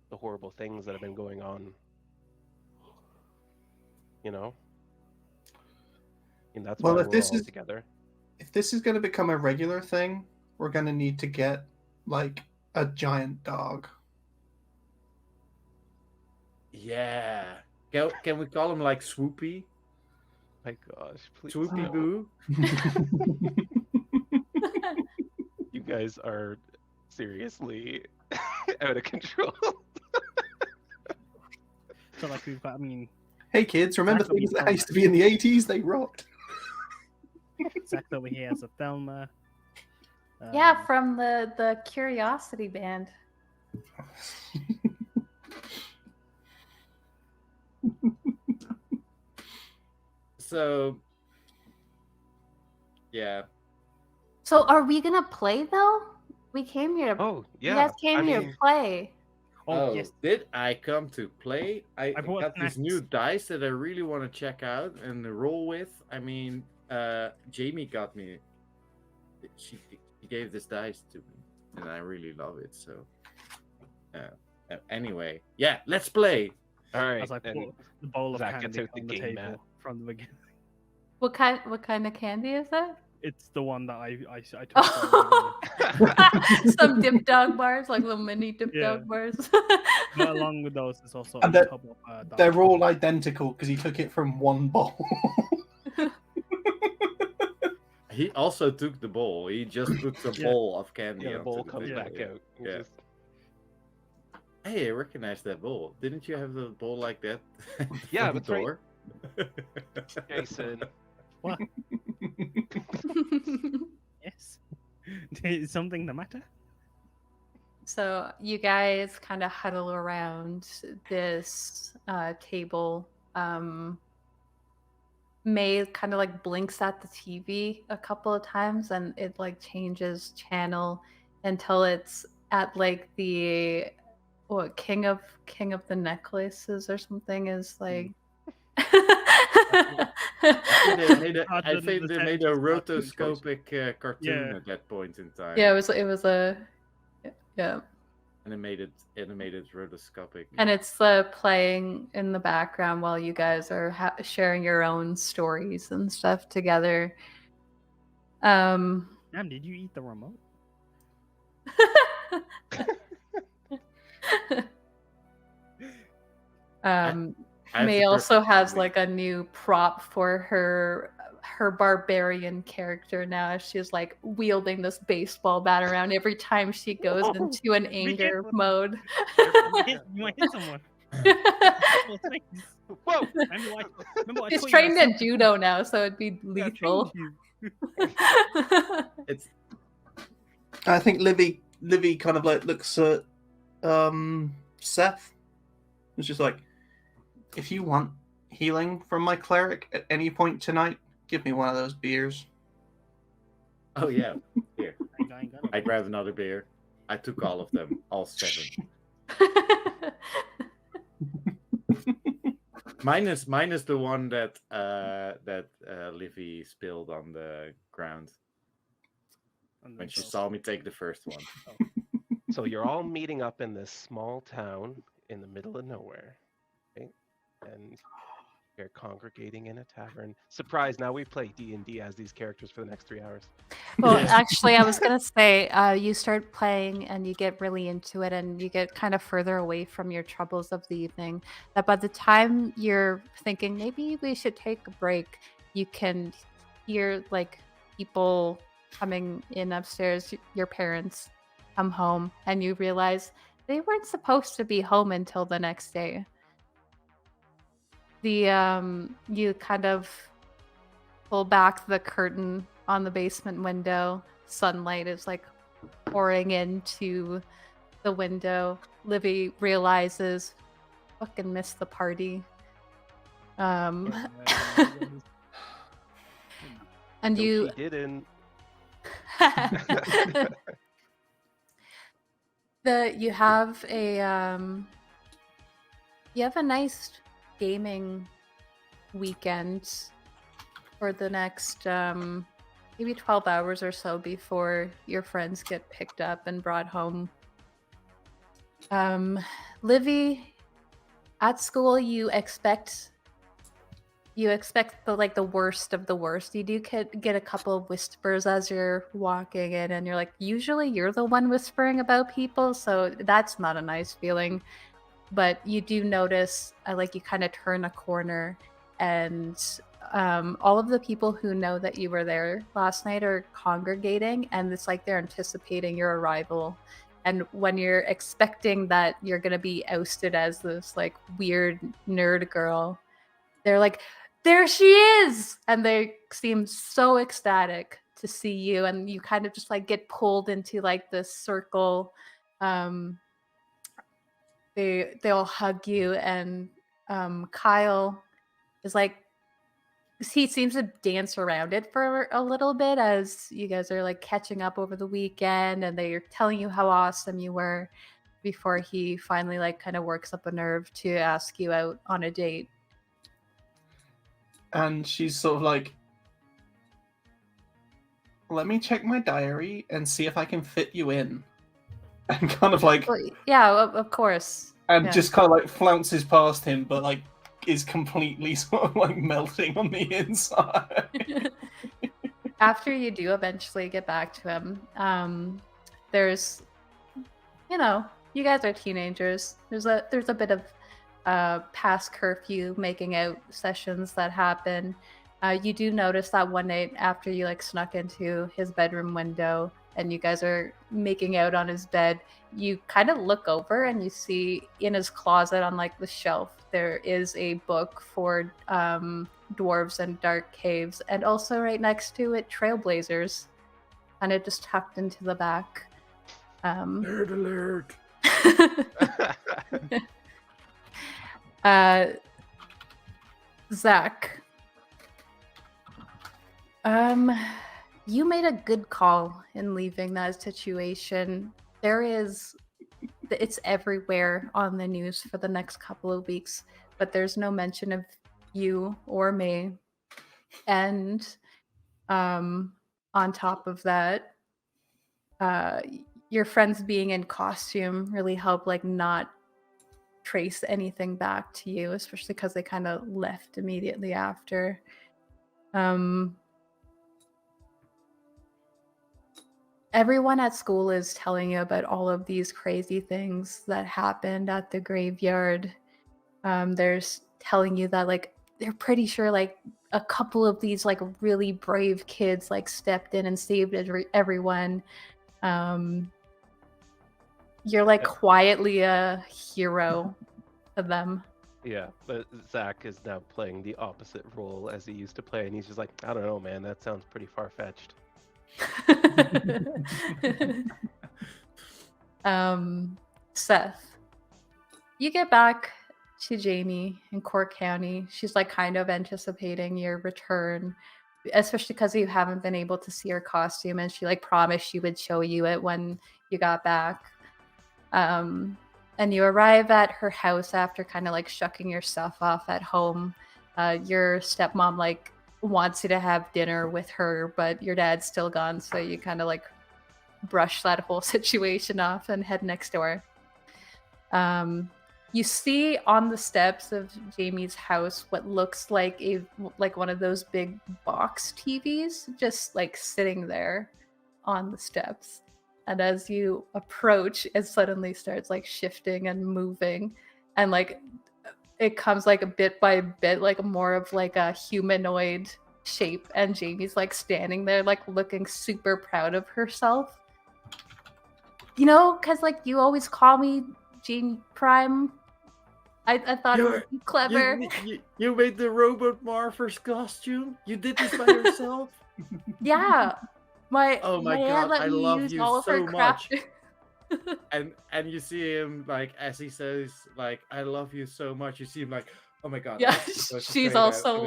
the horrible things that have been going on. You know, mean, that's Well, why if we're this all is- together. If this is going to become a regular thing, we're going to need to get like a giant dog. Yeah. Can we call him like Swoopy? My gosh, please. Swoopy no. Boo? You guys are seriously out of control. So like we've got, I mean, Hey kids, remember Zack will be things that Thelma. used to be in the 80s? They rocked. Zack over here has a Thelma. Yeah, from the Curiosity Band. So, yeah. So are we gonna play though? We came here to. Oh, You yeah. guys came I here mean, to play. Oh, yes. Did I come to play? I brought got these snacks. new dice that I really want to check out and roll with. I mean, Jamie got me. She gave this dice to me, and I really love it. So, anyway, yeah, let's play. all right. As I and put the bowl of Zack gets candy out the on the game table mat. from the beginning. What kind of candy is that? It's the one that I took. from the beginning. Some dip dog bars, like little mini dip Yeah. dog bars. But along with those, it's also And a that- tub of dark They're all identical because he took it from one bowl. He also took the bowl. He just puts a Yeah. bowl of candy. Yeah, the onto bowl comes table, back yeah. out. You Yeah. just- Hey, I recognize that bowl. Didn't you have the bowl like that? at the Yeah, front that's right. door? Jason. What? Yes. Is something the matter? So you guys kind of huddle around this table. May kind of like blinks at the TV a couple of times, and it like changes channel until it's at like the king of the necklaces or something is like. I think they made a rotoscopic cartoon Yeah. at that point in time. Yeah, it was a yeah. Animated rotoscopic. And it's playing in the background while you guys are sharing your own stories and stuff together. Damn, did you eat the remote? I have May the also perfect has movie. like a new prop for her barbarian character now, as she's like wielding this baseball bat around every time she goes into an anger careful. mode. You might hit someone. Oh, thanks. Whoa! Remember I She's told you trained about at judo now, so it'd be something? I lethal. trained you. It's I think Livvy kind of like looks at Seth. It's just like, if you want healing from my cleric at any point tonight, give me one of those beers. oh yeah. Here, I ain't got it. I grabbed another beer. I took all of them, all 7. Minus the one that Livvy spilled on the ground And when then she so- saw me take the first one. So you're all meeting up in this small town in the middle of nowhere, right? And you're congregating in a tavern. Surprise! Now we play D&D as these characters for the next 3 hours. Well, Yeah. actually, I was gonna say, you start playing and you get really into it, and you get kind of further away from your troubles of the evening. That by the time you're thinking maybe we should take a break, you can hear like people coming in upstairs. Your parents come home, and you realize they weren't supposed to be home until the next day. You kind of pull back the curtain on the basement window. Sunlight is like pouring into the window. Livvy realizes, fucking missed the party. And No, you she didn't. you have a nice gaming weekend for the next maybe 12 hours or so before your friends get picked up and brought home. Livvy, at school you expect you expect the worst of the worst. You do get a couple of whispers as you're walking in, and you're like, usually you're the one whispering about people, so that's not a nice feeling. But you do notice, you kind of turn a corner, and all of the people who know that you were there last night are congregating, and it's like they're anticipating your arrival. And when you're expecting that you're going to be ousted as this weird nerd girl, they're like, there she is! And they seem so ecstatic to see you, and you kind of just get pulled into this circle. They all hug you, and Kyle is he seems to dance around it for a little bit as you guys are catching up over the weekend, and they're telling you how awesome you were before he finally kind of works up a nerve to ask you out on a date. And she's sort of like, let me check my diary and see if I can fit you in. And kind of well, yeah, of course. And just kind of flounces past him, but is completely sort of melting on the inside. After you do eventually get back to him, there's, you guys are teenagers. There's a bit of past curfew making out sessions that happen. You do notice that one night after you snuck into his bedroom window and you guys are making out on his bed, you kind of look over and you see in his closet on the shelf there is a book for dwarves and dark caves, and also right next to it Trailblazers, and it just tucked into the back. Nerd alert. Zack, you made a good call in leaving that situation. It's everywhere on the news for the next couple of weeks, but there's no mention of you or me. And on top of that, your friends being in costume really help not trace anything back to you, especially because they kind of left immediately after. Everyone at school is telling you about all of these crazy things that happened at the graveyard. They're telling you that they're pretty sure a couple of these really brave kids stepped in and saved everyone. You're quietly a hero of them. Yeah, but Zack is now playing the opposite role as he used to play, and he's just like, I don't know, man, that sounds pretty far-fetched. Seth, you get back to Jamie in Cork County. She's kind of anticipating your return, especially because you haven't been able to see her costume, and she promised she would show you it when you got back. And you arrive at her house after kind of shucking your stuff off at home. Your stepmom wants you to have dinner with her, but your dad's still gone, so you kind of brush that whole situation off and head next door. You see on the steps of Jamie's house what looks like one of those big box TVs just sitting there on the steps. And as you approach, it suddenly starts shifting and moving, and it comes bit by bit more of a humanoid shape, and Jamie's standing there looking super proud of herself. Because you always call me Jean Prime. I thought it would be clever. You made the robot Marver's costume? You did this by yourself? Yeah. Oh my god, I love you so much. And you see him as he says I love you so much, you see him oh my god. Yeah, she's also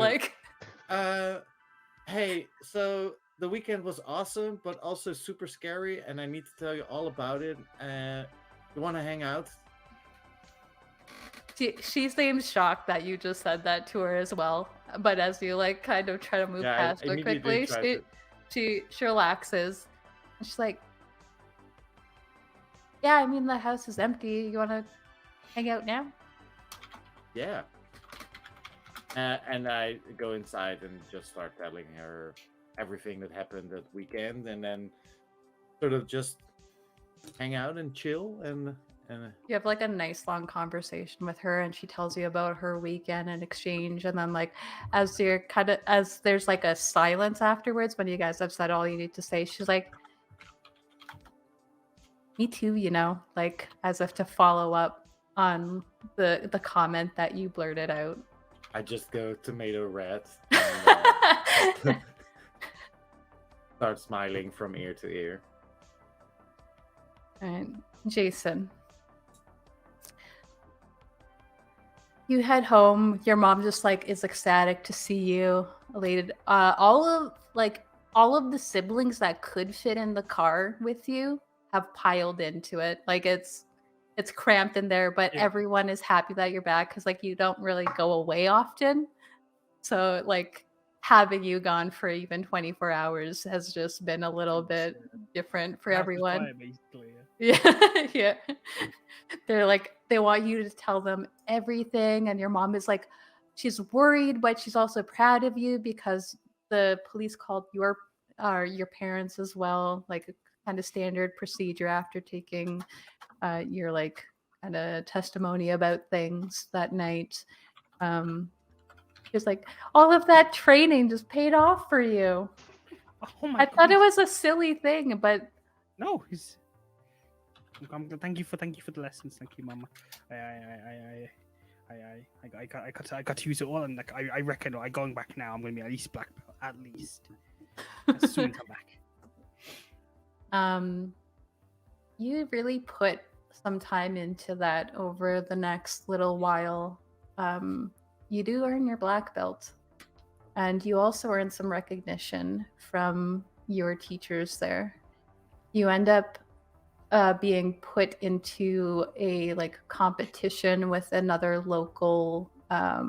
hey, so the weekend was awesome but also super scary, and I need to tell you all about it. You want to hang out? She seems shocked that you just said that to her as well, but as you kind of try to move past her quickly, she relaxes. And she's like, yeah, I mean, the house is empty. You want to hang out now? Yeah. And I go inside and just start telling her everything that happened that weekend, and then sort of just hang out and chill and You have like a nice long conversation with her, and she tells you about her weekend and exchange. And then, like, as there's like a silence afterwards when you guys have said all you need to say, she's like, "Me too," like as if to follow up on the comment that you blurted out. I just go tomato red and start smiling from ear to ear. And Jason, you head home. Your mom just like is ecstatic to see you, elated. All of the siblings that could fit in the car with you have piled into it. Like it's cramped in there, but everyone is happy that you're back because like you don't really go away often. So like having you gone for even 24 hours has just been a little bit different for everyone. Yeah. They're like, they want you to tell them everything, and your mom is like, she's worried, but she's also proud of you because the police called your parents as well, like a kind of standard procedure after taking your like kind of testimony about things that night. She's like, all of that training just paid off for you. Oh my! I thought it was a silly thing, but no, he's. Thank you for the lessons. Thank you, Mama. I got to use it all, and like I reckon going back now, I'm gonna be at least black belt, at least as soon as I'm back. You really put some time into that over the next little while. You do earn your black belt, and you also earn some recognition from your teachers there. You end up being put into a like competition with another local a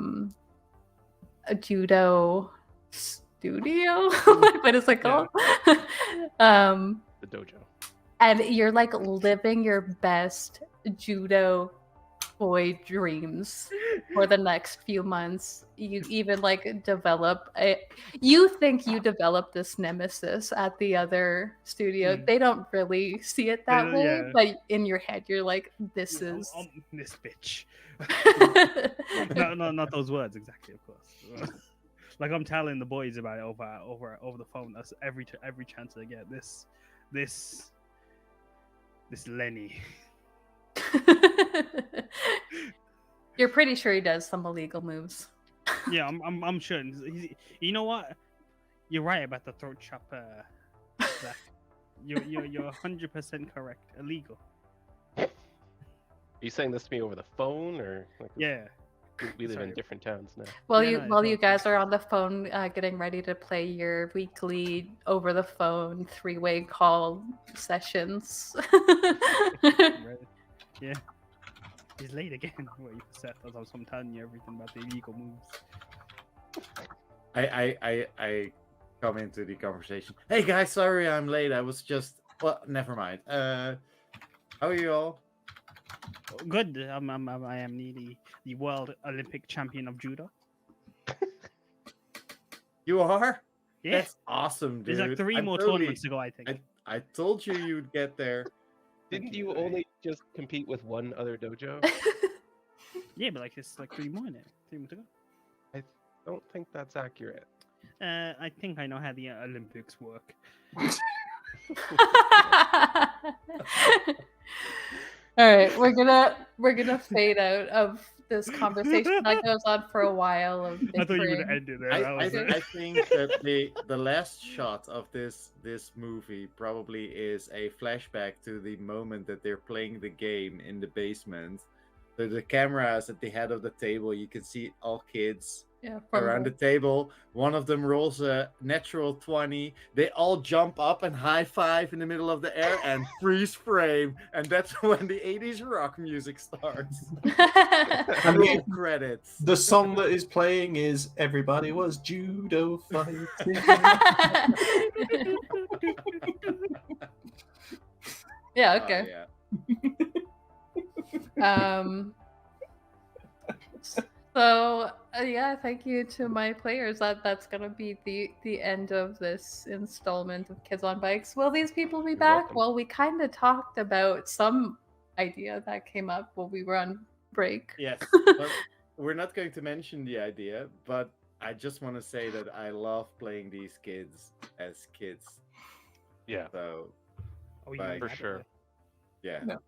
judo studio. What is it called? The dojo. And you're like living your best judo boy dreams for the next few months. You even like you think you develop this nemesis at the other studio. They don't really see it that way, but in your head you're like, this is this bitch. no, not those words exactly, of course. Like I'm telling the boys about it over the phone. That's every chance I get. This Lenny. You're pretty sure he does some illegal moves. Yeah, I'm sure. You know what? You're right about the throat chop. Zack. You're 100% correct. Illegal. Are you saying this to me over the phone or? Like, yeah. We live in different towns now. While you guys are on the phone getting ready to play your weekly over the phone 3-way call sessions. Right. Yeah. He's late again. Wait, Seth, as I'm telling you everything about the illegal moves. I come into the conversation. Hey guys, sorry I'm late. I was just never mind. How are you all? Good. I am the world Olympic champion of judo. You are? Yeah. That's awesome, dude. There's like 3 more tournaments to go, I think. I told you you'd get there. Didn't you only just compete with one other dojo? Yeah, but like it's like 3 more in it. 3 more to go. I don't think that's accurate. I think I know how the Olympics work. All right, we're gonna fade out of this conversation that goes on for a while. I thought you would have ended there. I think that the last shot of this movie probably is a flashback to the moment that they're playing the game in the basement. So the camera is at the head of the table. You can see all kids around the table. One of them rolls a natural 20. They all jump up and high five in the middle of the air and freeze frame. And that's when the 80s rock music starts. And roll credits. The song that is playing is "Everybody Was Judo Fighting." Yeah. Okay. Yeah. So Yeah, thank you to my players. That's gonna be the end of this installment of Kids on Bikes. Will these people be You're back? welcome. Well, we kind of talked about some idea that came up while we were on break. Yes, but we're not going to mention the idea, but I just want to say that I love playing these kids as kids. Yeah. So, Oh, Like, For mad at sure. it? yeah. No.